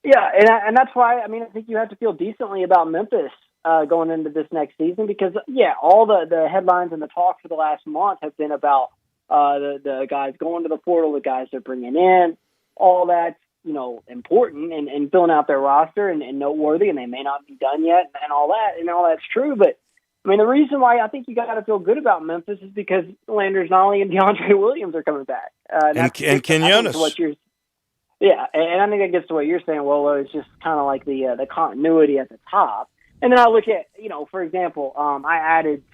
U: Yeah, and that's why, I think you have to feel decently about Memphis going into this next season because, all the headlines and the talk for the last month have been about the guys going to the portal, the guys they're bringing in, all that's, important and filling out their roster and noteworthy, and they may not be done yet and all that, and all that's true. But, the reason why I think you got to feel good about Memphis is because Landers Nolly and DeAndre Williams are coming back.
A: And Quinones.
U: Yeah, and I think that gets to what you're saying, Wolo. It's just kind of like the continuity at the top. And then I look at, for example, I added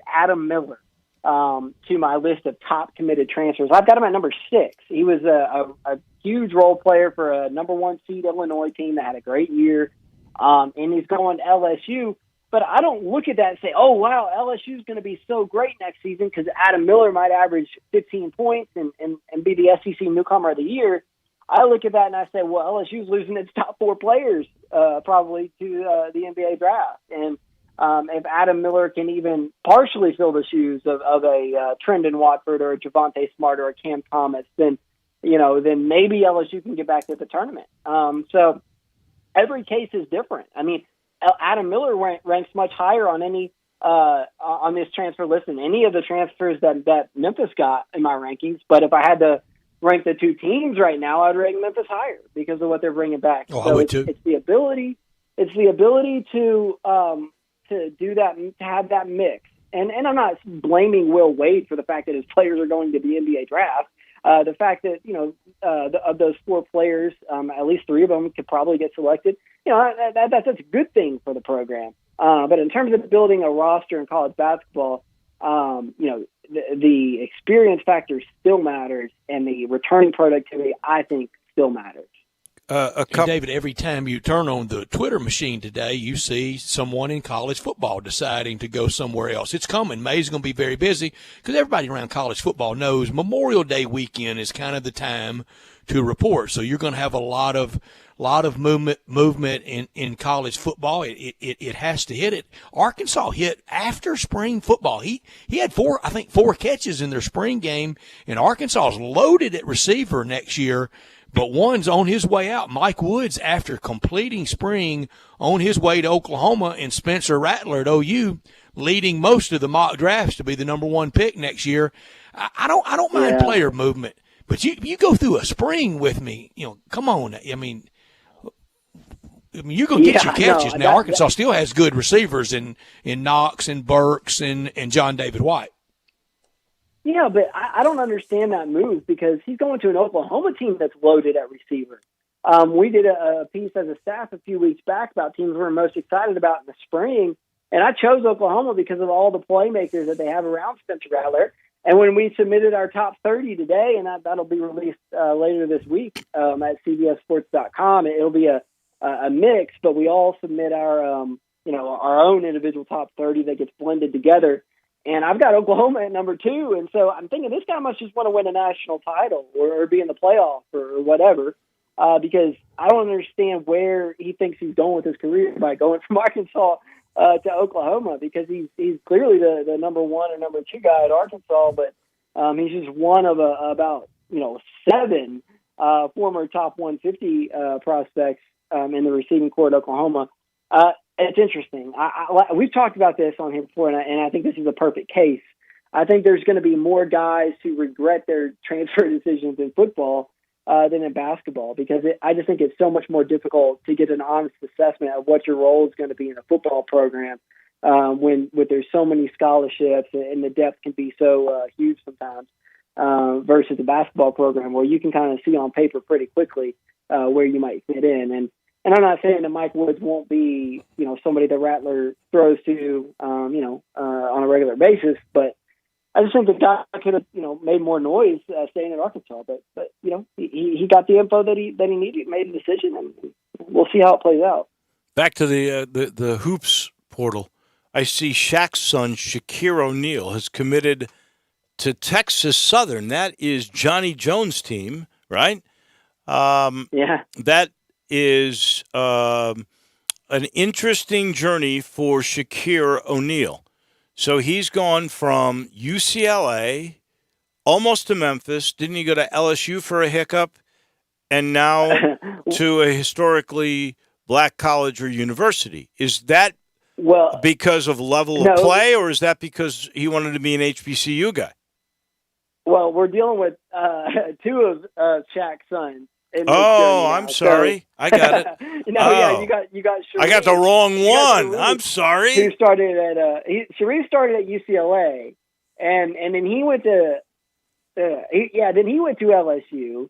U: Adam Miller to my list of top committed transfers. I've got him at number 6. He was a huge role player for a number 1 seed Illinois team that had a great year, and he's going to LSU. But I don't look at that and say, oh, wow, LSU's going to be so great next season because Adam Miller might average 15 points and be the SEC newcomer of the year. I look at that and I say, well, LSU's losing its top 4 players probably to the NBA draft. And if Adam Miller can even partially fill the shoes of a Trendon Watford or a Javonte Smart or a Cam Thomas, then maybe LSU can get back to the tournament. So every case is different. Adam Miller ranks much higher on any on this transfer list than any of the transfers that Memphis got in my rankings. But if I had to rank the 2 teams right now, I'd rank Memphis higher because of what they're bringing back.
B: Oh,
U: so
B: I would too.
U: It's the ability to do that, to have that mix. And I'm not blaming Will Wade for the fact that his players are going to the NBA draft. The fact that of those 4 players, at least 3 of them could probably get selected. That's a good thing for the program. But in terms of building a roster in college basketball, the experience factor still matters, and the returning productivity, I think, still matters.
B: And David, every time you turn on the Twitter machine today, you see someone in college football deciding to go somewhere else. It's coming. May's going to be very busy because everybody around college football knows Memorial Day weekend is kind of the time to report. So you're going to have a lot of movement in college football. It has to hit it. Arkansas hit after spring football. He had 4 catches in their spring game, and Arkansas is loaded at receiver next year. But one's on his way out. Mike Woods, after completing spring, on his way to Oklahoma, and Spencer Rattler at OU, leading most of the mock drafts to be the number 1 pick next year. I don't mind player movement, but you go through a spring with me. Come on. You're going to get your catches. Now, Arkansas still has good receivers in Knox and Burks and John David White.
U: Yeah, but I don't understand that move because he's going to an Oklahoma team that's loaded at receiver. We did a piece as a staff a few weeks back about teams we were most excited about in the spring, and I chose Oklahoma because of all the playmakers that they have around Spencer Rattler. And when we submitted our top 30 today, and that'll be released later this week at CBSSports.com, it'll be a mix, but we all submit our own individual top 30 that gets blended together. And I've got Oklahoma at number 2. And so I'm thinking this guy must just want to win a national title or be in the playoff or whatever, because I don't understand where he thinks he's going with his career by going from Arkansas to Oklahoma because he's clearly the number one or number two guy at Arkansas, but he's just one of about 7 former top 150 prospects in the receiving corps at Oklahoma. It's interesting. We've talked about this on here before, and I think this is a perfect case. I think there's going to be more guys who regret their transfer decisions in football than in basketball because I just think it's so much more difficult to get an honest assessment of what your role is going to be in a football program when there's so many scholarships and the depth can be so huge sometimes versus a basketball program where you can kind of see on paper pretty quickly where you might fit in. And I'm not saying that Mike Woods won't be, somebody that Rattler throws to, on a regular basis, but I just think the guy could have, made more noise staying at Arkansas. But he got the info that he needed, made a decision, and we'll see how it plays out.
A: Back to the hoops portal, I see Shaq's son Shaquille O'Neal has committed to Texas Southern. That is Johnny Jones' team, right?
U: Yeah.
A: That is an interesting journey for Shaquille O'Neal. So he's gone from UCLA almost to Memphis. Didn't he go to LSU for a hiccup? And now to a historically black college or university. Is that because of level of play, or is that because he wanted to be an HBCU guy?
U: Well, we're dealing with 2 of Shaq's sons.
A: I'm sorry. I got it.
U: You got Sharif,
A: I got the wrong one. I'm sorry.
U: Who started at Sharif started at UCLA, and then he went to then he went to LSU,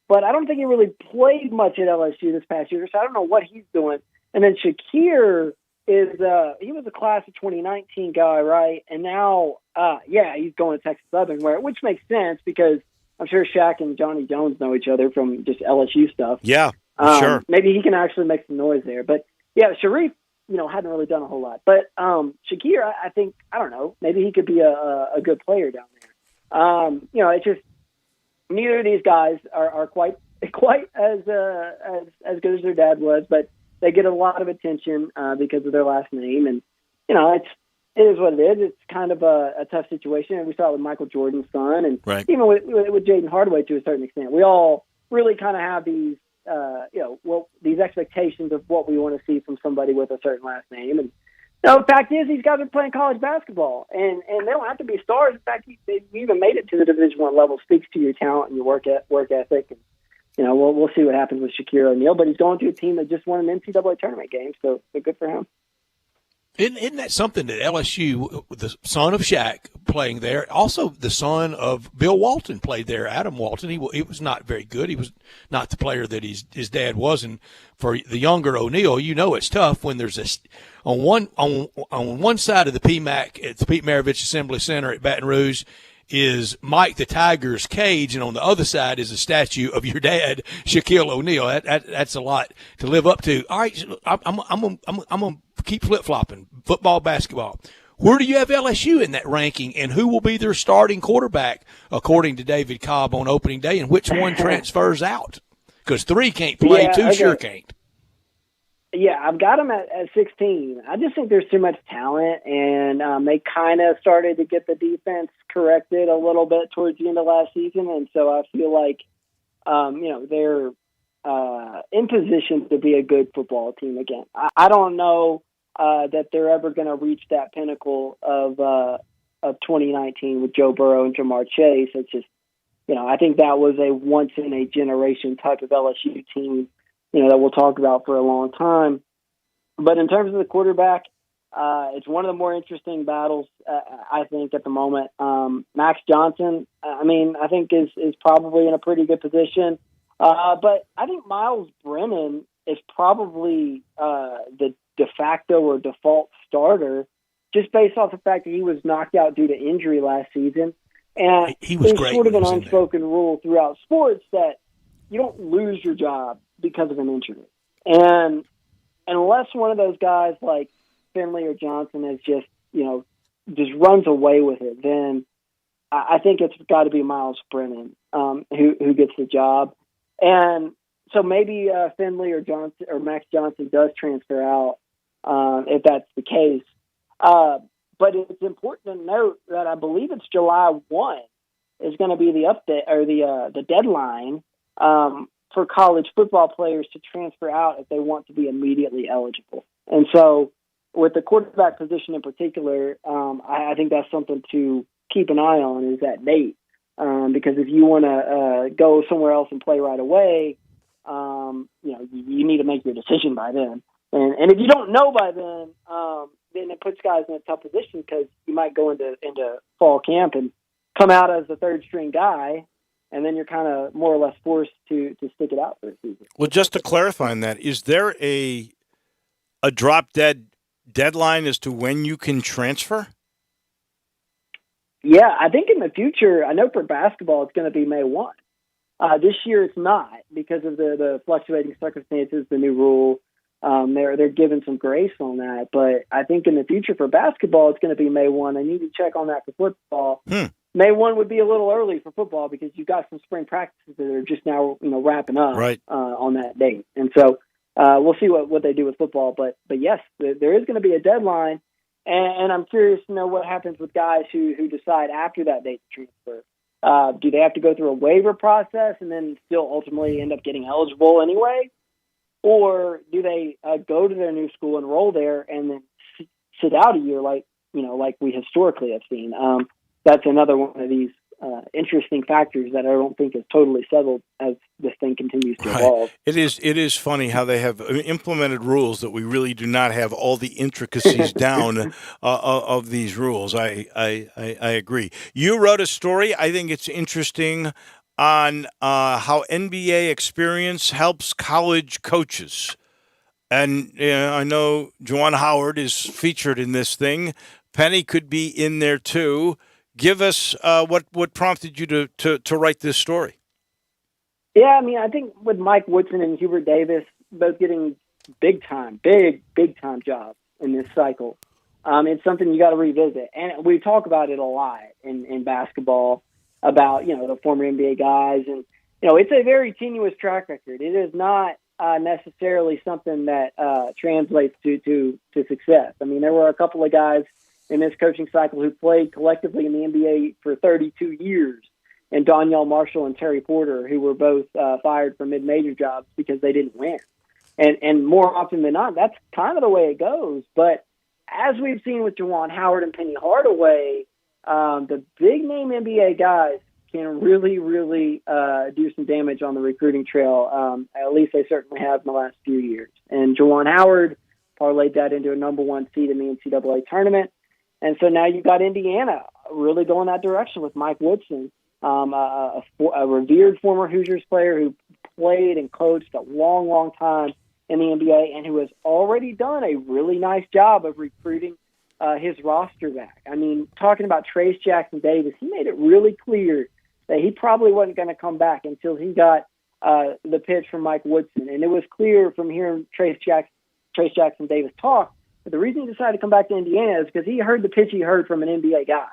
U: but I don't think he really played much at LSU this past year, so I don't know what he's doing. And then Shakir is he was a class of 2019 guy, right? And now he's going to Texas Southern, which makes sense because I'm sure Shaq and Johnny Jones know each other from just LSU stuff.
A: Yeah, sure.
U: Maybe he can actually make some noise there. But, yeah, Sharif, hadn't really done a whole lot. But Shakir, I think, I don't know, maybe he could be a good player down there. It's just neither of these guys are quite as good as their dad was, but they get a lot of attention because of their last name. And, it is what it is. It's kind of a tough situation, and we saw it with Michael Jordan's son, and even with Jaden Hardaway to a certain extent. We all really kind of have these, these expectations of what we want to see from somebody with a certain last name. And the fact is, these guys are playing college basketball, and they don't have to be stars. In fact, they even made it to the Division I level. Speaks to your talent and your work ethic. And we'll see what happens with Shaquille O'Neal, but he's going to a team that just won an NCAA tournament game, so good for him.
B: Isn't that something that LSU, the son of Shaq, playing there, also the son of Bill Walton played there, Adam Walton. He was not very good. He was not the player that his dad was. And for the younger O'Neal, it's tough when there's on one side of the PMAC at the Pete Maravich Assembly Center at Baton Rouge is Mike the Tiger's cage, and on the other side is a statue of your dad, Shaquille O'Neal. That's a lot to live up to. All right, I'm gonna keep flip-flopping, football, basketball. Where do you have LSU in that ranking, and who will be their starting quarterback, according to David Cobb on opening day, and which one transfers out? Because 3 can't play, 2 sure can't.
U: Yeah, I've got them at 16. I just think there's too much talent, and they kind of started to get the defense corrected a little bit towards the end of last season, and so I feel like, they're in position to be a good football team again. I don't know that they're ever going to reach that pinnacle of 2019 with Joe Burrow and Jamar Chase. It's just, I think that was a once-in-a-generation type of LSU team, that we'll talk about for a long time. But in terms of the quarterback, it's one of the more interesting battles, I think, at the moment. Max Johnson, I think is probably in a pretty good position. But I think Miles Brennan is probably the de facto or default starter just based off the fact that he was knocked out due to injury last season. And
B: he was
U: there's sort of an unspoken rule throughout sports that you don't lose your job because of an injury. And unless one of those guys like Finley or Johnson is just runs away with it, then I think it's got to be Miles Brennan who gets the job. And so maybe Finley or Johnson or Max Johnson does transfer out. if that's the case. But it's important to note that I believe it's July 1 is going to be the update or the deadline for college football players to transfer out if they want to be immediately eligible. And so with the quarterback position in particular, I think that's something to keep an eye on is that date. Because if you want to go somewhere else and play right away, you need to make your decision by then. And if you don't know by then it puts guys in a tough position because you might go into fall camp and come out as the third string guy, and then you're kind of more or less forced to stick it out for the season.
A: Well, just to clarify on that, is there a drop dead deadline as to when you can transfer?
U: Yeah, I think in the future, I know for basketball it's going to be May 1. This year it's not because of the fluctuating circumstances, the new rule. They're giving some grace on that, but I think in the future for basketball it's going to be May 1. I need to check on that for football. May 1 would be a little early for football because you've got some spring practices that are just now wrapping up on that date, and so we'll see what they do with football. But yes, there is going to be a deadline, and I'm curious to know what happens with guys who decide after that date to transfer. Do they have to go through a waiver process and then still ultimately end up getting eligible anyway? Or do they go to their new school, enroll there, and then sit out a year like we historically have seen? That's another one of these interesting factors that I don't think is totally settled as this thing continues to evolve.
A: It is funny how they have implemented rules that we really do not have all the intricacies down of these rules. I agree. You wrote a story. I think it's interesting on how NBA experience helps college coaches. And I know Juwan Howard is featured in this thing. Penny could be in there too. Give us what prompted you to write this story.
U: Yeah, I mean, I think with Mike Woodson and Hubert Davis both getting big time jobs in this cycle, it's something you got to revisit. And we talk about it a lot in basketball about, the former NBA guys. And, it's a very tenuous track record. It is not necessarily something that translates to success. I mean, there were a couple of guys in this coaching cycle who played collectively in the NBA for 32 years, and Donyell Marshall and Terry Porter, who were both fired from mid-major jobs because they didn't win. And more often than not, that's kind of the way it goes. But as we've seen with Juwan Howard and Penny Hardaway, the big-name NBA guys can really, really do some damage on the recruiting trail. At least they certainly have in the last few years. And Juwan Howard parlayed that into a number one seed in the NCAA tournament. And so now you've got Indiana really going that direction with Mike Woodson, a revered former Hoosiers player who played and coached a long, long time in the NBA and who has already done a really nice job of recruiting his roster back. I mean, talking about Trace Jackson Davis, he made it really clear that he probably wasn't going to come back until he got the pitch from Mike Woodson. And it was clear from hearing Trace Jackson Davis talk that the reason he decided to come back to Indiana is because he heard the pitch he heard from an NBA guy,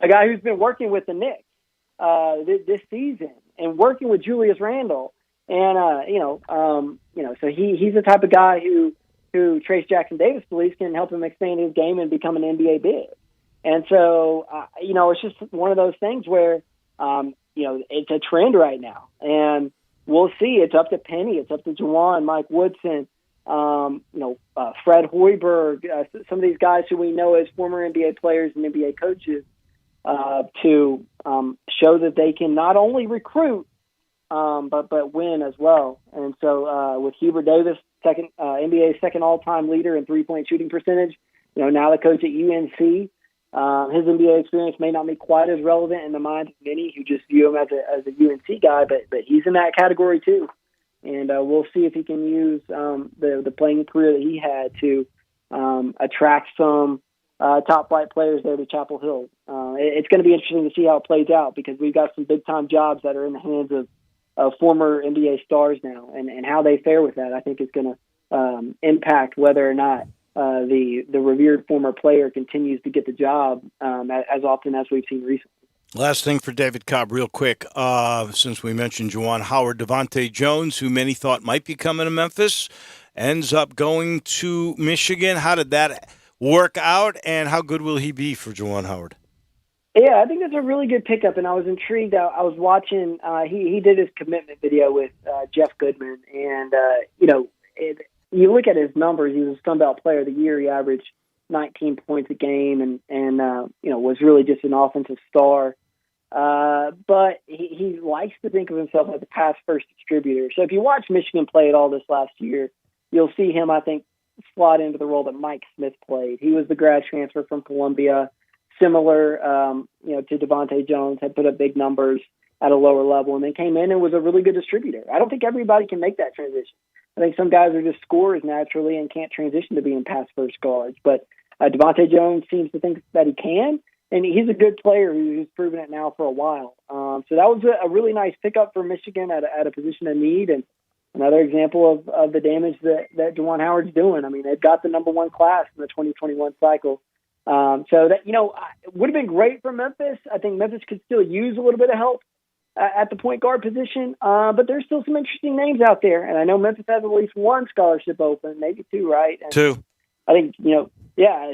U: a guy who's been working with the Knicks this season and working with Julius Randle. And, so he's the type of guy who Trace Jackson Davis believes can help him expand his game and become an NBA big. And so, it's just one of those things where, it's a trend right now. And we'll see. It's up to Penny. It's up to Juwan, Mike Woodson, Fred Hoiberg, some of these guys who we know as former NBA players and NBA coaches to show that they can not only recruit, but win as well. And so with Hubert Davis, NBA's second all-time leader in three-point shooting percentage, now the coach at UNC, his NBA experience may not be quite as relevant in the minds of many who just view him as a UNC guy, but he's in that category too. And we'll see if he can use the playing career that he had to attract some top-flight players there to Chapel Hill. It's going to be interesting to see how it plays out because we've got some big-time jobs that are in the hands of former NBA stars now, and how they fare with that, I think, is going to impact whether or not the revered former player continues to get the job as often as we've seen recently.
A: Last thing for David Cobb, real quick, since we mentioned Juwan Howard, Devontae Jones, who many thought might be coming to Memphis, ends up going to Michigan. How did that work out, and how good will he be for Juwan Howard?
U: Yeah, I think that's a really good pickup, and I was intrigued. I was watching. He did his commitment video with Jeff Goodman, and you look at his numbers. He was a Sun Belt Player of the Year. He averaged 19 points a game, and was really just an offensive star. But he likes to think of himself as a pass first distributor. So if you watch Michigan play at all this last year, you'll see him, I think, slot into the role that Mike Smith played. He was the grad transfer from Columbia, similar, to Devontae Jones, had put up big numbers at a lower level, and then came in and was a really good distributor. I don't think everybody can make that transition. I think some guys are just scorers naturally and can't transition to being pass first guards. But Devontae Jones seems to think that he can, and he's a good player who's proven it now for a while. So that was a really nice pickup for Michigan at a position of need, and another example of the damage that Juwan Howard's doing. I mean, they've got the number one class in the 2021 cycle. So that, it would have been great for Memphis. I think Memphis could still use a little bit of help at the point guard position. But there's still some interesting names out there. And I know Memphis has at least one scholarship open, maybe two, right? And
A: two.
U: I think,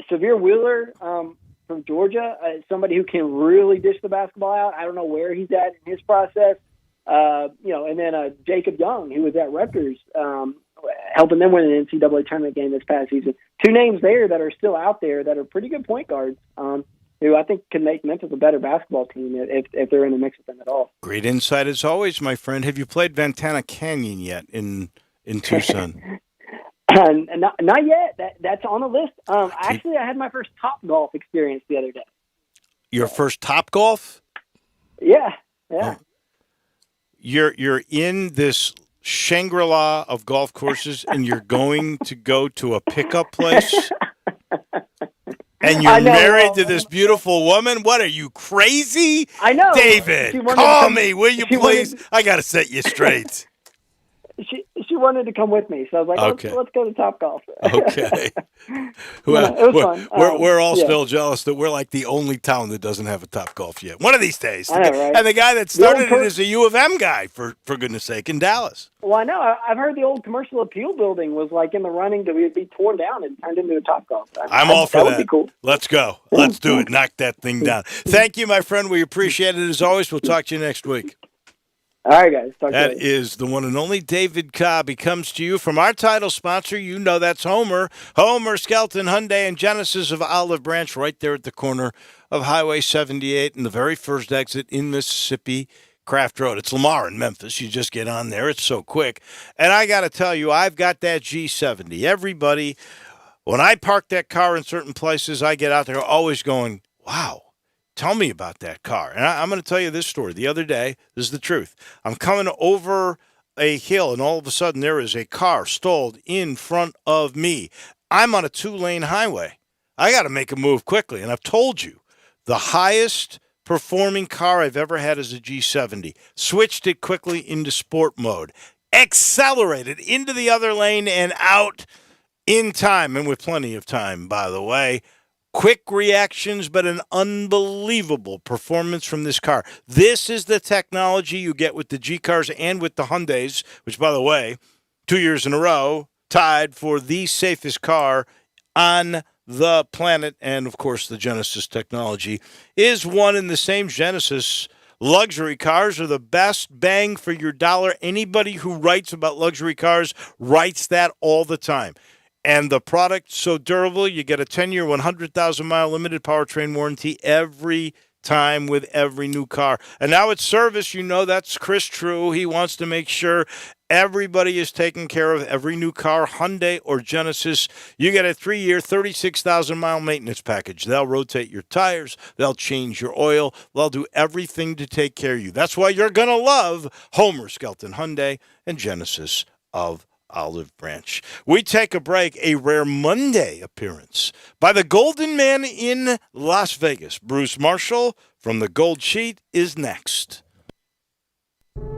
U: Severe Wheeler from Georgia, somebody who can really dish the basketball out. I don't know where he's at in his process. And then Jacob Young, who was at Rutgers, helping them win an NCAA tournament game this past season. Two names there that are still out there that are pretty good point guards, who I think can make Memphis a better basketball team if they're in the mix with them at all.
A: Great insight as always, my friend. Have you played Ventana Canyon yet in Tucson?
U: Not yet. That's on the list. Actually, I had my first Topgolf experience the other day.
A: Your first Topgolf?
U: Yeah.
A: Oh. You're in this Shangri-La of golf courses, and you're going to go to a pickup place, and you're married to this beautiful woman. What are you, crazy?
U: I know.
A: David, call me, will you please? I got to set you straight.
U: She wanted to come with me, so I was like,
A: okay.
U: let's go to Topgolf.
A: Okay.
U: Well, it was fun.
A: We're all still jealous that we're like the only town that doesn't have a Topgolf yet. One of these days.
U: I know, right?
A: And the guy that started it is a U of M guy, for goodness sake, in Dallas.
U: Well, I know. I've heard the old Commercial Appeal building was like in the running to be torn down and turned into a Topgolf.
A: I'm all for that.
U: That would be cool.
A: Let's go. Let's do it. Knock that thing down. Thank you, my friend. We appreciate it as always. We'll talk to you next week.
U: All right, guys. Talk to you
A: That
U: later.
A: is the one and only David Cobb. He comes to you from our title sponsor. You know that's Homer. Homer, Skelton, Hyundai, and Genesis of Olive Branch, right there at the corner of Highway 78 and the very first exit in Mississippi Craft Road. It's Lamar in Memphis. You just get on there. It's so quick. And I got to tell you, I've got that G70. Everybody, when I park that car in certain places, I get out there always going, wow. Tell me about that car. And I'm going to tell you this story. The other day, this is the truth. I'm coming over a hill, and all of a sudden there is a car stalled in front of me. I'm on a 2-lane highway. I got to make a move quickly. And I've told you, the highest performing car I've ever had is a G70. Switched it quickly into sport mode. Accelerated into the other lane and out in time, and with plenty of time, by the way. Quick reactions, but an unbelievable performance from this car. This is the technology you get with the G cars and with the Hyundais, which, by the way, 2 years in a row, tied for the safest car on the planet. And, of course, the Genesis technology is one and the same. Genesis luxury cars are the best bang for your dollar. Anybody who writes about luxury cars writes that all the time. And the product so durable, you get a 10-year, 100,000-mile limited powertrain warranty every time with every new car. And now it's service. You know that's Chris True. He wants to make sure everybody is taken care of. Every new car, Hyundai or Genesis, you get a 3-year, 36,000-mile maintenance package. They'll rotate your tires. They'll change your oil. They'll do everything to take care of you. That's why you're going to love Homer, Skelton, Hyundai, and Genesis of Olive Branch. We take a break, a rare Monday appearance by the Golden Man in Las Vegas. Bruce Marshall from the Gold Sheet is next.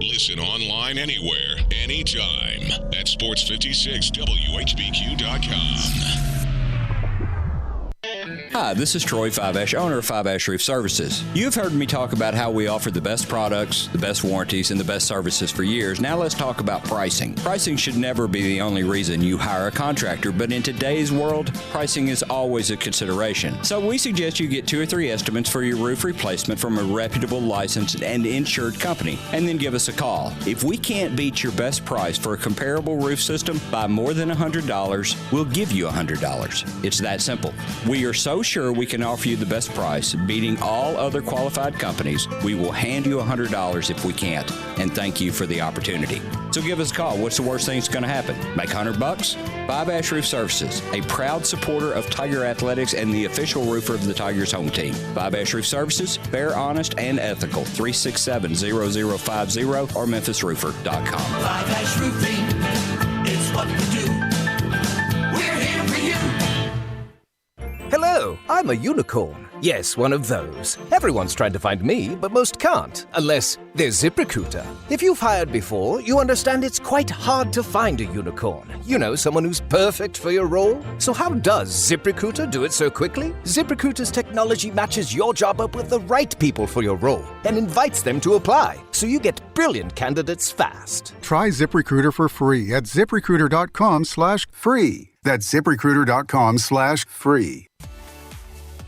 C: Listen online anywhere, anytime at sports56whbq.com.
N: Hi, this is Troy Five-Ash, owner of Five-Ash Roof Services. You've heard me talk about how we offer the best products, the best warranties, and the best services for years. Now let's talk about pricing. Pricing should never be the only reason you hire a contractor, but in today's world, pricing is always a consideration. So we suggest you get 2 or 3 estimates for your roof replacement from a reputable, licensed, and insured company, and then give us a call. If we can't beat your best price for a comparable roof system by more than $100, we'll give you $100. It's that simple. We are so sure we can offer you the best price, beating all other qualified companies. We will hand you $100 if we can't, and thank you for the opportunity. So give us a call. What's the worst thing that's going to happen? Make $100? Five-Ash Roof Services, a proud supporter of Tiger Athletics and the official roofer of the Tigers home team. Five-Ash Roof Services, fair, honest, and ethical. 367-0050 or memphisroofer.com.
O: Five-Ash Roofing, it's what we do. We're here for you.
D: Hello, I'm a unicorn. Yes, one of those. Everyone's trying to find me, but most can't, unless they're ZipRecruiter. If you've hired before, you understand it's quite hard to find a unicorn. You know, someone who's perfect for your role. So how does ZipRecruiter do it so quickly? ZipRecruiter's technology matches your job up with the right people for your role and invites them to apply, so you get brilliant candidates fast.
V: Try ZipRecruiter for free at ZipRecruiter.com/free. That's ZipRecruiter.com/free.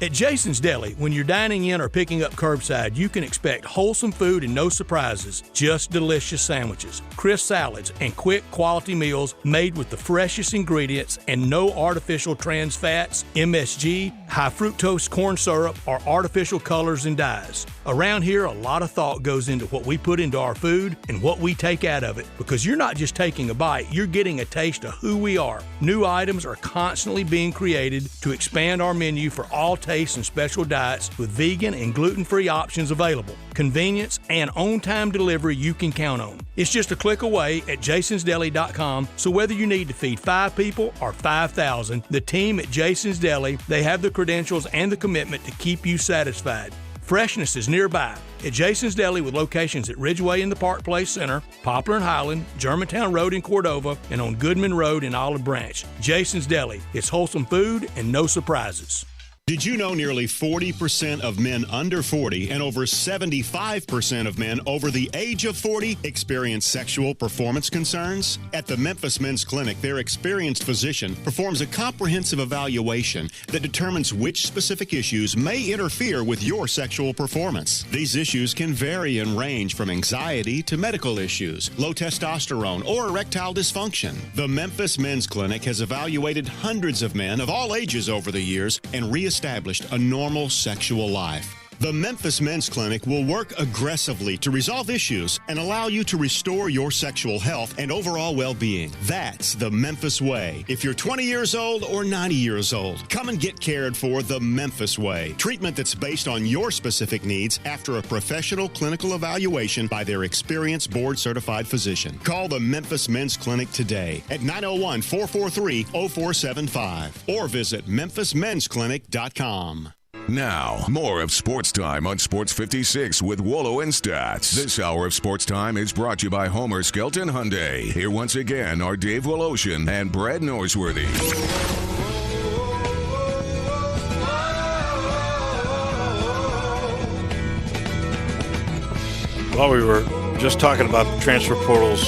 B: At Jason's Deli, when you're dining in or picking up curbside, you can expect wholesome food and no surprises, just delicious sandwiches, crisp salads, and quick quality meals made with the freshest ingredients and no artificial trans fats, MSG, high fructose corn syrup, or artificial colors and dyes. Around here, a lot of thought goes into what we put into our food and what we take out of it, because you're not just taking a bite, you're getting a taste of who we are. New items are constantly being created to expand our menu for all tastes and special diets with vegan and gluten-free options available. Convenience and on-time delivery you can count on. It's just a click away at jasonsdeli.com, so whether you need to feed 5 people or 5,000, the team at Jason's Deli, they have the credentials and the commitment to keep you satisfied. Freshness is nearby at Jason's Deli with locations at Ridgeway in the Park Place Center, Poplar and Highland, Germantown Road in Cordova, and on Goodman Road in Olive Branch. Jason's Deli. It's wholesome food and no surprises.
W: Did you know nearly 40% of men under 40 and over 75% of men over the age of 40 experience sexual performance concerns? At the Memphis Men's Clinic, their experienced physician performs a comprehensive evaluation that determines which specific issues may interfere with your sexual performance. These issues can vary and range from anxiety to medical issues, low testosterone, or erectile dysfunction. The Memphis Men's Clinic has evaluated hundreds of men of all ages over the years and reestablished a normal sexual life. The Memphis Men's Clinic will work aggressively to resolve issues and allow you to restore your sexual health and overall well-being. That's the Memphis way. If you're 20 years old or 90 years old, come and get cared for the Memphis way. Treatment that's based on your specific needs after a professional clinical evaluation by their experienced board-certified physician. Call the Memphis Men's Clinic today at 901-443-0475 or visit memphismensclinic.com.
C: Now, more of Sports Time on Sports 56 with Wolo and Stats. This hour of Sports Time is brought to you by Homer Skelton Hyundai. Here once again are Dave Woloshin and Brad Norsworthy.
A: Well, we were just talking about transfer portals.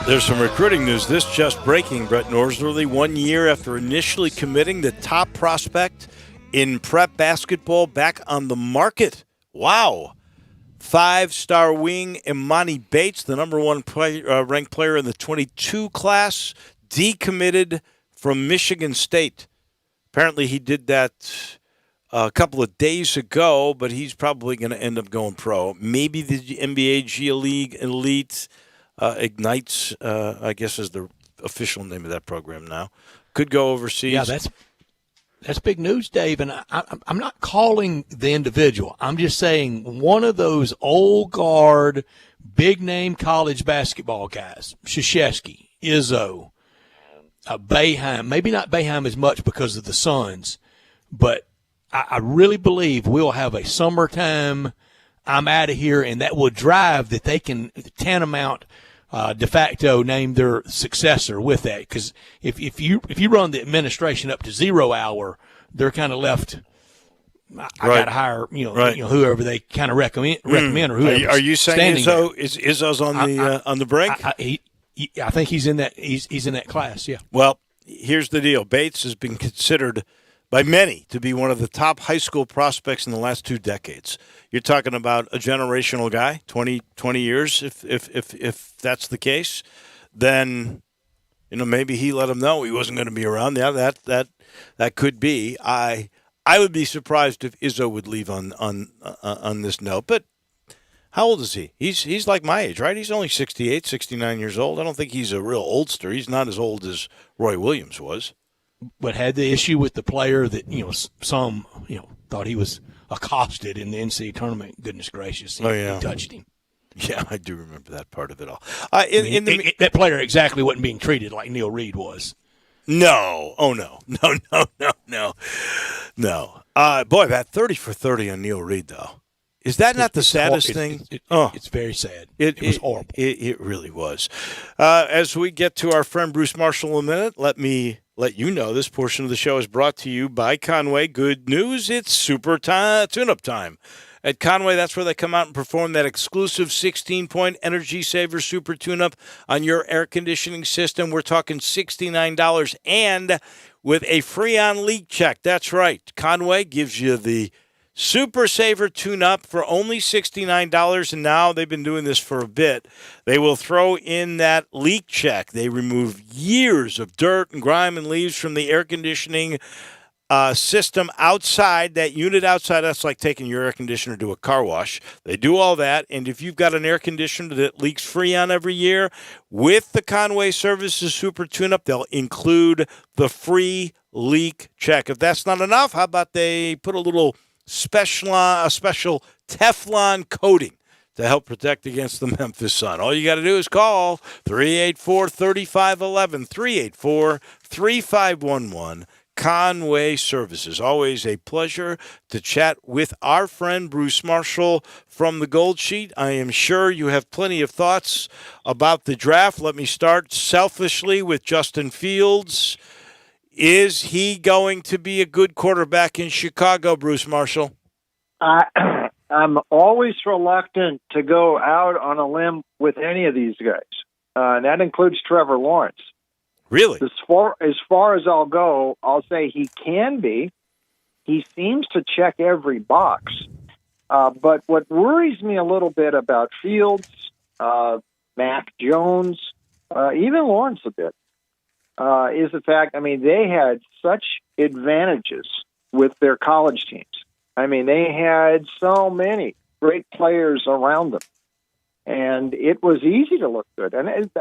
A: There's some recruiting news. This just breaking, Brett Norsworthy. 1 year after initially committing, the top prospect in prep basketball back on the market. Wow. 5-star wing Imani Bates, the number 1 ranked player in the 22 class, decommitted from Michigan State. Apparently he did that a couple of days ago, but he's probably going to end up going pro. Maybe the NBA G League Elite Ignites, I guess is the official name of that program now, could go overseas.
B: Yeah, that's big news, Dave, and I'm not calling the individual. I'm just saying one of those old guard, big-name college basketball guys, Krzyzewski, Izzo, Boeheim, maybe not Boeheim as much because of the Suns, but I really believe we'll have a summertime, I'm out of here, and that will drive that they can tantamount de facto name their successor with that. Because if you run the administration up to 0 hour, they're kind of left. I
A: Right.
B: got to hire,
A: Right.
B: whoever they kind of recommend or whoever.
A: Are you saying Izzo's on the brink?
B: I think he's in that. He's in that class. Yeah.
A: Well, here's the deal. Bates has been considered by many to be one of the top high school prospects in the last 2 decades. You're talking about a generational guy, 20 years. If that's the case, then maybe he let him know he wasn't going to be around. Yeah, that could be. I would be surprised if Izzo would leave on this note. But how old is he? He's like my age, right? He's only 68, 69 years old. I don't think he's a real oldster. He's not as old as Roy Williams was.
B: But had the issue with the player that some thought he was accosted in the NCAA tournament. Goodness gracious, he touched him.
A: Yeah, I do remember that part of it all.
B: That player exactly wasn't being treated like Neil Reed was.
A: No. Oh, no. Boy, that 30 for 30 on Neil Reed, though. Is that not the saddest thing?
B: It's very sad. It was horrible.
A: It really was. As we get to our friend Bruce Marshall in a minute, let me let you know this portion of the show is brought to you by Conway. Good news, it's super tune-up time. At Conway, that's where they come out and perform that exclusive 16-point Energy Saver Super Tune-Up on your air conditioning system. We're talking $69 and with a free-on leak check. That's right. Conway gives you the Super Saver Tune-Up for only $69, and now they've been doing this for a bit. They will throw in that leak check. They remove years of dirt and grime and leaves from the air conditioning system outside, that unit outside. That's like taking your air conditioner to a car wash. They do all that, and if you've got an air conditioner that leaks Freon every year, with the Conway Services Super Tune-Up, they'll include the free leak check. If that's not enough, how about they put a special Teflon coating to help protect against the Memphis sun. All you got to do is call 384-3511, 384-3511. Conway Services. Always a pleasure to chat with our friend Bruce Marshall from the Gold Sheet. I am sure you have plenty of thoughts about the draft. Let me start selfishly with Justin Fields. Is he going to be a good quarterback in Chicago, Bruce Marshall?
E: I'm always reluctant to go out on a limb with any of these guys, and that includes Trevor Lawrence.
A: Really?
E: As far as I'll go, I'll say he can be. He seems to check every box. But what worries me a little bit about Fields, Mac Jones, even Lawrence a bit, is the fact, they had such advantages with their college teams. They had so many great players around them, and it was easy to look good. And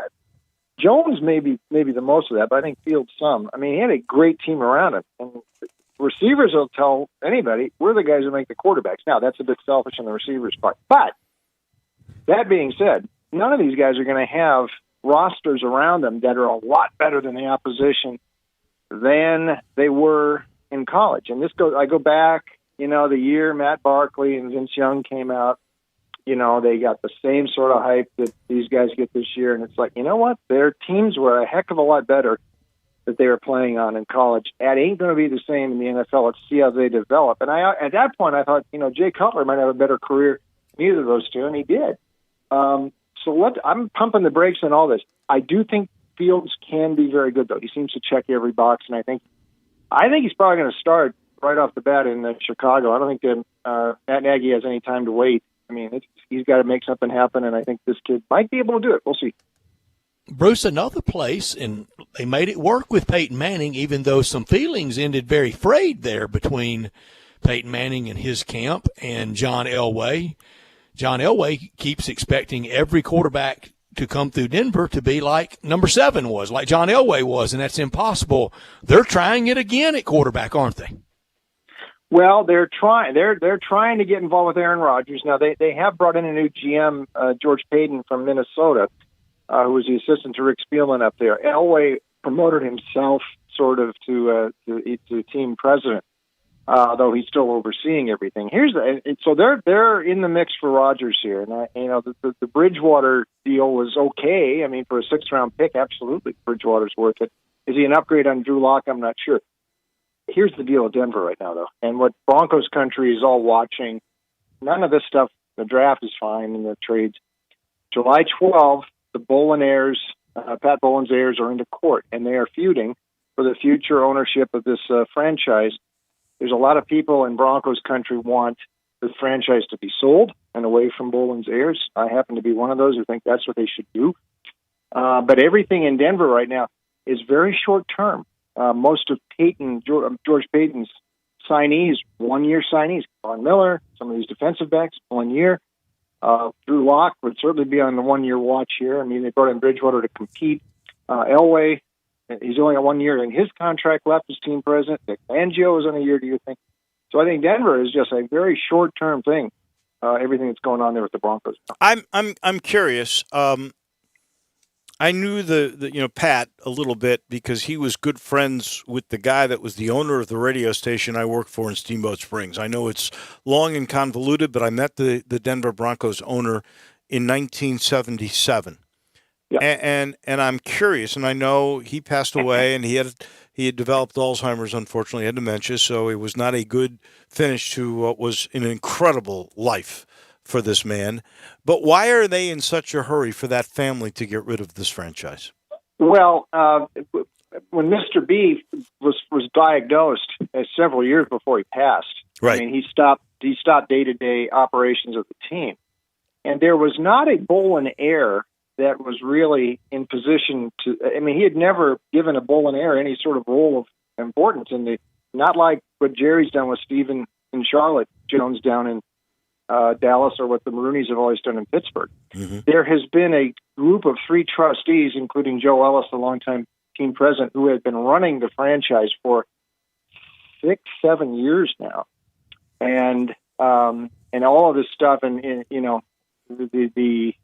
E: Jones maybe the most of that, but I think Fields some. He had a great team around him. And receivers will tell anybody, we're the guys who make the quarterbacks. Now, that's a bit selfish on the receivers' part. But that being said, none of these guys are going to have rosters around them that are a lot better than the opposition than they were in college. And I go back, the year Matt Barkley and Vince Young came out, they got the same sort of hype that these guys get this year. And it's like, you know what? Their teams were a heck of a lot better that they were playing on in college. That ain't going to be the same in the NFL. Let's see how they develop. And at that point, I thought, Jay Cutler might have a better career than either of those two, and he did. I'm pumping the brakes on all this. I do think Fields can be very good, though. He seems to check every box, and I think he's probably going to start right off the bat in Chicago. I don't think that Matt Nagy has any time to wait. He's got to make something happen, and I think this kid might be able to do it. We'll see.
B: Bruce, another place, and they made it work with Peyton Manning, even though some feelings ended very frayed there between Peyton Manning and his camp and John Elway. John Elway keeps expecting every quarterback to come through Denver to be like number 7 was, like John Elway was, and that's impossible. They're trying it again at quarterback, aren't they?
E: Well, they're trying. They're trying to get involved with Aaron Rodgers. Now they have brought in a new GM, George Payton from Minnesota, who was the assistant to Rick Spielman up there. Elway promoted himself sort of to team president, though he's still overseeing everything. So they're in the mix for Rodgers here, and the Bridgewater deal was okay. For a 6th round pick, absolutely, Bridgewater's worth it. Is he an upgrade on Drew Lock? I'm not sure. here's the deal with Denver right now, though, and what Broncos country is all watching. None of this stuff. The draft is fine, and the trades. July 12th, the Bolin heirs, Pat Bolin's heirs, are into court, and they are feuding for the future ownership of this franchise. There's a lot of people in Broncos country want the franchise to be sold and away from Bolin's heirs. I happen to be one of those who think that's what they should do. But everything in Denver right now is very short term. Most of George Payton's signees, 1 year signees. Von Miller, some of these defensive backs, 1 year. Drew Lock would certainly be on the 1 year watch here. I mean, they brought in Bridgewater to compete. Elway, he's only got 1 year in his contract left as team president. Nick Fangio is on a year, do you think? So I think Denver is just a very short term thing. Everything that's going on there with the Broncos.
A: I'm curious. I knew the Pat a little bit because he was good friends with the guy that was the owner of the radio station I worked for in Steamboat Springs. I know it's long and convoluted, but I met the Denver Broncos owner in 1977. Yeah. And I'm curious, and I know he passed away, and he had developed Alzheimer's, unfortunately, he had dementia, so it was not a good finish to what was an incredible life for this man. But why are they in such a hurry for that family to get rid of this franchise?
E: Well, when Mr. B was diagnosed several years before he passed,
A: right.
E: I mean, he stopped day-to-day operations of the team. And there was not a Bolin heir that was really in position to, I mean, he had never given a Bolin heir any sort of role of importance not like what Jerry's done with Steven in Charlotte, Jones down in Dallas, or what the Maroonies have always done in Pittsburgh. Mm-hmm. There has been a group of 3 trustees, including Joe Ellis, the longtime team president, who have been running the franchise for 6-7 years now, and all of this stuff, and the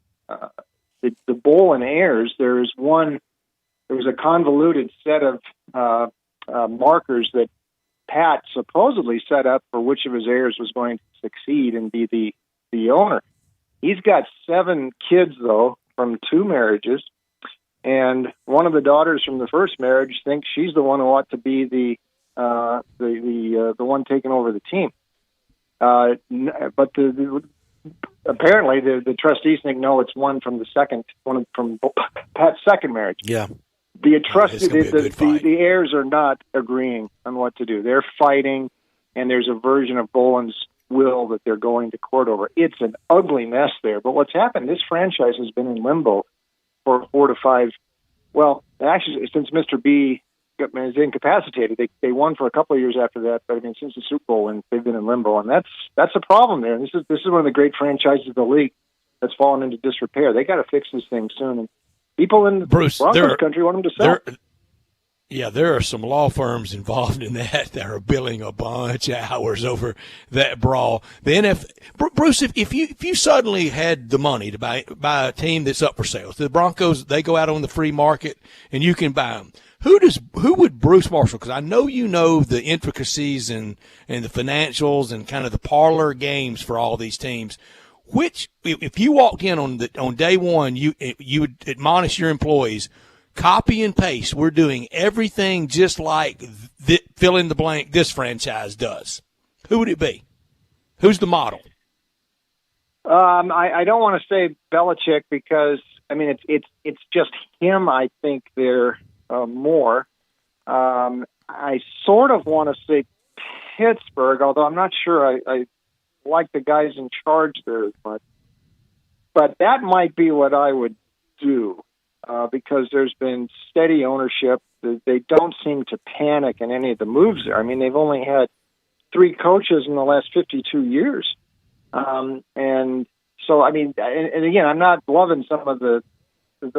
E: Bolin heirs. There was a convoluted set of markers that Pat supposedly set up for which of his heirs was going to succeed and be the owner. He's got 7 kids, though, from 2 marriages, and one of the daughters from the first marriage thinks she's the one who ought to be the one taking over the team. But apparently the trustees think no, it's one from from Pat's second marriage.
A: Yeah.
E: The heirs are not agreeing on what to do. They're fighting, and there's a version of Bolin's will that they're going to court over. It's an ugly mess there. But what's happened, this franchise has been in limbo for 4 to 5, well, actually, since Mr. B is incapacitated. They won for a couple of years after that, but I mean, since the Super Bowl, and they've been in limbo, and that's a problem there. And this is one of the great franchises of the league that's fallen into disrepair. They got to fix this thing soon. And people in Broncos country want them to sell.
B: There are some law firms involved in that are billing a bunch of hours over that brawl. Bruce, if you suddenly had the money to buy a team that's up for sale, so the Broncos, they go out on the free market and you can buy them. Who would Bruce Marshall? Because I know you know the intricacies and the financials and kind of the parlor games for all these teams. Which, if you walked in on day one, you would admonish your employees, copy and paste. We're doing everything just like fill in the blank this franchise does. Who would it be? Who's the model?
E: I don't want to say Belichick because I mean it's just him. I think they're more. I sort of want to say Pittsburgh, although I'm not sure I like the guys in charge there as much. But that might be what I would do because there's been steady ownership. They don't seem to panic in any of the moves there. I mean, they've only had 3 coaches in the last 52 years. And so, I mean, and again, I'm not loving some of the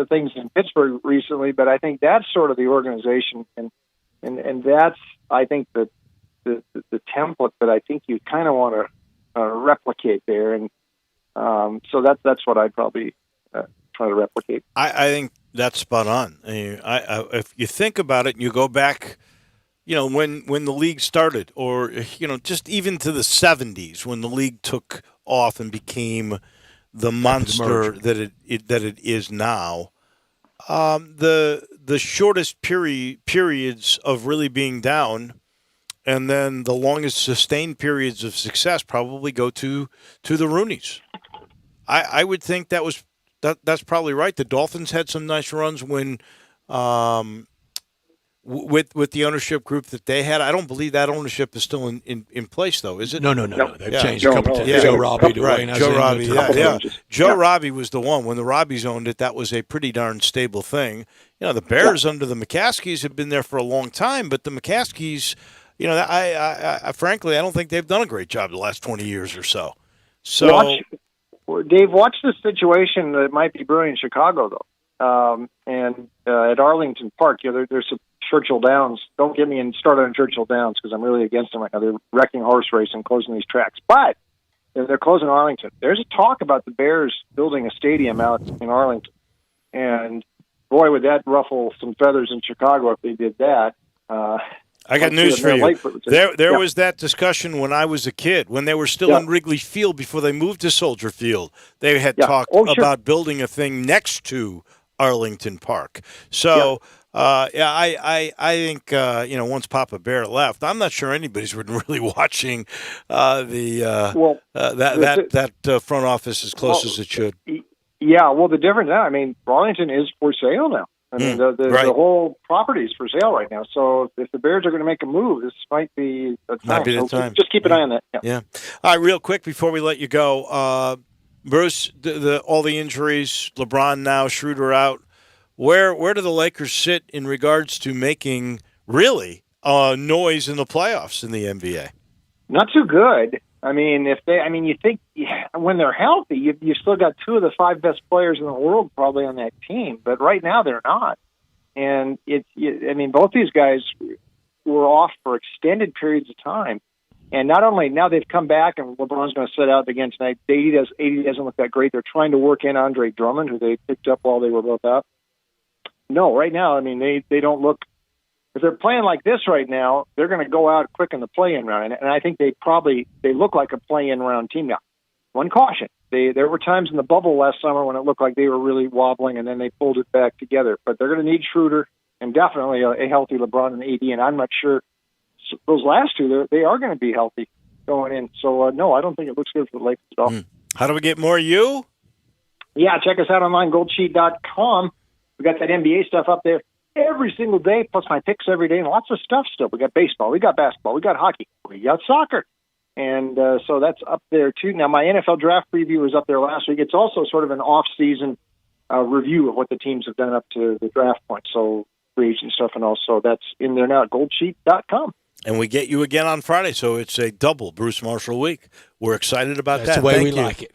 E: things in Pittsburgh recently, but I think that's sort of the organization, and that's I think the template that I think you kind of want to replicate there, and so that's what I'd probably try to replicate.
A: I think that's spot on. I mean, if you think about it, and you go back, when the league started, or just even to the 70s when the league took off and became the monster that it is now. The shortest periods of really being down and then the longest sustained periods of success probably go to the Rooneys. I would think that's probably right. The Dolphins had some nice runs when with the ownership group that they had. I don't believe that ownership is still in place, though, is it?
B: No. They've changed a couple times. Joe Robbie, Dwayne.
A: Joe Robbie, Joe Robbie was the one. When the Robbies owned it, that was a pretty darn stable thing. The Bears under the McCaskies have been there for a long time, but the McCaskies, I frankly, I don't think they've done a great job the last 20 years or so. So,
E: Dave, watch the situation that might be brewing in Chicago, though. And at Arlington Park, there's some Churchill Downs. Don't get me started on Churchill Downs because I'm really against them right now. They're wrecking horse racing, closing these tracks. But they're closing Arlington. There's a talk about the Bears building a stadium out in Arlington. And, boy, would that ruffle some feathers in Chicago if they did that.
A: I got news for you. There was that discussion when I was a kid, when they were still in Wrigley Field before they moved to Soldier Field. They had talked about building a thing next to Arlington Park. So, I think once Papa Bear left, I'm not sure anybody's really watching that front office as close as it should.
E: Yeah, well, the difference now, Arlington is for sale now. The whole property is for sale right now. So if the Bears are going to make a move, this might be the time.
A: Might be the time.
E: Just keep an eye on that.
A: Yeah. All right, real quick before we let you go, Bruce, all the injuries, LeBron now, Schroeder out. Where do the Lakers sit in regards to making really noise in the playoffs in the NBA?
E: Not too good. You think when they're healthy, you still got 2 of the 5 best players in the world probably on that team, but right now they're not. And both these guys were off for extended periods of time. And not only now they've come back and LeBron's going to sit out again tonight. AD doesn't look that great. They're trying to work in Andre Drummond, who they picked up while they were both out. No, right now, they don't look. If they're playing like this right now, they're going to go out quick in the play-in round, and I think they look like a play-in round team now. One caution: there were times in the bubble last summer when it looked like they were really wobbling, and then they pulled it back together. But they're going to need Schroeder and definitely a healthy LeBron and AD, and I'm not sure those last 2 they are going to be healthy going in. So no, I don't think it looks good for the Lakers at all.
A: How do we get more you?
E: Yeah, check us out online, goldsheet.com. We got that NBA stuff up there every single day, plus my picks every day, and lots of stuff still. We got baseball, we got basketball, we got hockey, we got soccer. And so that's up there, too. Now, my NFL draft preview was up there last week. It's also sort of an off-season review of what the teams have done up to the draft point, so free agent stuff and all. So that's in there now at goldsheet.com.
A: And we get you again on Friday, so it's a double Bruce Marshall week. We're excited about that.
B: That's the way we like it.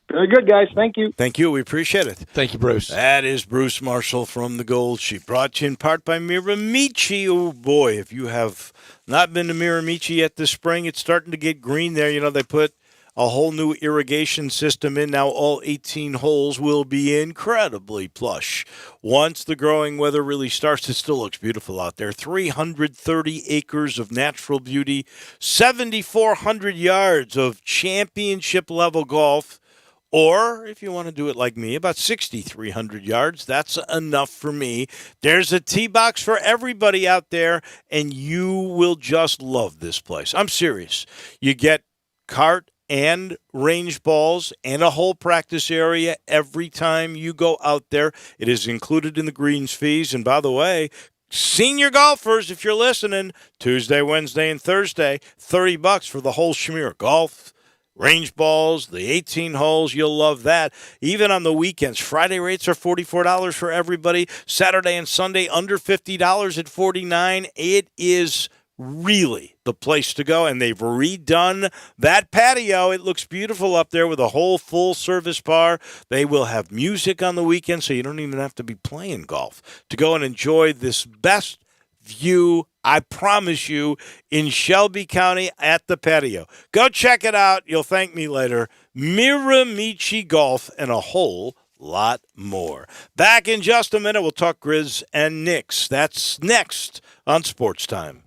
E: Very good, guys. Thank you.
A: Thank you. We appreciate it.
B: Thank you, Bruce.
A: That is Bruce Marshall from the Gold Sheet, brought to you in part by Miramichi. Oh, boy, if you have not been to Miramichi yet this spring, it's starting to get green there. They put a whole new irrigation system in. Now all 18 holes will be incredibly plush. Once the growing weather really starts, it still looks beautiful out there. 330 acres of natural beauty, 7,400 yards of championship-level golf. Or, if you want to do it like me, about 6,300 yards. That's enough for me. There's a tee box for everybody out there, and you will just love this place. I'm serious. You get cart and range balls and a whole practice area every time you go out there. It is included in the greens fees. And by the way, senior golfers, if you're listening, Tuesday, Wednesday, and Thursday, $30 for the whole schmear. Golf, range balls, the 18 holes, you'll love that. Even on the weekends, Friday rates are $44 for everybody. Saturday and Sunday, under $50 at $49. It is really the place to go, and they've redone that patio. It looks beautiful up there with a whole full-service bar. They will have music on the weekend, so you don't even have to be playing golf to go and enjoy this best view, I promise you, in Shelby County at the patio. Go check it out. You'll thank me later. Miramichi Golf and a whole lot more. Back in just a minute, we'll talk Grizz and Knicks. That's next on Sports Time.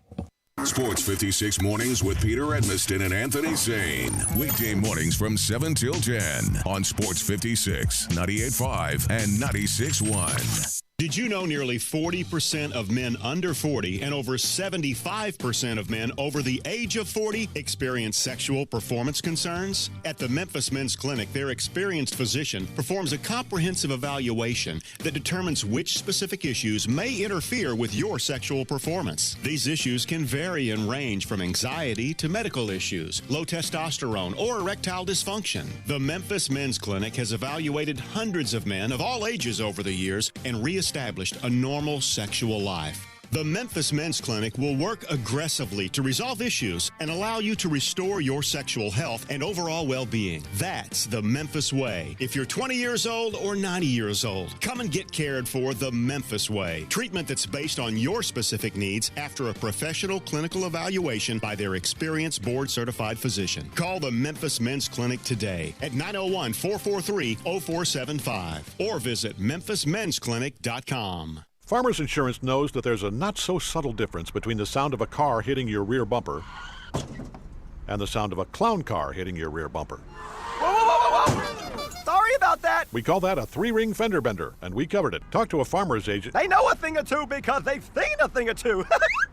C: Sports 56 mornings with Peter Edmiston and Anthony Zane. Weekday mornings from 7 till 10 on Sports 56, 98.5, and 96.1.
W: Did you know nearly 40% of men under 40 and over 75% of men over the age of 40 experience sexual performance concerns? At the Memphis Men's Clinic, their experienced physician performs a comprehensive evaluation that determines which specific issues may interfere with your sexual performance. These issues can vary and range from anxiety to medical issues, low testosterone, or erectile dysfunction. The Memphis Men's Clinic has evaluated hundreds of men of all ages over the years and reestablished a normal sexual life. The Memphis Men's Clinic will work aggressively to resolve issues and allow you to restore your sexual health and overall well-being. That's the Memphis way. If you're 20 years old or 90 years old, come and get cared for the Memphis way. Treatment that's based on your specific needs after a professional clinical evaluation by their experienced board-certified physician. Call the Memphis Men's Clinic today at 901-443-0475 or visit memphismensclinic.com.
G: Farmers Insurance knows that there's a not-so-subtle difference between the sound of a car hitting your rear bumper and the sound of a clown car hitting your rear bumper.
H: Whoa, whoa, whoa, whoa, whoa! Sorry about that!
G: We call that a three-ring fender bender, and we covered it. Talk to a farmer's agent.
H: They know a thing or two because they've seen a thing or two.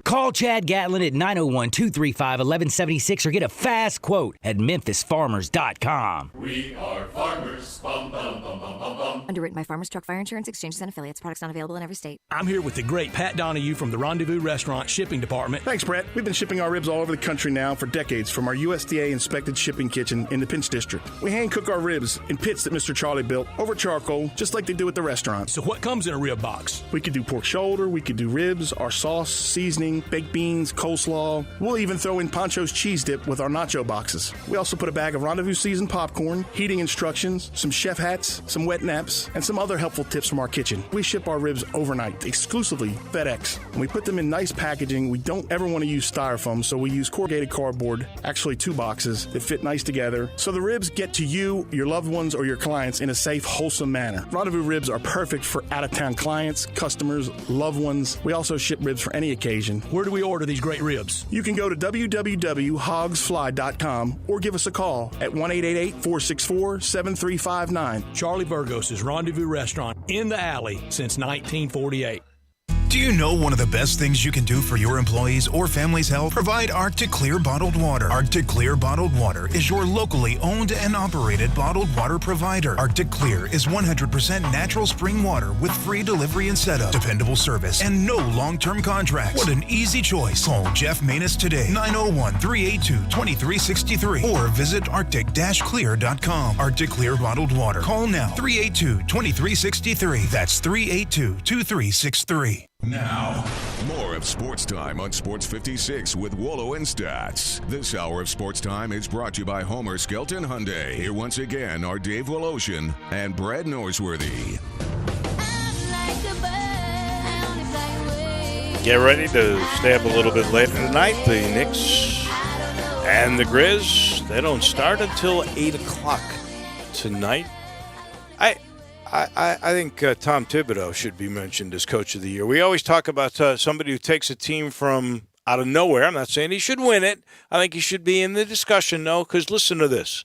J: Call Chad Gatlin at 901-235-1176 or get a fast quote at memphisfarmers.com.
O: We are farmers. Bum, bum, bum, bum, bum, bum.
X: Underwritten by Farmers Truck Fire Insurance Exchanges and Affiliates. Products not available in every state.
B: I'm here with the great Pat Donahue from the Rendezvous Restaurant Shipping Department.
Y: Thanks, Brett. We've been shipping our ribs all over the country now for decades from our USDA-inspected shipping kitchen in the Pinch District. We hand-cook our ribs in pits that Mr. Charlie built over charcoal, just like they do at the restaurant.
B: So what comes in a rib box?
Y: We could do pork shoulder, we could do ribs, our sauce, seasoning, baked beans, coleslaw. We'll even throw in Pancho's cheese dip with our nacho boxes. We also put a bag of Rendezvous seasoned popcorn, heating instructions, some chef hats, some wet naps, and some other helpful tips from our kitchen. We ship our ribs overnight, exclusively FedEx. And we put them in nice packaging. We don't ever want to use styrofoam, so we use corrugated cardboard, actually 2 boxes that fit nice together. So the ribs get to you, your loved ones, or your clients in a safe, wholesome manner. Rendezvous ribs are perfect for out-of-town clients, customers, loved ones. We also ship ribs for any occasion.
B: Where do we order these great ribs?
Y: You can go to www.hogsfly.com or give us a call at 1-888-464-7359.
B: Charlie Burgos' Rendezvous Restaurant in the alley since 1948.
Z: Do you know one of the best things you can do for your employees or family's health? Provide Arctic Clear bottled water. Arctic Clear bottled water is your locally owned and operated bottled water provider. Arctic Clear is 100% natural spring water with free delivery and setup, dependable service, and no long-term contracts. What an easy choice. Call Jeff Manus today, 901-382-2363, or visit arctic-clear.com. Arctic Clear bottled water. Call now, 382-2363. That's 382-2363.
C: Now, more of Sports Time on Sports 56 with Wolo and Stats. This hour of Sports Time is brought to you by Homer Skelton Hyundai. Here once again are Dave Woloshin and Brad Norsworthy.
A: Get ready to stay up a little bit later tonight. The Knicks and the Grizz, they don't start until 8 o'clock tonight. I think Tom Thibodeau should be mentioned as Coach of the Year. We always talk about somebody who takes a team from out of nowhere. I'm not saying he should win it. I think he should be in the discussion, though, because listen to this.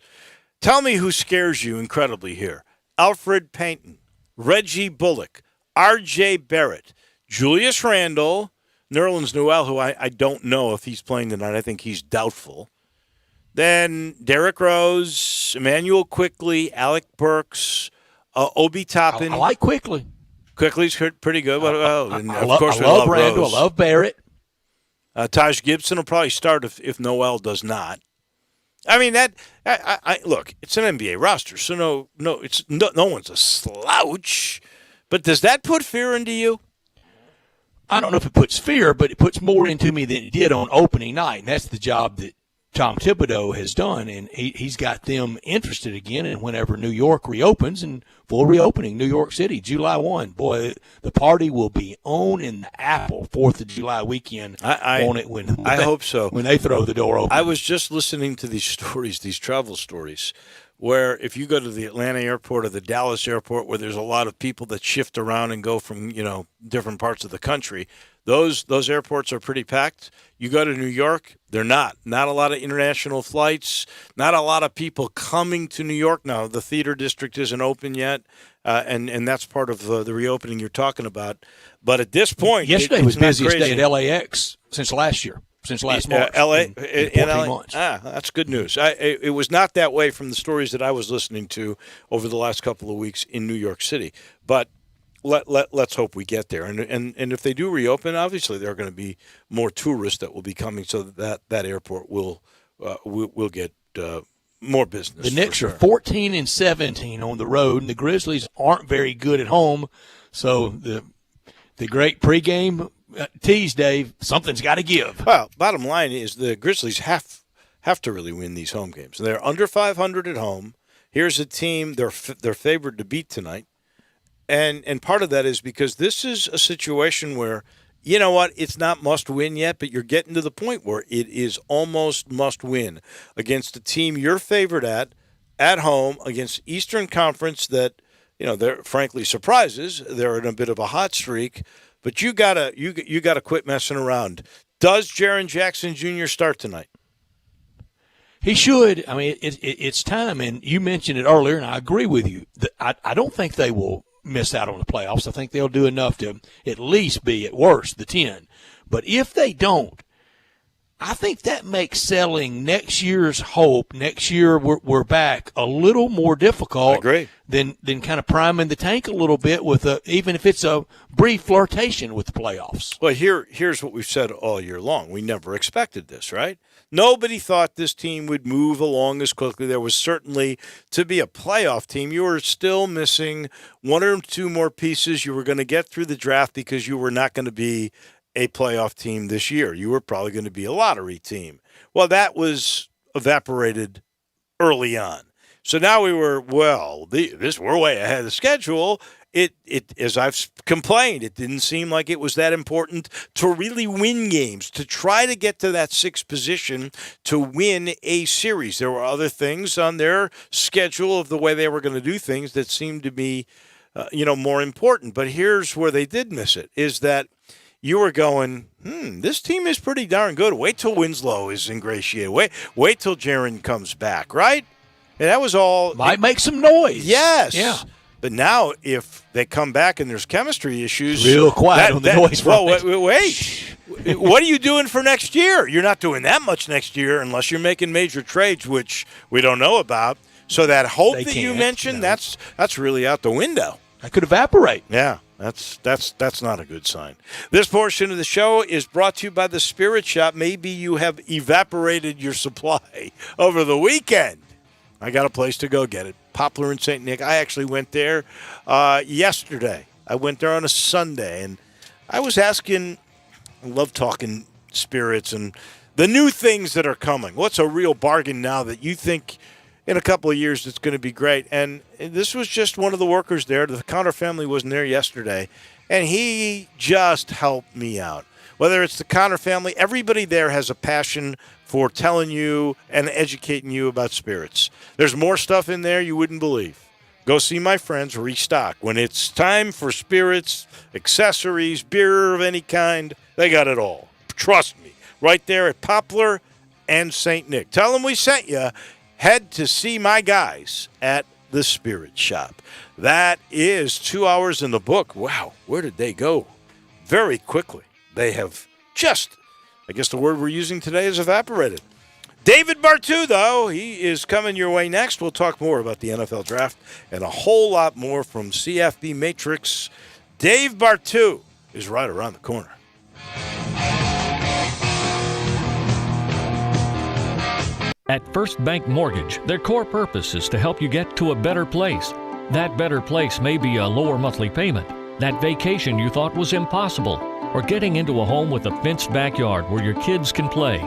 A: Tell me who scares you incredibly here. Alfred Payton, Reggie Bullock, R.J. Barrett, Julius Randle, Nerlens Noel, who I don't know if he's playing tonight. I think he's doubtful. Then Derrick Rose, Emmanuel Quickley, Alec Burks, Obi Toppin.
B: I like Quickly.
A: Quickly's pretty good. And
B: I love Randall.
A: Rose.
B: I love Barrett.
A: Taj Gibson will probably start if Noel does not. I mean look, it's an NBA roster, so no one's a slouch. But does that put fear into you?
B: I don't know if it puts fear, but it puts more into me than it did on opening night, and that's the job that Tom Thibodeau has done, and he's got them interested again. And whenever New York reopens, and full reopening, New York City, July 1, boy, the party will be on in the Apple 4th of July weekend.
A: I hope so.
B: When they throw the door open.
A: I was just listening to these stories, these travel stories, where if you go to the Atlanta airport or the Dallas airport, where there's a lot of people that shift around and go from different parts of the country, those airports are pretty packed. You go to New York, they're not. Not a lot of international flights, not a lot of people coming to New York. Now, the theater district isn't open yet. and that's part of the reopening you're talking about. But at this point,
B: yesterday
A: it's
B: was busiest
A: crazy.
B: day at LAX since last year, since last March.
A: LA,
B: in 14
A: LA.
B: months.
A: That's good news. It was not that way from the stories that I was listening to over the last couple of weeks in New York City. But let's hope we get there. And if they do reopen, obviously there are going to be more tourists that will be coming, so that airport will get more business.
B: The Knicks
A: for
B: are
A: sure.
B: 14 and 17 on the road, and the Grizzlies aren't very good at home. So the great pregame tease, Dave, something's got to give.
A: Well, bottom line is the Grizzlies have to really win these home games. They're under 500 at home. Here's a team they're favored to beat tonight, and part of that is because this is a situation where, you know what, it's not must win yet, but you're getting to the point where it is almost must win against a team you're favored at home against Eastern Conference that, they're frankly surprises. They're in a bit of a hot streak, but you gotta quit messing around. Does Jaren Jackson Jr. start tonight?
B: He should. I mean, it's time, and you mentioned it earlier, and I agree with you. I don't think they will miss out on the playoffs. I think they'll do enough to at least be, at worst, the 10. But if they don't, I think that makes selling next year's hope, next year we're back, a little more difficult.
A: I agree.
B: Than kind of priming the tank a little bit with even if it's a brief flirtation with the playoffs.
A: Well, here's what we've said all year long. We never expected this, right? Nobody thought this team would move along as quickly. There was certainly, to be a playoff team, you were still missing one or two more pieces. You were going to get through the draft because you were not going to be a playoff team this year. You were probably going to be a lottery team. Well, that was evaporated early on. So now we're way ahead of the schedule. It as I've complained, it didn't seem like it was that important to really win games, to try to get to that sixth position to win a series. There were other things on their schedule of the way they were going to do things that seemed to be, more important. But here's where they did miss it, is that you were going, this team is pretty darn good. Wait till Winslow is ingratiated. Wait till Jaren comes back, right? And that was all.
B: Might make some noise.
A: Yes.
B: Yeah.
A: But now, if they come back and there's chemistry issues,
B: real quiet on the noise front.
A: Well, wait. What are you doing for next year? You're not doing that much next year unless you're making major trades, which we don't know about. So that hope that you mentioned, that's really out the window.
B: That could evaporate.
A: Yeah. That's not a good sign. This portion of the show is brought to you by the Spirit Shop. Maybe you have evaporated your supply over the weekend. I got a place to go get it. Poplar and St. Nick. I actually went there yesterday. I went there on a Sunday, and I was asking, I love talking spirits and the new things that are coming. What's a real bargain now that you think in a couple of years it's going to be great? And this was just one of the workers there. The Connor family wasn't there yesterday, and he just helped me out. Whether it's the Connor family, everybody there has a passion for telling you and educating you about spirits. There's more stuff in there you wouldn't believe. Go see my friends Restock. When it's time for spirits, accessories, beer of any kind, they got it all. Trust me. Right there at Poplar and St. Nick. Tell them we sent you. Head to see my guys at the Spirit Shop. That is 2 hours in the book. Wow, where did they go? Very quickly. They have just, I guess the word we're using today is evaporated. David Bartoo, though, he is coming your way next. We'll talk more about the NFL draft and a whole lot more from CFB Matrix. Dave Bartoo is right around the corner.
F: At First Bank Mortgage, their core purpose is to help you get to a better place. That better place may be a lower monthly payment, that vacation you thought was impossible, or getting into a home with a fenced backyard where your kids can play.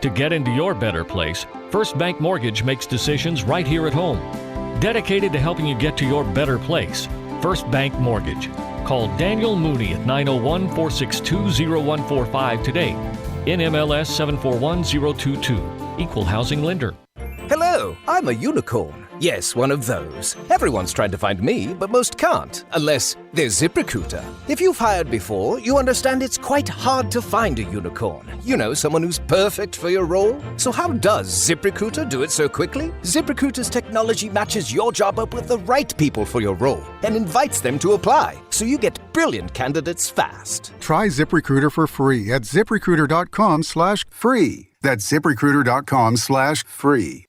F: To get into your better place, First Bank Mortgage makes decisions right here at home. Dedicated to helping you get to your better place, First Bank Mortgage. Call Daniel Mooney at 901-462-0145 today. NMLS 741022. Equal housing lender.
D: Hello, Hello, I'm a unicorn. Yes, one of those. Everyone's trying to find me, but most can't, unless there's ZipRecruiter. If you've hired before, you understand it's quite hard to find a unicorn. You know, someone who's perfect for your role. So how does ZipRecruiter do it so quickly? ZipRecruiter's technology matches your job up with the right people for your role and invites them to apply, so you get brilliant candidates fast.
V: Try ZipRecruiter for free at ZipRecruiter.com/free. That's ZipRecruiter.com/free.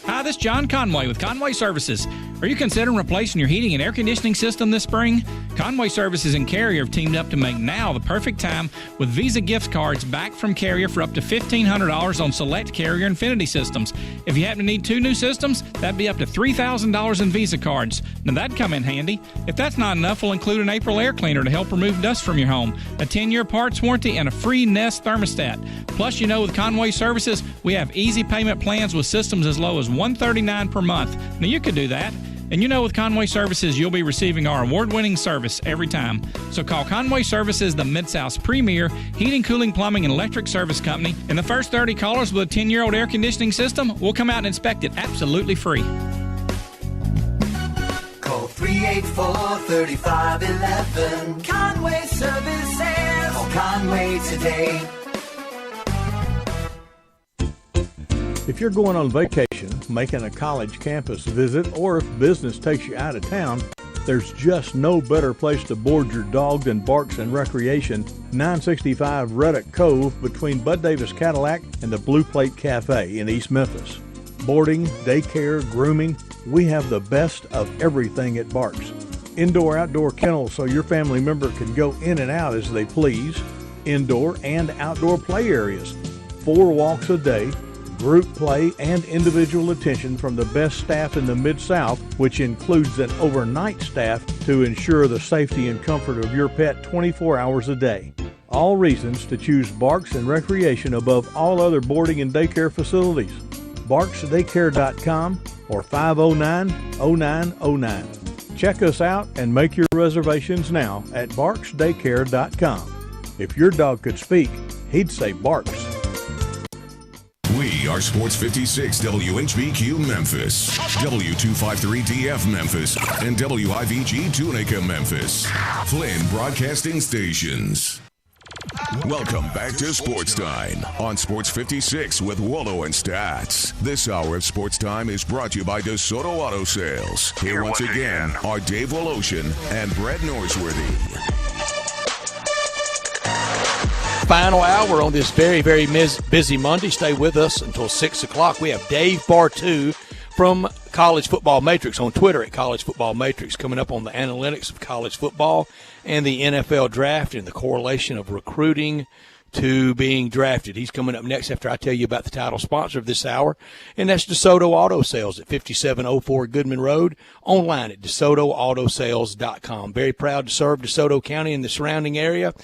I: Hi, this is John Conway with Conway Services. Are you considering replacing your heating and air conditioning system this spring? Conway Services and Carrier have teamed up to make now the perfect time with Visa gift cards back from Carrier for up to $1,500 on select Carrier Infinity systems. If you happen to need 2 new systems, that'd be up to $3,000 in Visa cards. Now that'd come in handy. If that's not enough, we'll include an April air cleaner to help remove dust from your home, a 10-year parts warranty, and a free Nest thermostat. Plus, you know, with Conway Services, we have easy payment plans with systems as low as $139 per month. Now you could do that. And you know, with Conway Services, you'll be receiving our award-winning service every time. So call Conway Services, the Mid-South's premier heating, cooling, plumbing, and electric service company. And the first 30 callers with a 10-year-old air conditioning system will come out and inspect it absolutely free.
O: Call 384-3511. Conway Services. Call Conway today.
K: If you're going on vacation, making a college campus visit, or if business takes you out of town, there's just no better place to board your dog than Barks and Recreation, 965 Reddick Cove between Bud Davis Cadillac and the Blue Plate Cafe in East Memphis. Boarding, daycare, grooming, we have the best of everything at Barks. Indoor-outdoor kennels so your family member can go in and out as they please. Indoor and outdoor play areas. 4 walks a day. Group play and individual attention from the best staff in the Mid-South, which includes an overnight staff to ensure the safety and comfort of your pet 24 hours a day. All reasons to choose Barks and Recreation above all other boarding and daycare facilities. BarksDaycare.com or 509-0909. Check us out and make your reservations now at BarksDaycare.com. If your dog could speak, he'd say Barks.
C: We are Sports 56 WHBQ Memphis, W253DF Memphis, and WIVG Tunica Memphis. Flynn Broadcasting Stations. Welcome back to Sports Time on Sports 56 with Wallo and Stats. This hour of Sports Time is brought to you by DeSoto Auto Sales. Here once again are Dave Woloshin and Brett Norsworthy.
B: Final hour on this very, very busy Monday. Stay with us until 6 o'clock. We have Dave Bartu from College Football Matrix on Twitter at College Football Matrix, coming up on the analytics of college football and the NFL draft and the correlation of recruiting to being drafted. He's coming up next after I tell you about the title sponsor of this hour, and that's DeSoto Auto Sales at 5704 Goodman Road, online at DeSotoAutosales.com. Very proud to serve DeSoto County and the surrounding area.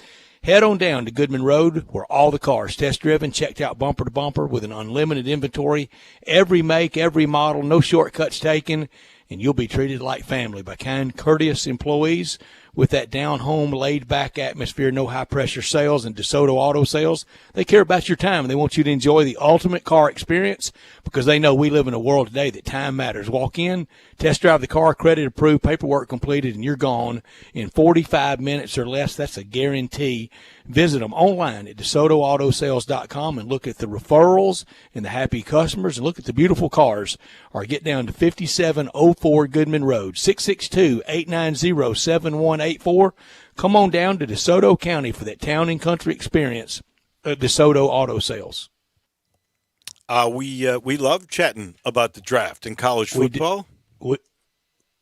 B: Head on down to Goodman Road, where all the cars test-driven, checked out bumper to bumper with an unlimited inventory, every make, every model, no shortcuts taken, and you'll be treated like family by kind, courteous employees with that down-home, laid-back atmosphere, no high-pressure sales. And DeSoto Auto Sales, they care about your time, and they want you to enjoy the ultimate car experience because they know we live in a world today that time matters. Walk in, test drive the car, credit approved, paperwork completed, and you're gone in 45 minutes or less. That's a guarantee. Visit them online at DeSotoAutosales.com and look at the referrals and the happy customers and look at the beautiful cars. Or get down to 5704 Goodman Road, 662-890-7184. Come on down to DeSoto County for that town and country experience at DeSoto Auto Sales.
A: We love chatting about the draft in college football.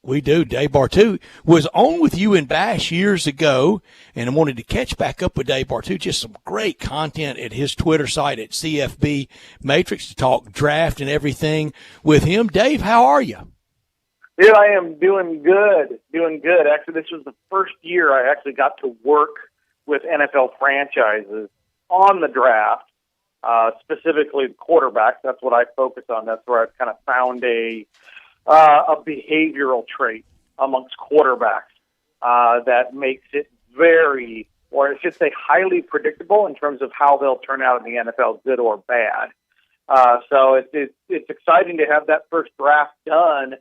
B: We do. Dave Bartu was on with you and Bash years ago, and I wanted to catch back up with Dave Bartu. Just some great content at his Twitter site at CFB Matrix to talk draft and everything with him. Dave, how are you?
L: Dude, I am doing good. Actually, this was the first year I actually got to work with NFL franchises on the draft, specifically the quarterbacks. That's what I focus on. That's where I've kind of found a behavioral trait amongst quarterbacks that makes it very, or I should say highly predictable in terms of how they'll turn out in the NFL, good or bad. So it's exciting to have that first draft done,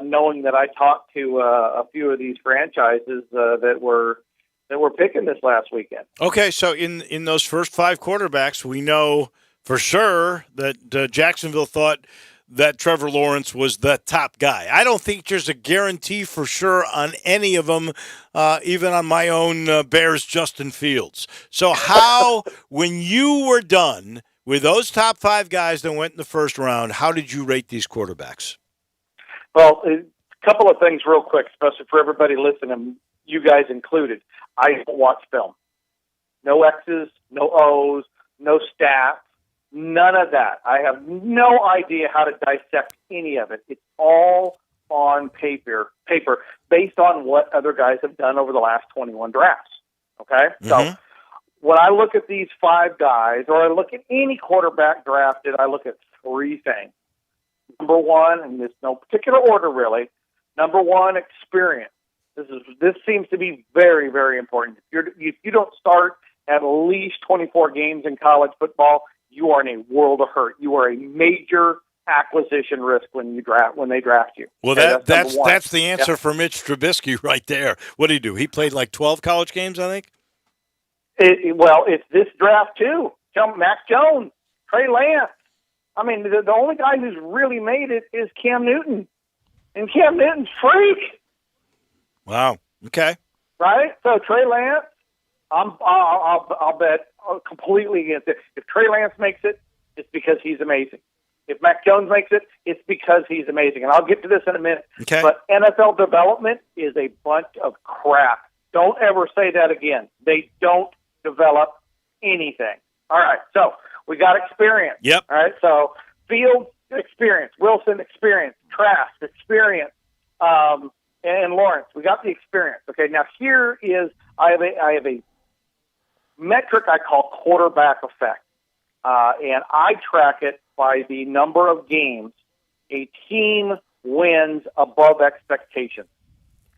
L: knowing that I talked to a few of these franchises that were picking this last weekend.
A: Okay, so in those first 5 quarterbacks, we know for sure that Jacksonville thought that Trevor Lawrence was the top guy. I don't think there's a guarantee for sure on any of them, even on my own Bears, Justin Fields. So how, when you were done with those top 5 guys that went in the first round, how did you rate these quarterbacks?
L: Well, a couple of things real quick, especially for everybody listening, you guys included. I don't watch film. No X's, no O's, no stats. None of that. I have no idea how to dissect any of it. It's all on paper based on what other guys have done over the last 21 drafts. Okay? So when I look at these 5 guys, or I look at any quarterback drafted, I look at 3 things. Number 1, and there's no particular order really, number 1, experience. This seems to be very, very important. If you don't start at least 24 games in college football, you are in a world of hurt. You are a major acquisition risk when they draft you.
A: Well,
L: okay,
A: that's the answer for Mitch Trubisky right there. What did he do? He played like 12 college games, I think.
L: It's this draft too. Mac Jones, Trey Lance. I mean, the only guy who's really made it is Cam Newton, and Cam Newton's freak.
A: Wow. Okay.
L: Right. So Trey Lance, I'll bet completely against it. If Trey Lance makes it, it's because he's amazing. If Mac Jones makes it, it's because he's amazing. And I'll get to this in a minute.
A: Okay.
L: But NFL development is a bunch of crap. Don't ever say that again. They don't develop anything. All right. So we got experience.
A: Yep.
L: All right. So Fields, experience. Wilson, experience. Trask, experience. And Lawrence, we got the experience. Okay. Now here is, I have a metric I call quarterback effect. And I track it by the number of games a team wins above expectations.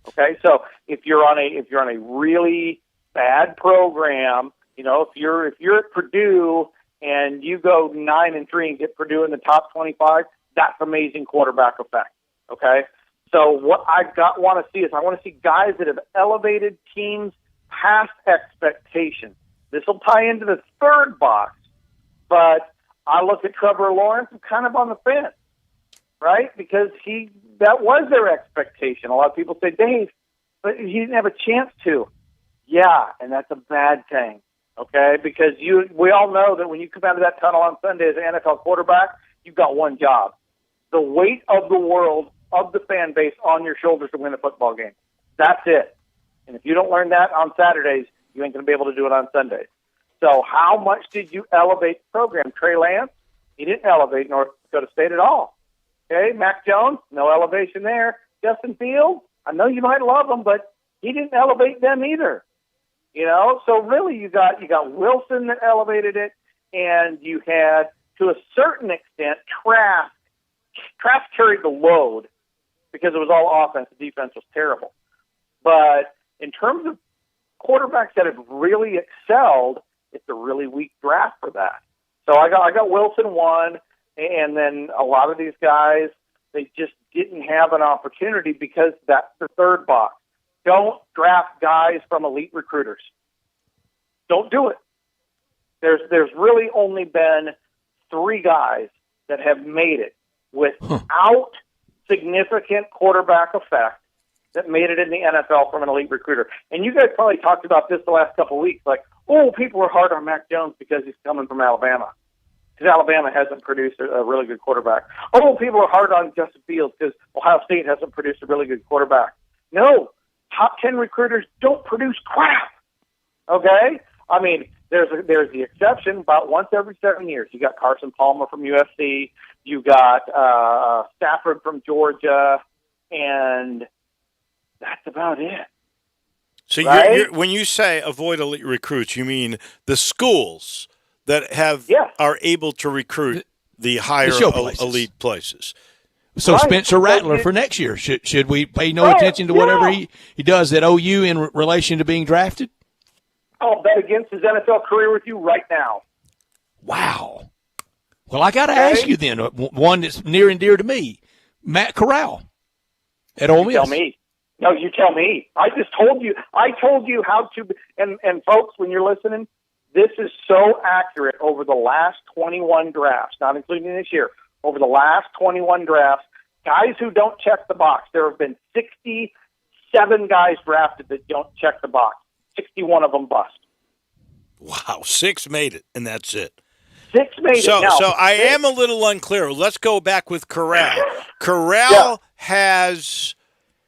L: Okay, so if you're on a really bad program, if you're at Purdue and you go 9-3 and get Purdue in the top 25, that's amazing quarterback effect. Okay, so what I want to see is I want to see guys that have elevated teams past expectations. This will tie into the third box, but I look at Trevor Lawrence, I'm kind of on the fence, right? Because that was their expectation. A lot of people say, Dave, but he didn't have a chance to. Yeah, and that's a bad thing, okay? Because we all know that when you come out of that tunnel on Sunday as an NFL quarterback, you've got one job. The weight of the world, of the fan base on your shoulders to win a football game. That's it. And if you don't learn that on Saturdays, you ain't going to be able to do it on Sundays. So how much did you elevate the program? Trey Lance, he didn't elevate North Dakota State at all. Okay, Mac Jones, no elevation there. Justin Fields, I know you might love him, but he didn't elevate them either. So really you got Wilson that elevated it, and you had, to a certain extent, Trask. Trask carried the load because it was all offense. The defense was terrible. But in terms of quarterbacks that have really excelled, it's a really weak draft for that. So I got Wilson 1, and then a lot of these guys, they just didn't have an opportunity because that's the third box. Don't draft guys from elite recruiters. Don't do it. There's really only been 3 guys that have made it without significant quarterback effect that made it in the NFL from an elite recruiter. And you guys probably talked about this the last couple of weeks, like, people are hard on Mac Jones because he's coming from Alabama. Because Alabama hasn't produced a really good quarterback. People are hard on Justin Fields because Ohio State hasn't produced a really good quarterback. No, top 10 recruiters don't produce crap. Okay? I mean, there's the exception about once every 7 years. You got Carson Palmer from USC. You got Stafford from Georgia. And that's about it.
A: So
L: right?
A: when you say avoid elite recruits, you mean the schools that are able to recruit the higher elite places.
B: So right. Spencer Rattler for next year, should we pay no attention to whatever he does at OU in relation to being drafted?
L: I'll bet against his NFL career with you right now.
B: Wow. Well, I got to ask you then, one that's near and dear to me, Matt Corral at Ole Miss.
L: You tell me. No, you tell me. I just told you. I told you how to. And folks, when you're listening, this is so accurate. Over the last 21 drafts, not including this year, over the last 21 drafts, guys who don't check the box, there have been 67 guys drafted that don't check the box. 61 of them bust.
A: Wow, 6 made it, and that's it.
L: 6 made it. Now,
A: so I am a little unclear. Let's go back with Corral. Corral has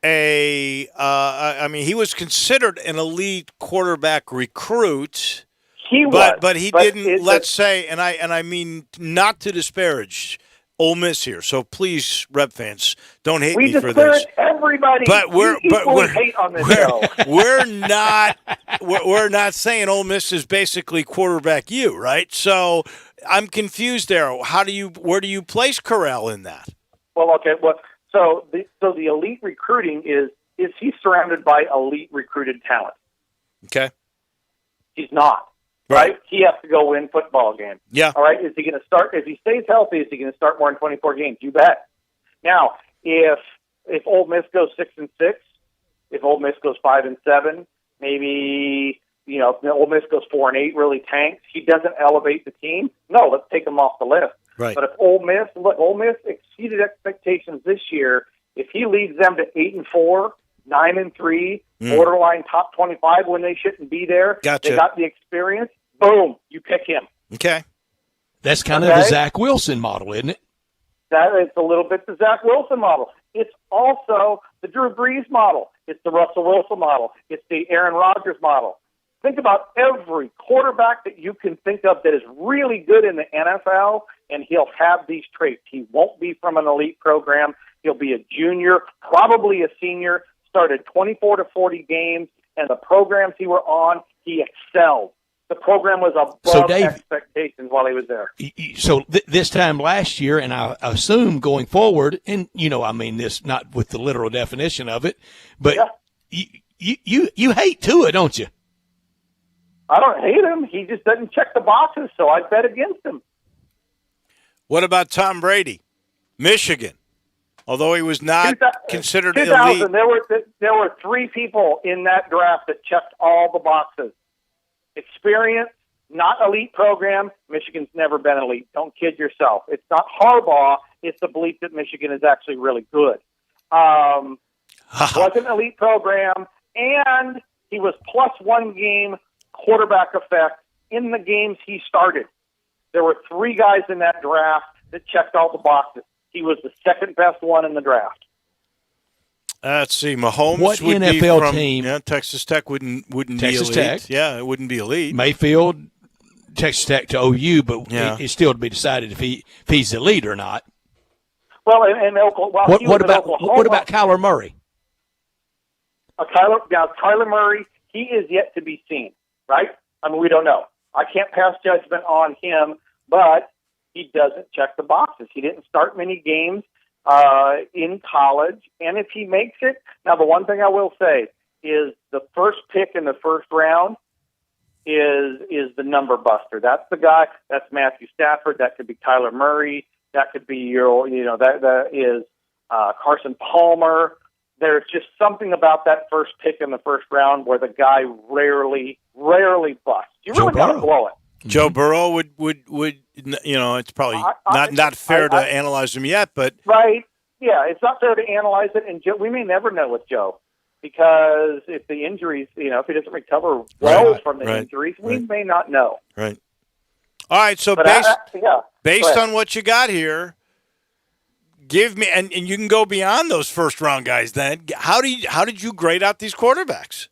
A: he was considered an elite quarterback recruit.
L: He was,
A: but he didn't. Let's say, and I mean not to disparage Ole Miss here. So please, Rep fans, don't hate me for this.
L: We disparage everybody.
A: But we're
L: hate on this show.
A: We're not saying Ole Miss is basically quarterback you, right? So I'm confused there. Where do you place Corral in that?
L: Well, okay. Well, so the elite recruiting is he surrounded by elite recruited talent?
A: Okay.
L: He's not. Right? He has to go win football games.
A: Yeah.
L: All right. Is he going to start? If he stays healthy, is he going to start more than 24 games? You bet. Now, if Ole Miss goes 6-6, if Ole Miss goes 5-7, maybe if Ole Miss goes 4-8, really tanks, he doesn't elevate the team. No, let's take him off the list.
A: Right.
L: But if Ole Miss exceeded expectations this year. If he leads them to 8-4, 9-3, borderline top 25 when they shouldn't be there,
A: Gotcha.
L: They got the experience. Boom, you pick him.
A: Okay.
B: That's kind of the Zach Wilson model, isn't it?
L: That is a little bit the Zach Wilson model. It's also the Drew Brees model. It's the Russell Wilson model. It's the Aaron Rodgers model. Think about every quarterback that you can think of that is really good in the NFL, and he'll have these traits. He won't be from an elite program. He'll be a junior, probably a senior, started 24 to 40 games, and the programs he were on, he excelled. The program was above expectations while he was there.
B: So this time last year, and I assume going forward, and I mean this not with the literal definition of it, but you hate Tua, don't you?
L: I don't hate him. He just doesn't check the boxes, so I bet against him.
A: What about Tom Brady, Michigan? Although he was not considered
L: 2000,
A: elite,
L: there were 3 people in that draft that checked all the boxes. Experience, not elite program. Michigan's never been elite. Don't kid yourself. It's not Harbaugh. It's the belief that Michigan is actually really good. Wasn't elite program, and he was +1 game quarterback effect in the games he started. There were 3 guys in that draft that checked all the boxes. He was the second best one in the draft.
A: Let's see. Mahomes
B: what
A: would
B: NFL
A: be from,
B: team?
A: Yeah, Texas Tech wouldn't
B: Texas
A: be elite.
B: Tech.
A: Yeah, it wouldn't be elite.
B: Mayfield, Texas Tech to OU, but it's still to be decided if he's elite or not.
L: Well, in Oklahoma.
B: What about Kyler Murray?
L: Kyler Murray, he is yet to be seen, right? I mean, we don't know. I can't pass judgment on him, but he doesn't check the boxes. He didn't start many games in college, and if he makes it, now the one thing I will say is the first pick in the first round is the number buster. That's the guy. That's Matthew Stafford. That could be Kyler Murray. That could be that is Carson Palmer. There's just something about that first pick in the first round where the guy rarely busts. You really got to blow it.
A: Joe Burrow would it's probably not fair to analyze him yet, but
L: right, yeah, it's not fair to analyze it, and Joe, we may never know with Joe because if the injuries, if he doesn't recover well from the injuries, we may not know.
A: Right. All right, so
L: But
A: based on what you got here, give me and you can go beyond those first round guys. Then how did you grade out these quarterbacks?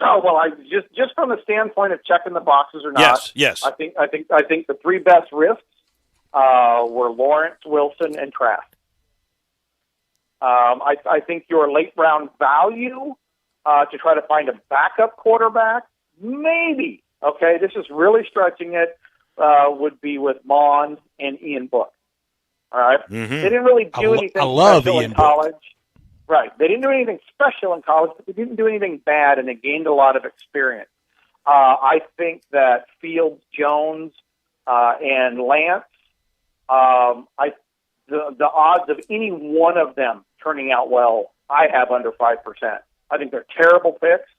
L: Oh well, I just from the standpoint of checking the boxes or not.
A: Yes.
L: I think the 3 best risks were Lawrence, Wilson, and Trask. I think your late round value to try to find a backup quarterback, maybe. Okay, this is really stretching it. Would be with Mond and Ian Book. All right, They didn't really do anything special in college. Right. They didn't do anything special in college, but they didn't do anything bad, and they gained a lot of experience. I think that Fields, Jones, and Lance The odds of any one of them turning out well, I have under 5%. I think they're terrible picks,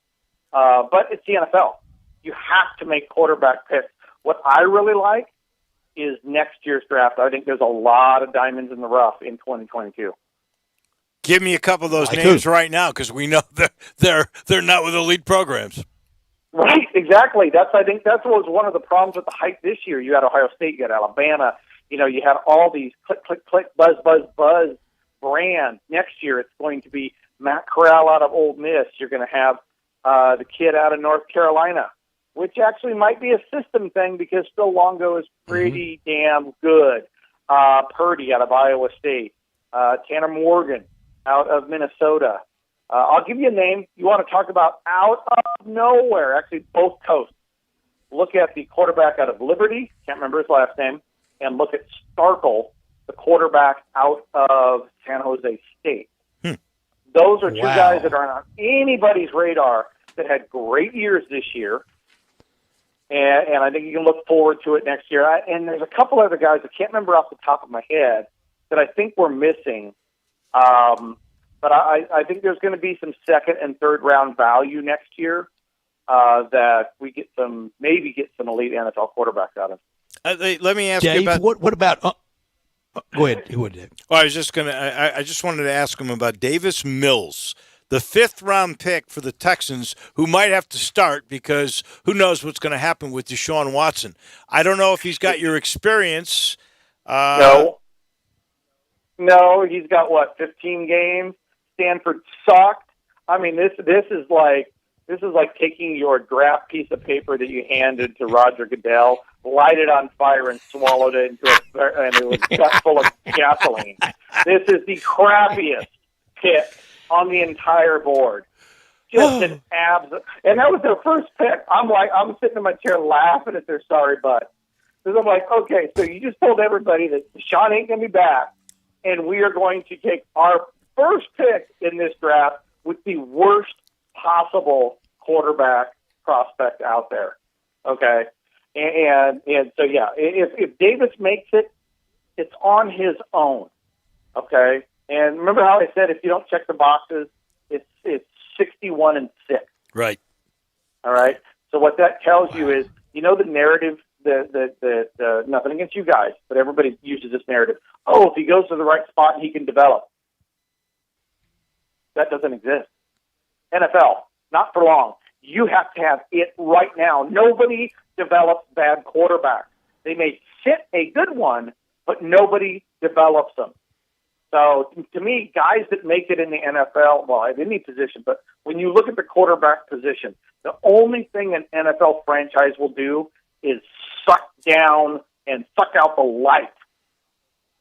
L: but it's the NFL. You have to make quarterback picks. What I really like is next year's draft. I think there's a lot of diamonds in the rough in 2022.
A: Give me a couple of those names right now, because we know they're not with elite programs.
L: Right, exactly. I think that was one of the problems with the hype this year. You had Ohio State, you had Alabama. You had all these click, click, click, buzz, buzz, buzz brands. Next year, it's going to be Matt Corral out of Ole Miss. You're going to have the kid out of North Carolina, which actually might be a system thing because Phil Longo is pretty damn good. Purdy out of Iowa State. Tanner Morgan out of Minnesota. I'll give you a name. You want to talk about out of nowhere, actually both coasts. Look at the quarterback out of Liberty, can't remember his last name, and look at Starkle, the quarterback out of San Jose State. Those are two guys that aren't on anybody's radar that had great years this year, and I think you can look forward to it next year. And there's a couple other guys, I can't remember off the top of my head, that I think we're missing. But I think there's going to be some second and third round value next year that we get maybe get some elite NFL quarterbacks out of.
A: Let me ask
B: Dave,
A: you about
B: what about? Go ahead. Who would?
A: Well, I was just going to. I just wanted to ask him about Davis Mills, the 5th round pick for the Texans, who might have to start because who knows what's going to happen with Deshaun Watson. I don't know if he's got your experience.
L: No, he's got 15 games. Stanford sucked. I mean, this is like taking your draft piece of paper that you handed to Roger Goodell, light it on fire, and swallowed it and it was stuck full of gasoline. This is the crappiest pick on the entire board. Just an and that was their first pick. I'm sitting in my chair laughing at their sorry butt. Because I'm like, okay, so you just told everybody that Sean ain't going to be back, and we are going to take our first pick in this draft with the worst possible quarterback prospect out there. Okay? And so, yeah, if Davis makes it, it's on his own. Okay? And remember how I said if you don't check the boxes, it's 61-6.
A: Right.
L: All right? So what that tells you is, the narrative, the nothing against you guys, but everybody uses this narrative. Oh, if he goes to the right spot, he can develop. That doesn't exist. NFL, not for long. You have to have it right now. Nobody develops bad quarterbacks. They may sit a good one, but nobody develops them. So to me, guys that make it in the NFL, well, at any position, but when you look at the quarterback position, the only thing an NFL franchise will do is suck down and suck out the life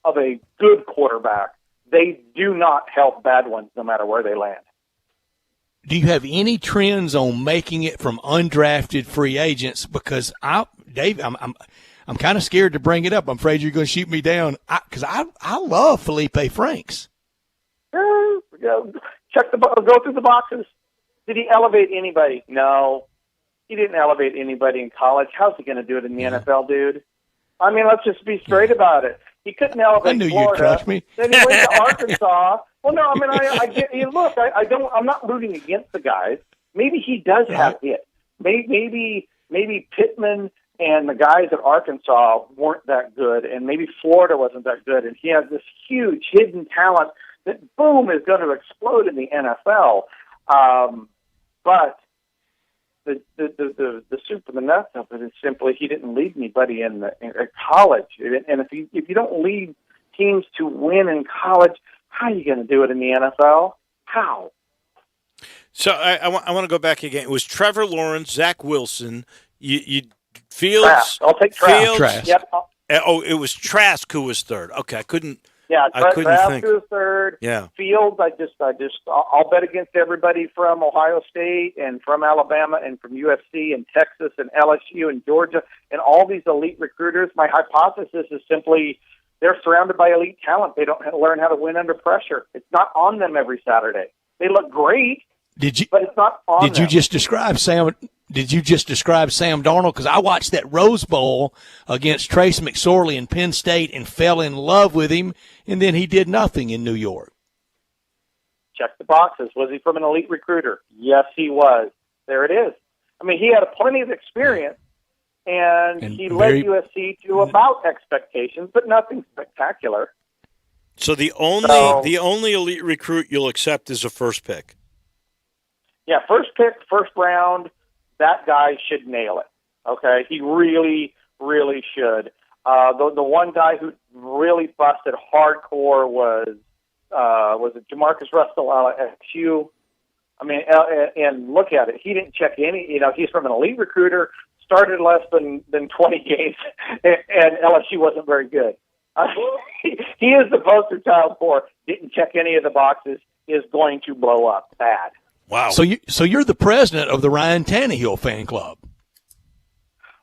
L: of a good quarterback. They do not help bad ones no matter where they land.
B: Do you have any trends on making it from undrafted free agents? Because Dave, I'm kind of scared to bring it up. I'm afraid you're going to shoot me down because I love Felipe Franks.
L: Go through the boxes. Did he elevate anybody? No, he didn't elevate anybody in college. How's he going to do it in the NFL, dude? I mean, let's just be straight about it. He couldn't elevate
B: I knew
L: Florida.
B: You'd trust me.
L: Then he went to Arkansas. Well, no, I mean, I get you. Look, I'm not rooting against the guys. Maybe he does have it. Maybe Pittman and the guys at Arkansas weren't that good, and maybe Florida wasn't that good, and he has this huge hidden talent that, boom, is going to explode in the NFL. But the soup and the nuts of it is simply he didn't lead anybody in college, and if you don't lead teams to win in college, how are you going to do it in the NFL? How?
A: So I want to go back again. It was Trevor Lawrence, Zach Wilson, Fields.
L: Trask. I'll take Trask.
A: Fields.
L: Yep.
A: Oh, it was Trask who was third. Okay, I couldn't.
L: Yeah,
A: I couldn't
L: Trask
A: think.
L: was third.
A: Yeah.
L: Fields. I'll bet against everybody from Ohio State and from Alabama and from USC and Texas and LSU and Georgia and all these elite recruiters. My hypothesis is simply they're surrounded by elite talent. They don't learn how to win under pressure. It's not on them every Saturday. They look great. But it's not on them.
B: You just describe Sam? did you just describe Sam Darnold? Because I watched that Rose Bowl against Trace McSorley in Penn State and fell in love with him, and then he did nothing in New York.
L: Check the boxes. Was he from an elite recruiter? Yes, he was. There it is. I mean, he had plenty of experience, and he led USC to about expectations, but nothing spectacular.
A: So the only elite recruit you'll accept is a first pick.
L: Yeah, first pick, first round, that guy should nail it. Okay, he really, really should. The one guy who really busted hardcore was it Jamarcus Russell out of FSU. I mean, and look at it. He didn't check any. He's from an elite recruiter. Started less than 20 games, and LSU wasn't very good. He is the poster child for didn't check any of the boxes. Is going to blow up bad.
A: Wow.
B: So you're the president of the Ryan Tannehill fan club.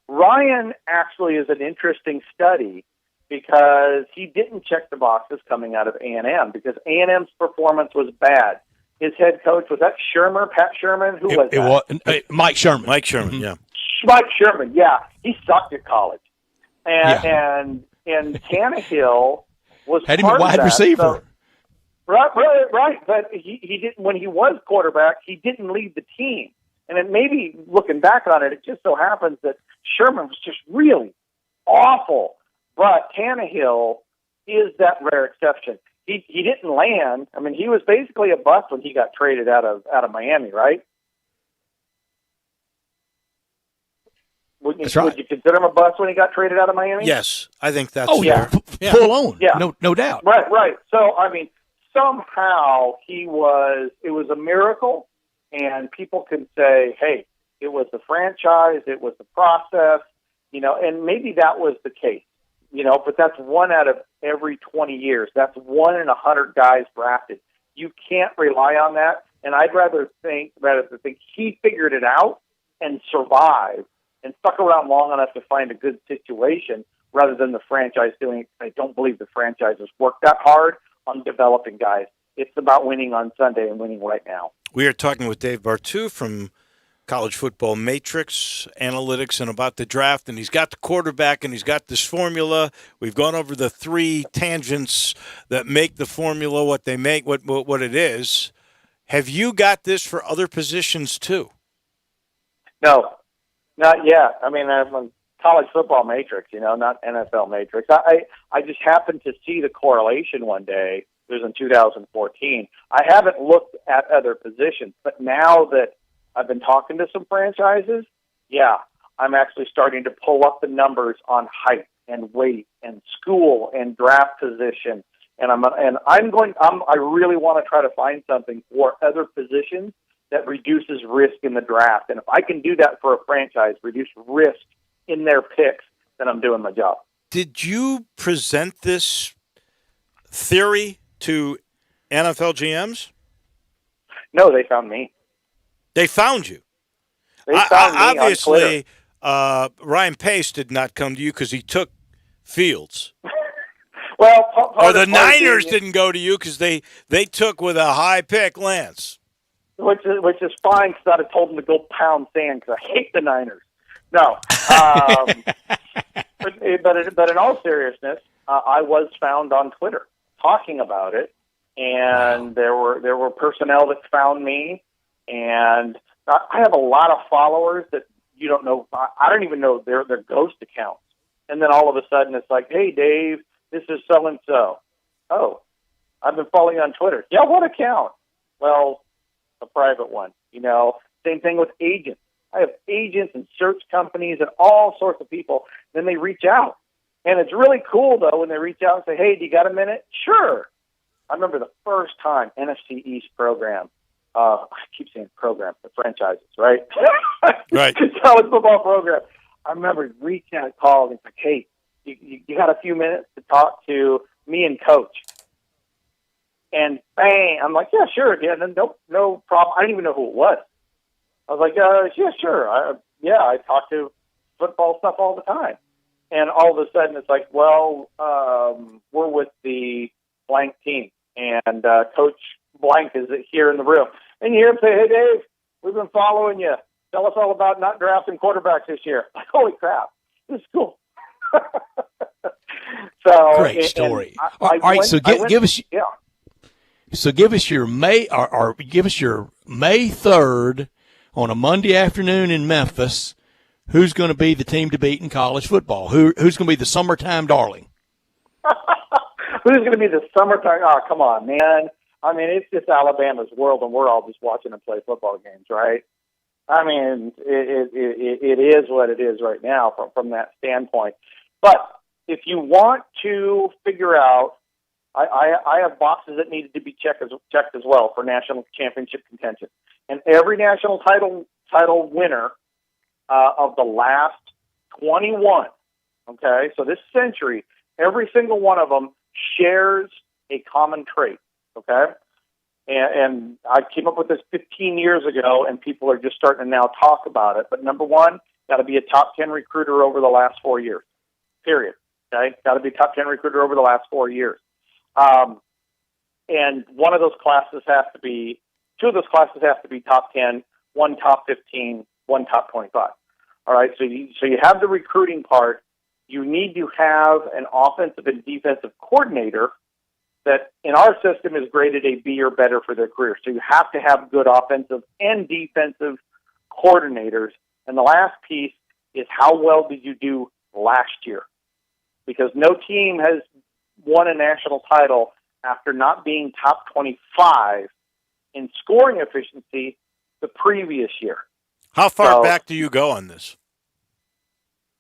L: Ryan actually is an interesting study because he didn't check the boxes coming out of A&M because A&M's performance was bad. His head coach, was that Shermer, Pat Sherman? Who was that?
B: Mike Sherman.
A: Mike Sherman, yeah.
L: Mike Sherman, yeah. He sucked at college. And Tannehill was
B: had him
L: part
B: a wide
L: of that.
B: receiver.
L: So, right. But he didn't. When he was quarterback, he didn't lead the team. And it maybe looking back on it, it just so happens that Sherman was just really awful. But Tannehill is that rare exception. He didn't land. I mean, he was basically a bust when he got traded out of Miami, right? Would you consider him a bust when he got traded out of Miami?
A: Yes, I think that's
B: fair.
A: Yeah.
B: Full on.
L: Yeah.
B: No doubt.
L: Right. So, I mean, somehow it was a miracle, and people can say, hey, it was the franchise, it was the process, and maybe that was the case, but that's one out of every 20 years. That's 1 in 100 guys drafted. You can't rely on that, and I'd rather think he figured it out and survived and stuck around long enough to find a good situation rather than the franchise doing it. I don't believe the franchise has worked that hard on developing guys. It's about winning on Sunday and winning right now.
A: We are talking with Dave Bartu from College Football Matrix Analytics and about the draft, and he's got the quarterback and he's got this formula. We've gone over the 3 tangents that make the formula what they make, what it is. Have you got this for other positions too?
L: No, not yet. I mean, I'm on College Football Matrix, not NFL Matrix. I just happened to see the correlation one day. It was in 2014. I haven't looked at other positions, but now that I've been talking to some franchises, I'm actually starting to pull up the numbers on height and weight and school and draft position. And I really want to try to find something for other positions that reduces risk in the draft. And if I can do that for a franchise, reduce risk in their picks, then I'm doing my job.
A: Did you present this theory to NFL GMs?
L: No, they found me.
A: They found you.
L: They found me
A: obviously,
L: on Twitter.
A: Ryan Pace did not come to you because he took Fields.
L: Well,
A: or the Niners didn't go to you because they took with a high pick Lance.
L: Which is fine because I'd have told them to go pound sand because I hate the Niners. No. But in all seriousness, I was found on Twitter talking about it, and there were personnel that found me, and I have a lot of followers that you don't know. I don't even know their ghost accounts. And then all of a sudden it's like, hey, Dave, this is so-and-so. Oh, I've been following you on Twitter. Yeah, what account? Well, a private one. Same thing with agents. I have agents and search companies and all sorts of people. Then they reach out. And it's really cool, though, when they reach out and say, hey, do you got a minute? Sure. I remember the first time NFC East program. I keep saying program, the franchises, right?
A: Right.
L: College football program. I remember reaching out, calling, and it's like, hey, you got a few minutes to talk to me and Coach? And bang, I'm like, yeah, sure. Yeah, no problem. I didn't even know who it was. I was like, yeah, sure. I talk to football stuff all the time. And all of a sudden it's like, well, we're with the blank team, and Coach Blank is here in the room. And you hear him say, hey, Dave, we've been following you. Tell us all about not drafting quarterbacks this year. Holy crap. This is cool. So
B: Great story. All right, so give us.
L: Yeah.
B: So give us your May 3rd on a Monday afternoon in Memphis. Who's going to be the team to beat in college football? Who's going to be the summertime darling?
L: Who's going to be the summertime? Oh, come on, man. I mean, it's just Alabama's world, and we're all just watching them play football games, right? I mean, it is what it is right now from that standpoint. But if you want to figure out, I have boxes that needed to be checked as well for national championship contention. And every national title winner of the last 21, okay, so this century, every single one of them shares a common trait, okay? And I came up with this 15 years ago, and people are just starting to now talk about it. But number one, got to be a top 10 recruiter over the last 4 years, period, okay? Got to be a top 10 recruiter over the last 4 years. And one of those classes has to be, two of those classes have to be top 10, one top 15, one top 25. All right, so you have the recruiting part. You need to have an offensive and defensive coordinator that in our system is graded a B or better for their career. So you have to have good offensive and defensive coordinators. And the last piece is how well did you do last year? Because no team has won a national title after not being top 25 in scoring efficiency the previous year.
A: How far back do you go on this?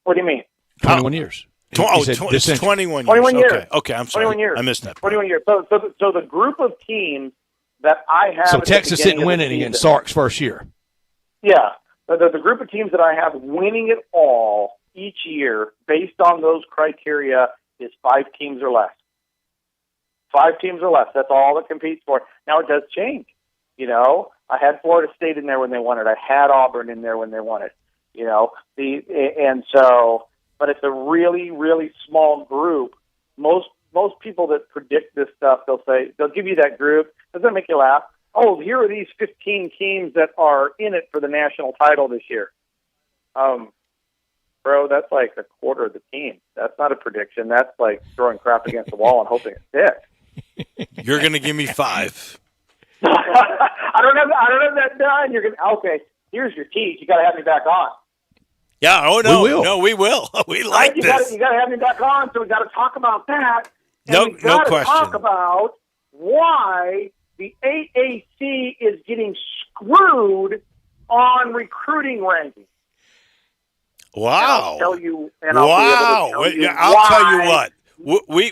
L: What do you mean?
B: 21 years.
A: It's 21 years.
L: 21 years.
A: Okay, I'm sorry.
L: 21 years.
A: I missed that.
L: 21 years. So the group of teams that I have.
B: So Texas didn't win it against Sark's first year.
L: Yeah. The group of teams that I have winning it all each year based on those criteria is 5 teams or less. 5 teams or less. That's all that competes for. Now, it does change. You know, I had Florida State in there when they won it. I had Auburn in there when they won it. You know, but it's a really, really small group. Most people that predict this stuff, they'll give you that group. Doesn't that make you laugh? Oh, here are these 15 teams that are in it for the national title this year. Bro, that's like a quarter of the team. That's not a prediction. That's like throwing crap against the wall and hoping it sticks.
A: You're going to give me 5.
L: I don't have that done. You're going to, okay, here's your tease. You got to have me back on.
A: Yeah, oh no,
B: we will.
A: No, we will. We like this.
L: You got to have me back on, so we got to talk about that.
A: No question.
L: Talk about why the AAC is getting screwed on recruiting rankings.
A: Wow!
L: And I'll tell you.
A: I'll tell you what.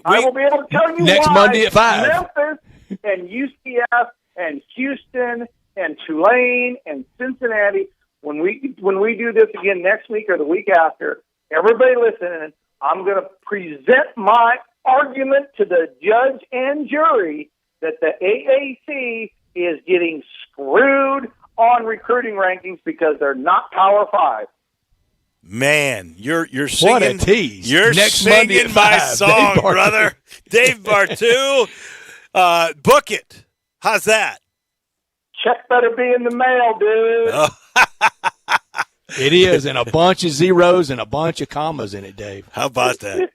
L: I will be able to tell you
B: next
L: why
B: Monday at 5.
L: Memphis and UCF and Houston and Tulane and Cincinnati. When we do this again next week or the week after, everybody listen, I'm going to present my argument to the judge and jury that the AAC is getting screwed on recruiting rankings because they're not Power 5.
A: Man, you're singing.
B: What a tease!
A: You're
B: next Monday
A: singing my song, brother. Dave Bartu, book it. How's that?
L: Check better be in the mail, dude.
B: It is, and a bunch of zeros and a bunch of commas in it, Dave.
A: How about that?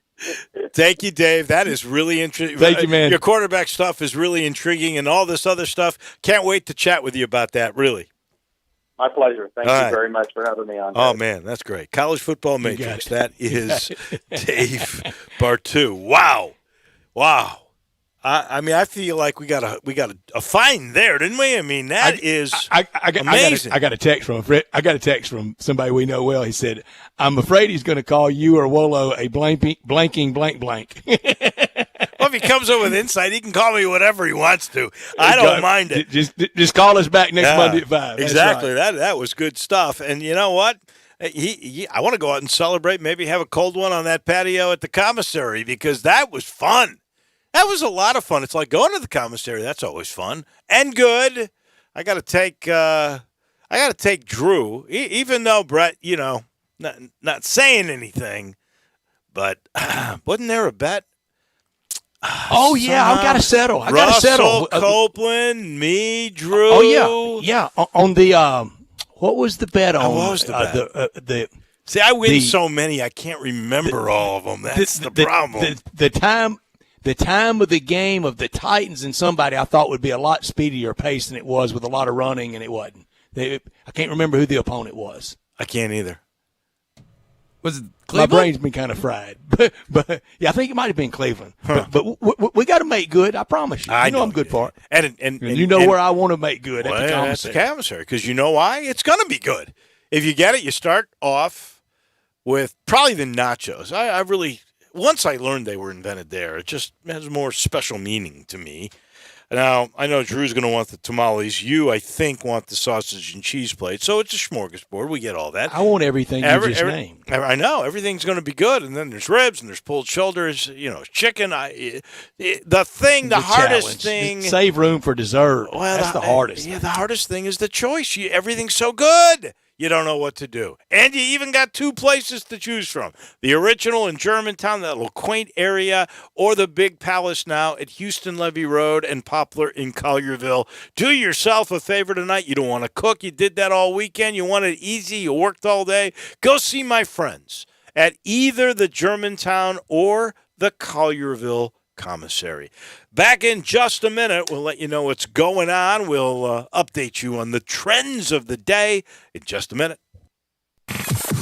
A: Thank you, Dave. That is really interesting.
B: Thank you, man.
A: Your quarterback stuff is really intriguing, and all this other stuff. Can't wait to chat with you about that, really.
L: My pleasure. Thank
A: all
L: you
A: right.
L: very much for having me on.
A: Oh, man, that's great. College Football Matrix. That is Dave Bartu. Wow. I mean, I feel like we got a find there, didn't we? I mean, that is amazing.
B: I got a text from somebody we know well. He said, "I'm afraid he's going to call you or Wolo a blanking blank."
A: Well, if he comes up with insight, he can call me whatever he wants to. I don't mind it.
B: Just call us back next Monday at 5. That's
A: exactly.
B: Right.
A: That was good stuff. And you know what? I want to go out and celebrate. Maybe have a cold one on that patio at the commissary because that was fun. That was a lot of fun. It's like going to the commissary. That's always fun and good. I got to take Drew, even though Brett, not saying anything, but wasn't there a bet?
B: Oh yeah, I've got to settle.
A: Russell Copeland, me, Drew.
B: Oh yeah. On the What was the bet on?
A: What was the bet? See, I win so many, I can't remember all of them. That's the problem.
B: The time of the game of the Titans and somebody I thought would be a lot speedier pace than it was with a lot of running, and it wasn't. I can't remember who the opponent was.
A: I can't either.
M: Was it Cleveland?
B: My brain's been kind of fried. But yeah, I think it might have been Cleveland.
A: Huh.
B: But we got to make good, I promise you. You know I'm good for it.
A: And
B: you know where I want to make good at the commissary.
A: That's the commissary, because you know why? It's going to be good. If you get it, you start off with probably the nachos. I really, once I learned they were invented there, it just has more special meaning to me. Now, I know Drew's going to want the tamales. You, I think, want the sausage and cheese plate. So it's a smorgasbord. We get all that.
B: I want everything you just named.
A: I know. Everything's going to be good. And then there's ribs and there's pulled shoulders, chicken. The hardest thing.
B: Save room for dessert. Well, that's the hardest.
A: Yeah, the hardest thing is the choice. Everything's so good. You don't know what to do. And you even got two places to choose from. The original in Germantown, that little quaint area, or the Big Palace now at Houston Levee Road and Poplar in Collierville. Do yourself a favor tonight. You don't want to cook. You did that all weekend. You want it easy. You worked all day. Go see my friends at either the Germantown or the Collierville Commissary. Back in just a minute. We'll let you know what's going on. We'll update you on the trends of the day in just a minute.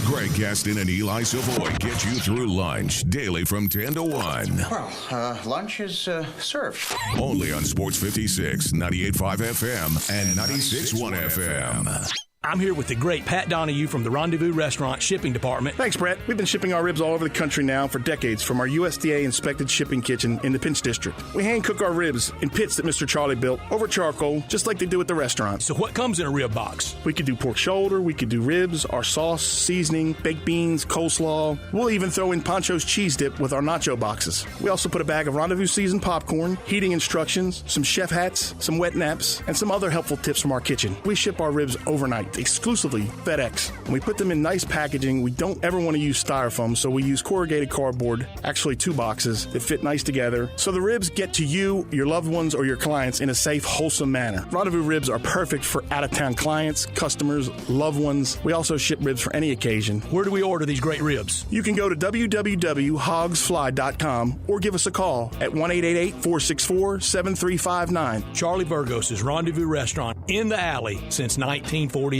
C: Greg Gaston and Eli Savoy get you through lunch daily from 10 to 1.
P: Well, lunch is served.
C: Only on Sports 56, 98.5 FM and 96.1 FM.
Q: I'm here with the great Pat Donahue from the Rendezvous Restaurant Shipping Department.
Y: Thanks, Brett. We've been shipping our ribs all over the country now for decades from our USDA-inspected shipping kitchen in the Pinch District. We hand-cook our ribs in pits that Mr. Charlie built over charcoal, just like they do at the restaurant.
Q: So what comes in a rib box?
Y: We could do pork shoulder, we could do ribs, our sauce, seasoning, baked beans, coleslaw. We'll even throw in Pancho's cheese dip with our nacho boxes. We also put a bag of Rendezvous seasoned popcorn, heating instructions, some chef hats, some wet naps, and some other helpful tips from our kitchen. We ship our ribs overnight, exclusively FedEx. And we put them in nice packaging. We don't ever want to use styrofoam, so we use corrugated cardboard, actually 2 boxes that fit nice together, so the ribs get to you, your loved ones, or your clients in a safe, wholesome manner. Rendezvous ribs are perfect for out-of-town clients, customers, loved ones. We also ship ribs for any occasion.
Q: Where do we order these great ribs?
Y: You can go to www.hogsfly.com or give us a call at 1-888-464-7359.
Q: Charlie Burgos' Rendezvous Restaurant in the alley since 1948.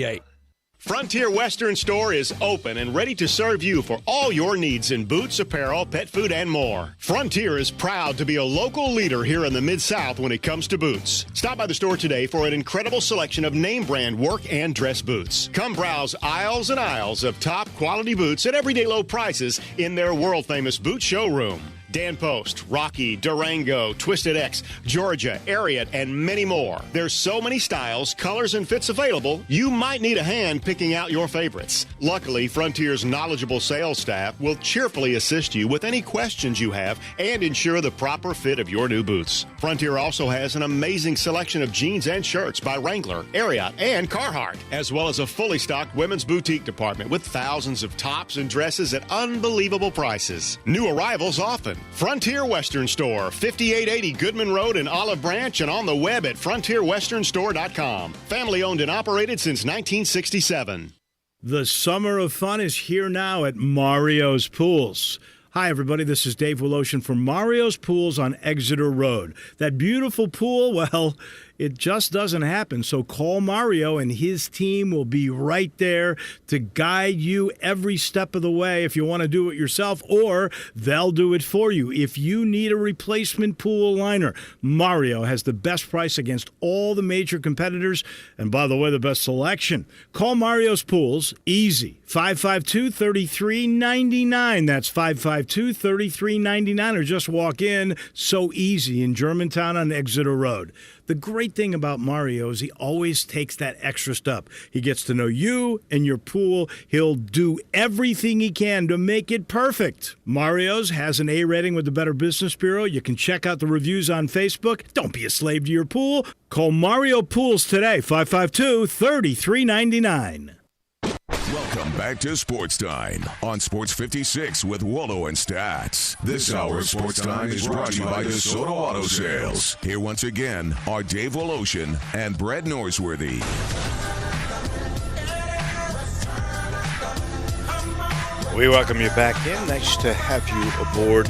W: Frontier Western Store is open and ready to serve you for all your needs in boots, apparel, pet food, and more. Frontier is proud to be a local leader here in the Mid-South when it comes to boots. Stop by the store today for an incredible selection of name brand work and dress boots. Come browse aisles and aisles of top quality boots at everyday low prices in their world-famous boot showroom. Dan Post, Rocky, Durango, Twisted X, Georgia, Ariat, and many more. There's so many styles, colors, and fits available, you might need a hand picking out your favorites. Luckily, Frontier's knowledgeable sales staff will cheerfully assist you with any questions you have and ensure the proper fit of your new boots. Frontier also has an amazing selection of jeans and shirts by Wrangler, Ariat, and Carhartt, as well as a fully stocked women's boutique department with thousands of tops and dresses at unbelievable prices. New arrivals often. Frontier Western Store, 5880 Goodman Road in Olive Branch, and on the web at frontierwesternstore.com. Family owned and operated since 1967.
R: The summer of fun is here now at Mario's Pools. Hi, everybody. This is Dave Woloshin from Mario's Pools on Exeter Road. That beautiful pool, well, it just doesn't happen. So call Mario, and his team will be right there to guide you every step of the way if you want to do it yourself, or they'll do it for you. If you need a replacement pool liner, Mario has the best price against all the major competitors, and by the way, the best selection. Call Mario's Pools, easy, 552-3399. That's 552-3399, or just walk in, so easy, in Germantown on Exeter Road. The great thing about Mario is he always takes that extra step. He gets to know you and your pool. He'll do everything he can to make it perfect. Mario's has an A rating with the Better Business Bureau. You can check out the reviews on Facebook. Don't be a slave to your pool. Call Mario Pools today, 552-3399.
C: Welcome back to Sports Time on Sports 56 with Wallo and Stats. This hour of Sports Time is brought to you by DeSoto Auto Sales. Here once again are Dave Woloshin and Brett Norsworthy.
A: We welcome you back in. Nice to have you aboard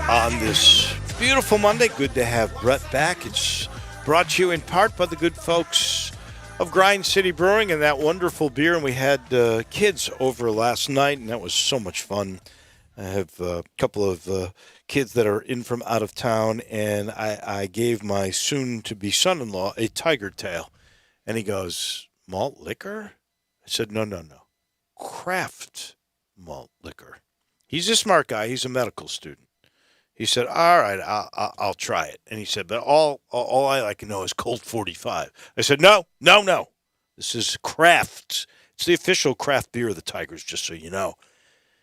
A: on this beautiful Monday. Good to have Brett back. It's brought to you in part by the good folks of Grind City Brewing and that wonderful beer. And we had kids over last night, and that was so much fun. I have a couple of kids that are in from out of town, and I gave my soon-to-be son-in-law a tiger tail. And he goes, malt liquor? I said, no. Craft malt liquor. He's a smart guy. He's a medical student. He said, all right, I'll try it. And he said, but all I like to know is Colt 45. I said, no. This is craft. It's the official craft beer of the Tigers, just so you know.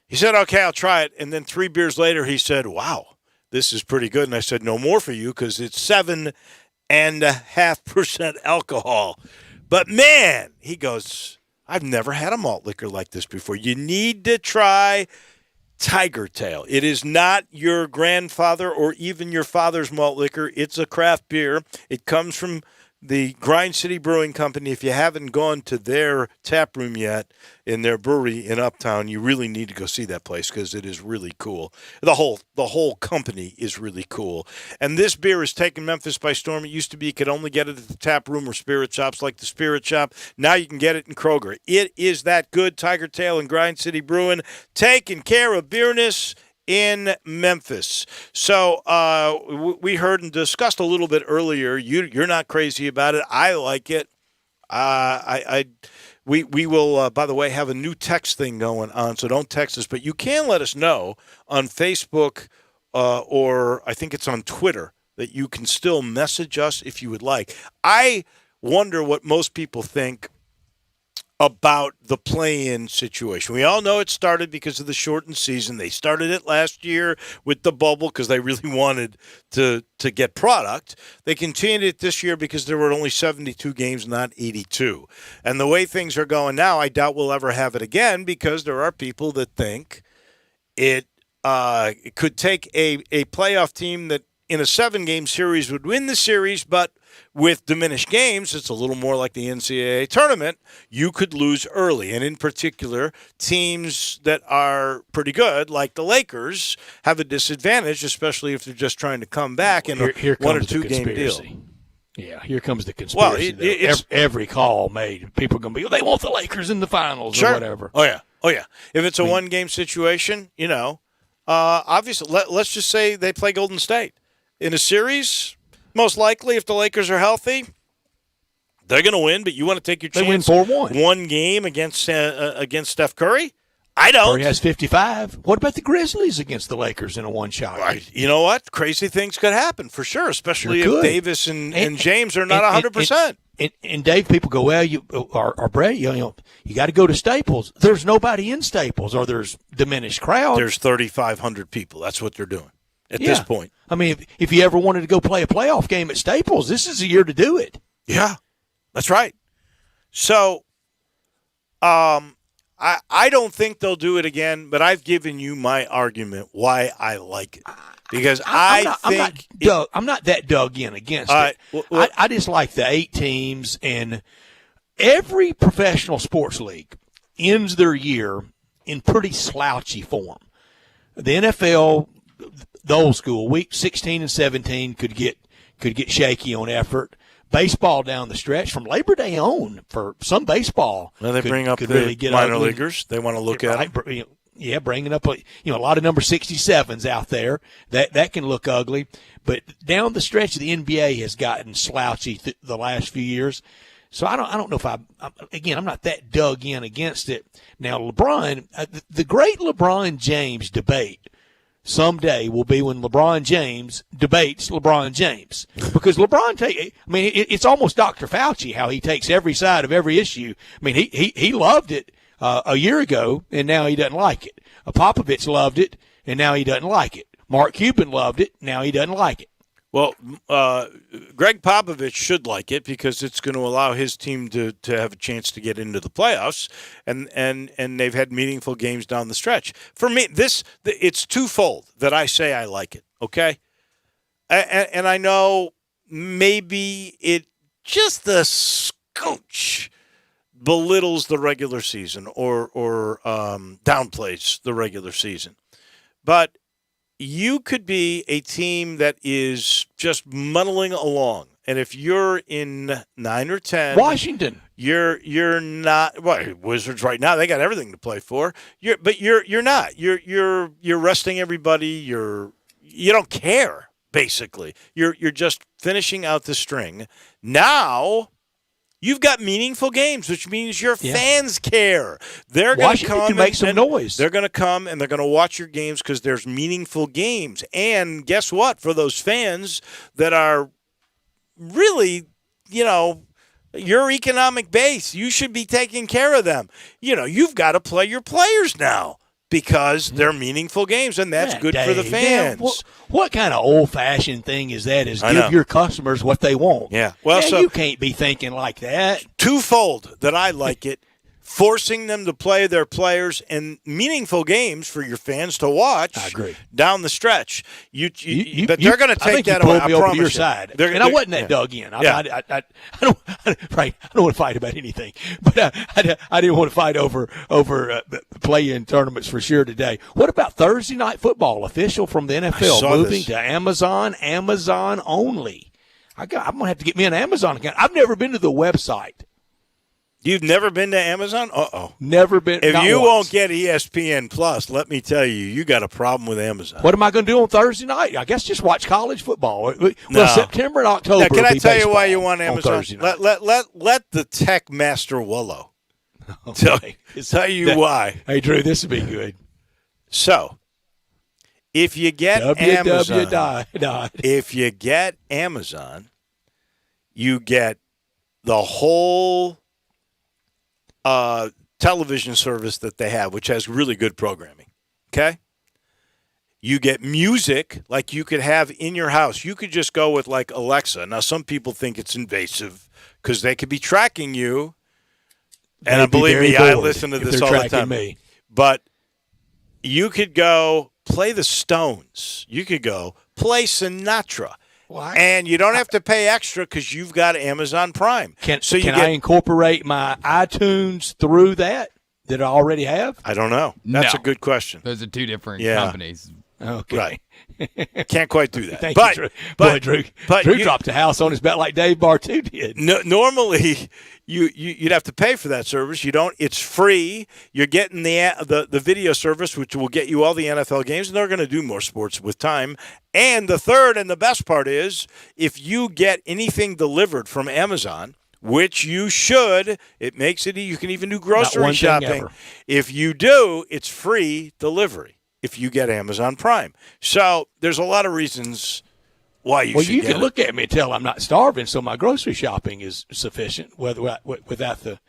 A: He said, okay, I'll try it. And then 3 beers later, he said, wow, this is pretty good. And I said, no more for you because it's 7.5% alcohol. But, man, he goes, I've never had a malt liquor like this before. You need to try Tiger Tail. It is not your grandfather or even your father's malt liquor. It's a craft beer. It comes from the Grind City Brewing Company. If you haven't gone to their tap room yet in their brewery in Uptown, you really need to go see that place because it is really cool. The whole company is really cool. And this beer has taken Memphis by storm. It used to be you could only get it at the tap room or spirit shops like the Spirit Shop. Now you can get it in Kroger. It is that good. Tiger Tail and Grind City Brewing, taking care of beerness in Memphis. So we heard and discussed a little bit earlier. You're not crazy about it. I like it. We will, by the way, have a new text thing going on, so don't text us. But you can let us know on Facebook or I think it's on Twitter that you can still message us if you would like. I wonder what most people think about the play-in situation. We all know it started because of the shortened season. They started it last year with the bubble because they really wanted to get product. They continued it this year because there were only 72 games, not 82. And the way things are going now, I doubt we'll ever have it again because there are people that think it could take a playoff team that in a 7-game series would win the series, but with diminished games, it's a little more like the NCAA tournament. You could lose early. And in particular, teams that are pretty good, like the Lakers, have a disadvantage, especially if they're just trying to come back in a 1 or 2 game deal.
B: Yeah, here comes the conspiracy. Well, every call made, people are going to be, they want the Lakers in the finals or whatever.
A: Oh, yeah. If it's a 1-game situation, obviously, let's just say they play Golden State. In a series, most likely, if the Lakers are healthy, they're going to win, but you want to take your chance.
B: They win 4-1.
A: 1 game against Steph Curry? I don't.
B: Curry has 55. What about the Grizzlies against the Lakers in a one-shot?
A: Right. You know what? Crazy things could happen for sure, especially if Davis and James are not 100%.
B: And Dave, people go, well, Brett, you got to go to Staples. There's nobody in Staples, or there's diminished crowds.
A: There's 3,500 people. That's what they're doing at this point.
B: I mean, if you ever wanted to go play a playoff game at Staples, this is the year to do it.
A: Yeah, that's right. So, I don't think they'll do it again, but I've given you my argument why I like it. Because I'm
B: not that dug in against it. I just like the 8 teams, and every professional sports league ends their year in pretty slouchy form. The NFL, the old school, week 16 and 17 could get shaky on effort. Baseball down the stretch from Labor Day on for some baseball.
A: Well, they bring up the
B: really
A: minor leaguers. They want to look at
B: it. Yeah, bringing up a lot of number 67s out there. That can look ugly. But down the stretch, the NBA has gotten slouchy the last few years. So I don't know if I'm not that dug in against it. Now, LeBron, the great LeBron James debate someday will be when LeBron James debates LeBron James. Because it's almost Dr. Fauci how he takes every side of every issue. I mean, he loved it a year ago, and now he doesn't like it. Popovich loved it, and now he doesn't like it. Mark Cuban loved it, now he doesn't like it.
A: Well, Greg Popovich should like it because it's going to allow his team to have a chance to get into the playoffs, and they've had meaningful games down the stretch. For me, it's twofold that I say I like it, okay? And I know maybe it just the scooch belittles the regular season or downplays the regular season. But you could be a team that is just muddling along. And if you're in 9 or 10,
B: Washington,
A: you're not. Well, Wizards right now, they got everything to play for. You're not. You're resting everybody. You don't care, basically. You're just finishing out the string. Now you've got meaningful games, which means your fans care. They're going to come
B: can make some noise.
A: They're going to come and they're going to watch your games because there's meaningful games. And guess what? For those fans that are really, your economic base, you should be taking care of them. You've got to play your players now because they're meaningful games, and that's good for the fans.
B: What kind of old-fashioned thing is that? Is give your customers what they want?
A: Yeah. Well, so
B: you can't be thinking like that.
A: Twofold that I like it. Forcing them to play their players in meaningful games for your fans to watch.
B: I agree.
A: Down the stretch, but they're going to take that away.
B: I think you pulled me over to your side, and I wasn't that dug in. I don't want to fight about anything, but I didn't want to fight over play-in tournaments for sure today. What about Thursday night football? Official from the NFL moving to Amazon only. I'm going to have to get me an Amazon account. I've never been to the website.
A: You've never been to Amazon? Uh-oh.
B: Never been.
A: If you won't get ESPN Plus, let me tell you got a problem with Amazon.
B: What am I going to do on Thursday night? I guess just watch college football. Well, September and October.
A: Now, can I tell you why you want
B: on
A: Amazon?
B: Thursday night.
A: Let the tech master Willow tell you why.
B: Hey, Drew, this would be good.
A: So, if you get Amazon, you get the whole television service that they have, which has really good programming. Okay? You get music like you could have in your house. You could just go with like Alexa. Now, some people think it's invasive because they could be tracking you. And believe me, I listen to this all the time. But you could go play the Stones. You could go play Sinatra.
B: What?
A: And you don't have to pay extra because you've got Amazon Prime.
B: Can I incorporate my iTunes through that I already have?
A: I don't know. That's a good question.
M: Those are two different companies.
B: Okay.
A: Right. Can't quite do that.
B: Thank you, Drew. Boy, Drew dropped a house on his bet like Dave Bartu did.
A: Normally, you'd have to pay for that service. You don't. It's free. You're getting the video service, which will get you all the NFL games, and they're going to do more sports with time. And the third and the best part is, if you get anything delivered from Amazon, which you should, it makes it. You can even do grocery shopping. If you do, it's free delivery if you get Amazon Prime. So there's a lot of reasons why you should get it.
B: Well, you can look at me and tell I'm not starving, so my grocery shopping is sufficient, whether without the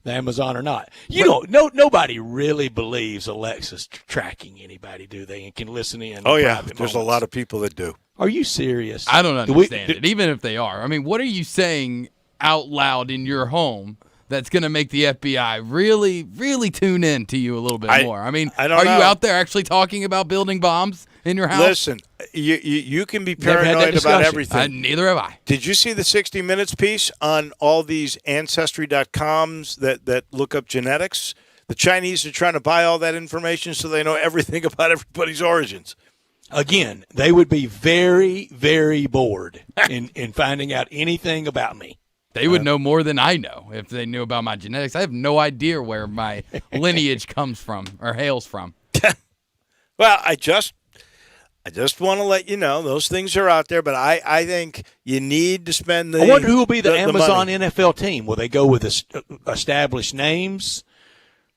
B: Amazon or not. Nobody really believes Alexa's tracking anybody, do they? And can listen in.
A: Oh, yeah. There's a lot of people that do.
B: Are you serious?
M: I don't understand it, even if they are. I mean, what are you saying out loud in your home that's going to make the FBI really, really tune in to you a little bit more? I mean,
A: are
M: you out there actually talking about building bombs in your house?
A: Listen, you can be paranoid about everything.
M: Neither have I.
A: Did you see the 60 Minutes piece on all these Ancestry.coms that look up genetics? The Chinese are trying to buy all that information so they know everything about everybody's origins.
B: Again, they would be very, very bored in finding out anything about me.
M: They would know more than I know if they knew about my genetics. I have no idea where my lineage comes from or hails from.
A: Well, I just want to let you know those things are out there, but I think you need to spend the.
B: I wonder who will be the Amazon
A: money.
B: NFL team. Will they go with established names?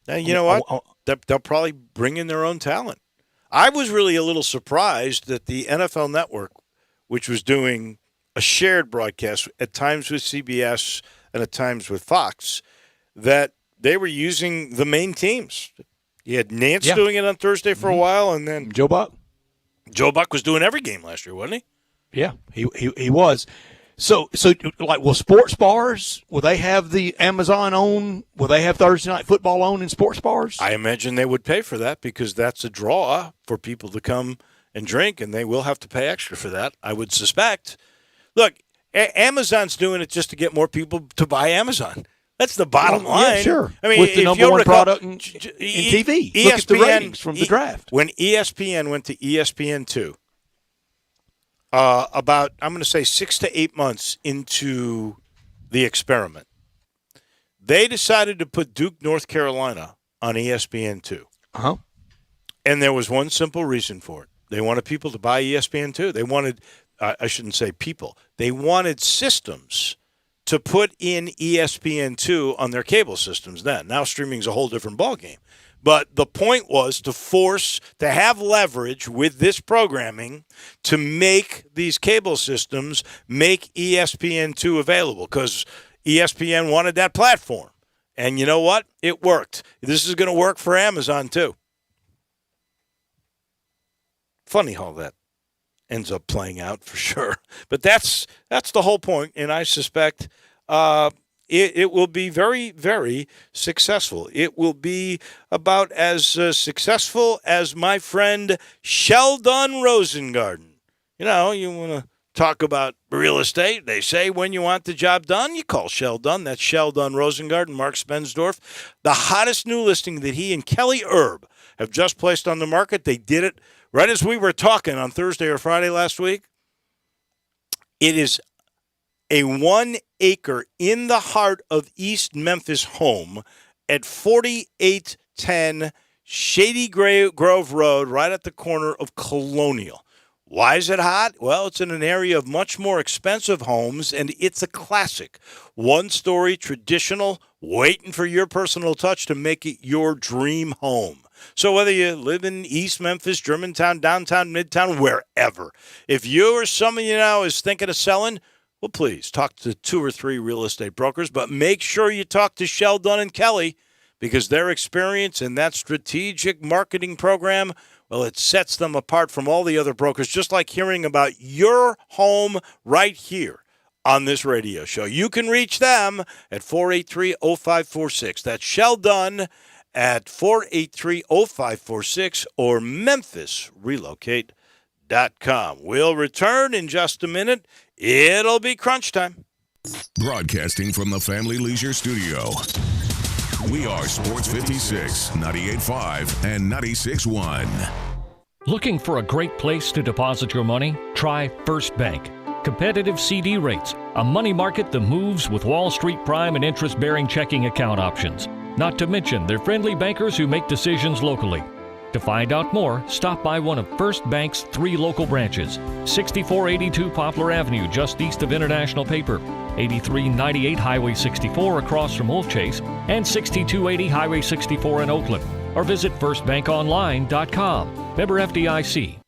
A: Now, you know what? They'll probably bring in their own talent. I was really a little surprised that the NFL Network, which was doing a shared broadcast at times with CBS and at times with Fox, that they were using the main teams. You had Nance doing it on Thursday for a while, and then
B: Joe Buck.
A: Joe Buck was doing every game last year, wasn't he?
B: Yeah, he was. So like, will sports bars, will they have the Amazon on? Will they have Thursday Night Football on in sports bars?
A: I imagine they would pay for that because that's a draw for people to come and drink, and they will have to pay extra for that, I would suspect. Look, Amazon's doing it just to get more people to buy Amazon. That's the bottom
B: Well,
A: line.
B: yeah, sure. I mean, with the
A: if
B: number
A: you'll
B: one
A: recall-
B: product in TV. Look at the ratings from the draft.
A: When ESPN went to ESPN2, about, I'm going to say 6 to 8 months into the experiment, they decided to put Duke, North Carolina on ESPN2.
B: Uh-huh.
A: And there was one simple reason for it. They wanted people to buy ESPN2. They wanted, I shouldn't say people, they wanted systems to put in ESPN2 on their cable systems then. Now streaming's a whole different ballgame. But the point was to have leverage with this programming to make these cable systems make ESPN2 available because ESPN wanted that platform. And you know what? It worked. This is going to work for Amazon too. Funny how that ends up playing out for sure. But that's the whole point, and I suspect it will be very, very successful. It will be about as successful as my friend Sheldon Rosengarten. You know, you want to talk about real estate. They say when you want the job done, you call Sheldon. That's Sheldon Rosengarten, Mark Spensdorf. The hottest new listing that he and Kelly Erb have just placed on the market. They did it right as we were talking on Thursday or Friday last week. It is a 1 acre in the heart of East Memphis home at 4810 Shady Grove Road, right at the corner of Colonial. Why is it hot? Well, it's in an area of much more expensive homes, and it's a classic. One-story, traditional, waiting for your personal touch to make it your dream home. So whether you live in East Memphis, Germantown, downtown, midtown, wherever, if you or someone you know is thinking of selling, well, please talk to 2 or 3 real estate brokers, but make sure you talk to Sheldon and Kelly because their experience in that strategic marketing program, well, it sets them apart from all the other brokers, just like hearing about your home right here on this radio show. You can reach them at 483-0546. That's Sheldon at 483-0546 or MemphisRelocate.com. We'll return in just a minute. It'll be crunch time.
C: Broadcasting from the Family Leisure Studio. We are Sports 56, 98.5, and 96.1.
F: Looking for a great place to deposit your money? Try First Bank. Competitive CD rates, a money market that moves with Wall Street prime and interest-bearing checking account options. Not to mention their friendly bankers who make decisions locally. To find out more, stop by one of First Bank's 3 local branches. 6482 Poplar Avenue, just east of International Paper. 8398 Highway 64 across from Wolf Chase. And 6280 Highway 64 in Oakland. Or visit firstbankonline.com. Member FDIC.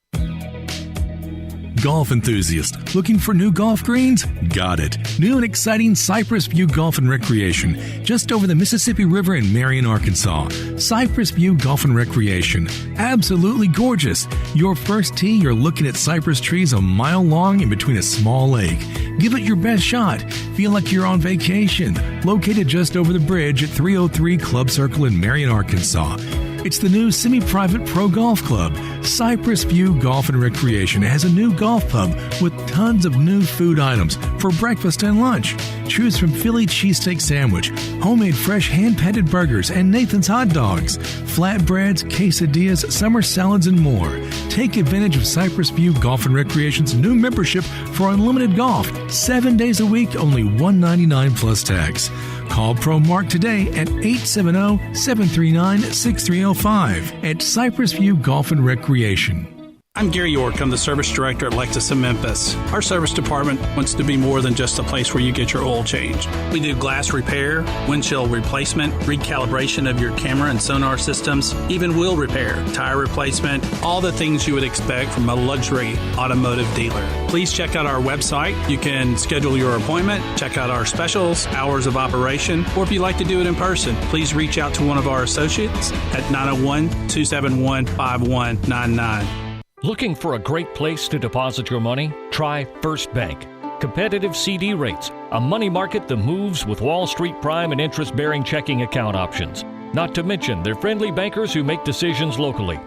Q: Golf enthusiast, looking for new golf greens? Got it. New and exciting Cypress View Golf and Recreation, just over the Mississippi River in Marion, Arkansas. Cypress View Golf and Recreation, absolutely gorgeous. Your first tee, you're looking at cypress trees a mile long in between a small lake. Give it your best shot. Feel like you're on vacation. Located just over the bridge at 303 Club Circle in Marion, Arkansas. It's the new semi-private pro golf club. Cypress View Golf and Recreation has a new golf pub with tons of new food items for breakfast and lunch. Choose from Philly cheesesteak sandwich, homemade fresh hand-patted burgers, and Nathan's hot dogs, flatbreads, quesadillas, summer salads, and more. Take advantage of Cypress View Golf and Recreation's new membership for unlimited golf, 7 days a week, only $199 plus tax. Call Pro Mark today at 870-739-6305 at Cypress View Golf and Recreation.
E: I'm Gary York. I'm the service director at Lexus in Memphis. Our service department wants to be more than just a place where you get your oil changed. We do glass repair, windshield replacement, recalibration of your camera and sonar systems, even wheel repair, tire replacement, all the things you would expect from a luxury automotive dealer. Please check out our website. You can schedule your appointment, check out our specials, hours of operation, or if you'd like to do it in person, please reach out to one of our associates at 901-271-5199.
F: Looking for a great place to deposit your money? Try First Bank. Competitive CD rates, a money market that moves with Wall Street prime and interest-bearing checking account options. Not to mention their friendly bankers who make decisions locally.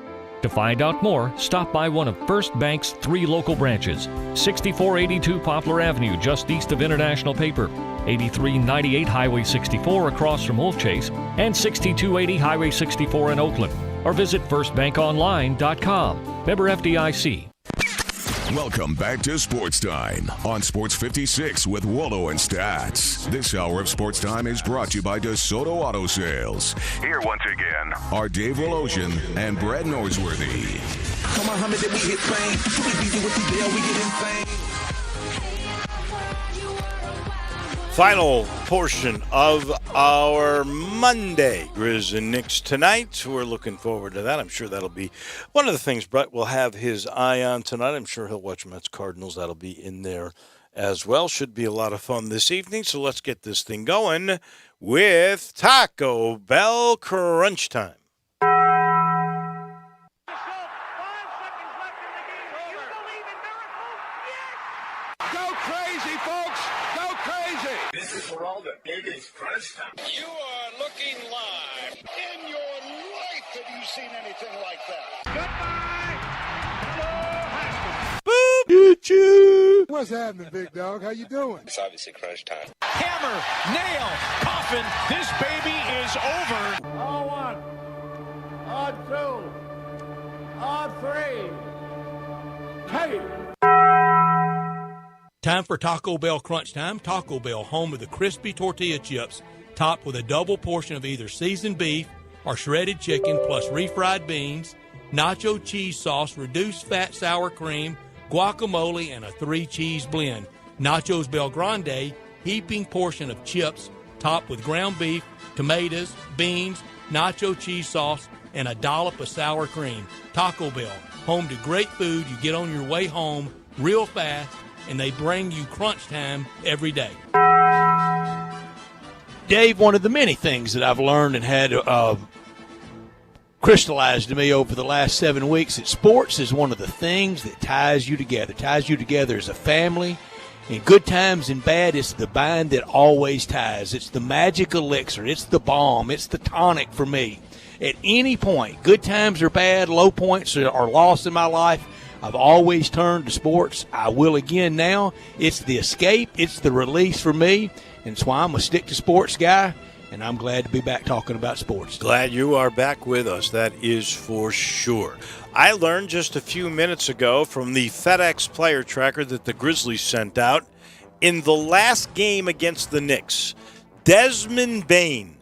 F: To find out more, stop by one of First Bank's 3 local branches: 6482 Poplar Avenue, just east of International Paper, 8398 Highway 64 across from Wolf Chase, and 6280 Highway 64 in Oakland. Or visit firstbankonline.com. Member FDIC.
C: Welcome back to Sports Time on Sports 56 with Wallo and Stats. This hour of Sports Time is brought to you by DeSoto Auto Sales. Here once again are Dave Woloshin and Brad Norsworthy.
O: Come on, Muhammad, then we hit fame. Too easy with the deal, we get insane.
A: Final portion of our Monday Grizz and Knicks tonight. We're looking forward to that. I'm sure that'll be one of the things Brett will have his eye on tonight. I'm sure he'll watch Mets Cardinals. That'll be in there as well. Should be a lot of fun this evening. So let's get this thing going with Taco Bell Crunch Time.
O: Go crazy, folks! Go crazy! This is for all the biggest crunch time.
G: You are looking live. In your life have you seen anything like that?
O: Boop! You. What's happening, big dog? How you doing?
G: It's obviously crunch time.
O: Hammer, nail, coffin. This baby is over.
H: On 1, on 2, on 3. Hey!
B: Time for Taco Bell Crunch Time. Taco Bell, home of the crispy tortilla chips, topped with a double portion of either seasoned beef or shredded chicken, plus refried beans, nacho cheese sauce, reduced fat sour cream, guacamole, and a 3-cheese blend. Nachos Bel Grande, heaping portion of chips, topped with ground beef, tomatoes, beans, nacho cheese sauce, and a dollop of sour cream. Taco Bell, home to great food you get on your way home real fast, and they bring you crunch time every day. Dave, one of the many things that I've learned and had crystallized to me over the last 7 weeks, that sports is one of the things that ties you together as a family. In good times and bad, it's the bind that always ties. It's the magic elixir. It's the balm. It's the tonic for me. At any point, good times or bad, low points are lost in my life, I've always turned to sports. I will again now. It's the escape. It's the release for me. And that's why I'm a stick-to-sports guy, and I'm glad to be back talking about sports.
A: Glad you are back with us. That is for sure. I learned just a few minutes ago from the FedEx player tracker that the Grizzlies sent out, in the last game against the Knicks, Desmond Bane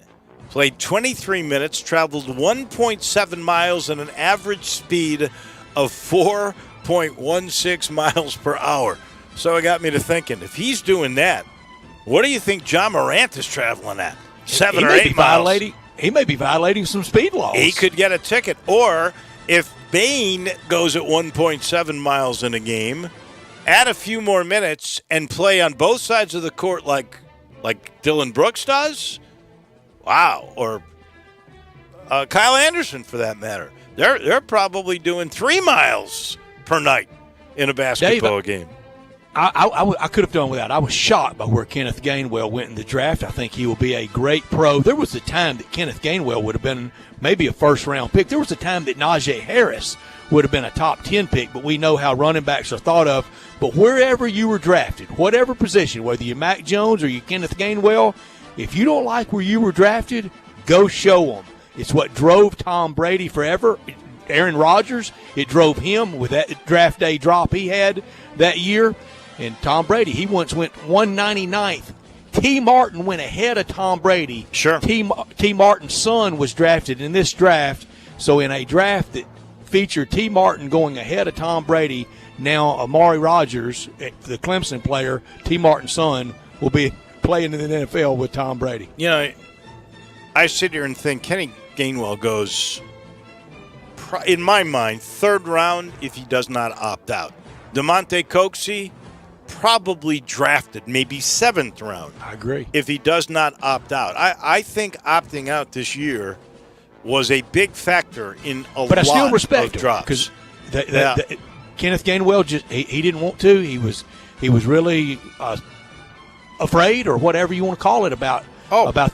A: played 23 minutes, traveled 1.7 miles at an average speed of 4.16 miles per hour. So it got me to thinking, if he's doing that, what do you think John Morant is traveling at? 7 or 8 miles?
B: He may be violating some speed laws.
A: He could get a ticket. Or if Bane goes at 1.7 miles in a game, add a few more minutes and play on both sides of the court like Dylan Brooks does, wow. Or Kyle Anderson, for that matter. They're probably doing 3 miles per night in a basketball game.
B: I could have done without. I was shocked by where Kenneth Gainwell went in the draft. I think he will be a great pro. There was a time that Kenneth Gainwell would have been maybe a first-round pick. There was a time that Najee Harris would have been a top 10 pick, but we know how running backs are thought of. But wherever you were drafted, whatever position, whether you're Mac Jones or you're Kenneth Gainwell, if you don't like where you were drafted, go show them. It's what drove Tom Brady forever. Aaron Rodgers, it drove him with that draft day drop he had that year. And Tom Brady, he once went 199th. T. Martin went ahead of Tom Brady.
A: Sure.
B: T. Martin's son was drafted in this draft. So in a draft that featured T. Martin going ahead of Tom Brady, now Amari Rodgers, the Clemson player, T. Martin's son, will be playing in the NFL with Tom Brady.
A: You know, I sit here and think Kenny Gainwell goes, in my mind, third round if he does not opt out. DeMonte Coxey, probably drafted, maybe 7th round.
B: I agree.
A: If he does not opt out. I think opting out this year was a big factor in a
B: but
A: lot
B: I still respect
A: of drops.
B: Because Kenneth Gainwell, he didn't want to. He was really afraid, or whatever you want to call it, about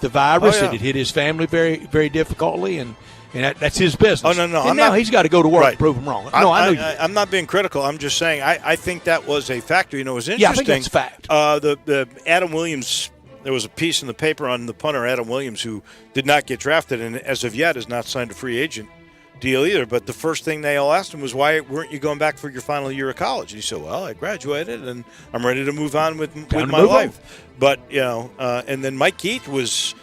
B: the virus. It had hit his family very, very difficultly, and And that's his business.
A: Oh, no.
B: And now he's got to go to work
A: Right.
B: and prove him wrong. No, I know
A: I'm not being critical. I'm just saying I think that was a factor. It was interesting.
B: Yeah, I think that's a fact.
A: The Adam Williams, there was a piece in the paper on the punter, Adam Williams, who did not get drafted and as of yet has not signed a free agent deal either. But the first thing they all asked him was, why weren't you going back for your final year of college? And he said, well, I graduated and I'm ready to move on with my life. But, and then Mike Keith was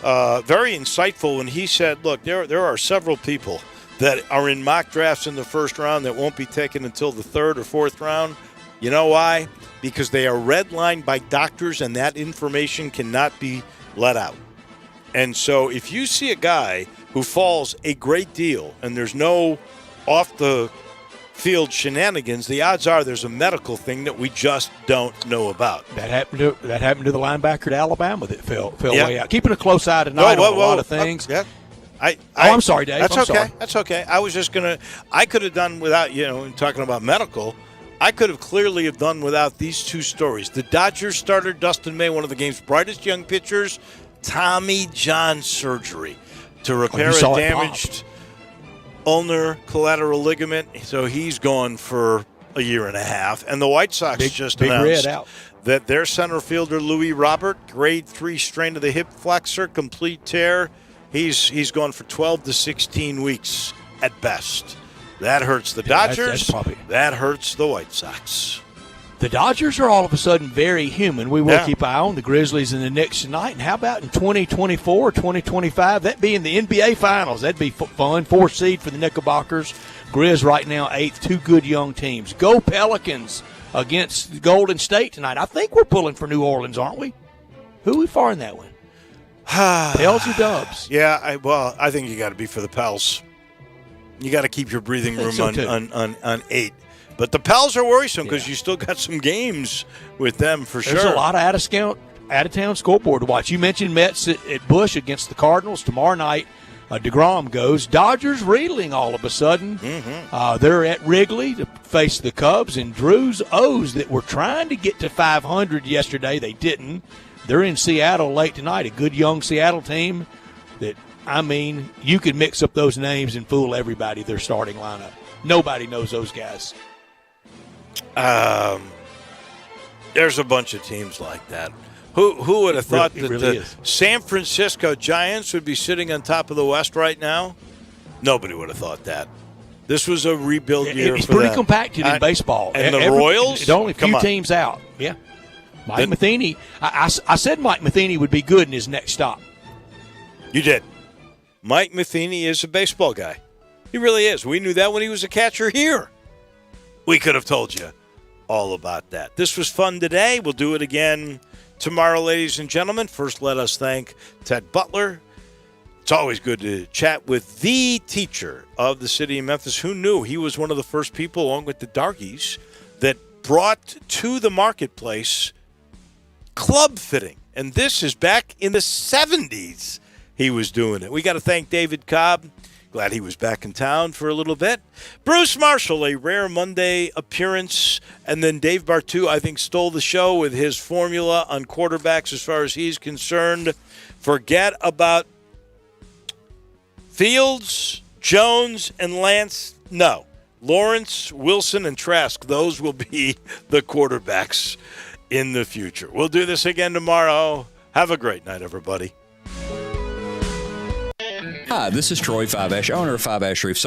A: very insightful when he said, look, there are several people that are in mock drafts in the first round that won't be taken until the third or fourth round. You know why? Because they are redlined by doctors and that information cannot be let out. And so if you see a guy who falls a great deal and there's no off-the-field shenanigans, the odds are there's a medical thing that we just don't know about.
B: That happened to the linebacker at Alabama that fell way out. Keeping a close eye tonight on a lot of things. I'm sorry, Dave.
A: That's
B: I'm
A: okay.
B: sorry.
A: That's okay. I was just I could have done without, talking about medical, I could have clearly have done without these two stories. The Dodgers starter, Dustin May, one of the game's brightest young pitchers, Tommy John surgery to repair a damaged ulnar collateral ligament. So he's gone for a year and a half. And the White Sox just announced that their center fielder, Louis Robert, grade 3 strain of the hip flexor, complete tear. He's gone for 12 to 16 weeks at best. That hurts the Dodgers. That hurts the White Sox.
B: The Dodgers are all of a sudden very human. We will keep an eye on the Grizzlies and the Knicks tonight. And how about in 2024, 2025? That being the NBA Finals. That'd be fun. 4th seed for the Knickerbockers. Grizz right now 8th. Two good young teams. Go Pelicans against Golden State tonight. I think we're pulling for New Orleans, aren't we? Who are we for in that one? Pels or Dubs?
A: Yeah, I think you got to be for the Pels. You got to keep your breathing room on 8. But the Pels are worrisome because you still got some games with them for sure.
B: There's a lot of out-of-town scoreboard to watch. You mentioned Mets at Busch against the Cardinals. Tomorrow night, DeGrom goes. Dodgers reeling all of a sudden. They're at Wrigley to face the Cubs. And Drew's O's that were trying to get to 500 yesterday, they didn't. They're in Seattle late tonight, a good young Seattle team that, you could mix up those names and fool everybody, their starting lineup. Nobody knows those guys.
A: There's a bunch of teams like that. Who would have thought that the San Francisco Giants would be sitting on top of the West right now? Nobody would have thought that. This was a rebuild year.
B: It's pretty compacted in baseball.
A: And the Royals?
B: Only a few teams out. Yeah. Mike Matheny. I said Mike Matheny would be good in his next stop.
A: You did. Mike Matheny is a baseball guy. He really is. We knew that when he was a catcher here. We could have told you all about that. This was fun today. We'll do it again tomorrow, ladies and gentlemen. First, let us thank Ted Butler. It's always good to chat with the teacher of the city of Memphis. Who knew he was one of the first people, along with the Darkies, that brought to the marketplace club fitting. And this is back in the 70s he was doing it. We got to thank David Cobb. Glad he was back in town for a little bit. Bruce Marshall, a rare Monday appearance. And then Dave Bartu, I think, stole the show with his formula on quarterbacks as far as he's concerned. Forget about Fields, Jones, and Lance. No. Lawrence, Wilson, and Trask. Those will be the quarterbacks in the future. We'll do this again tomorrow. Have a great night, everybody.
J: Hi, this is Troy Five Ash, owner of Five Ash Reef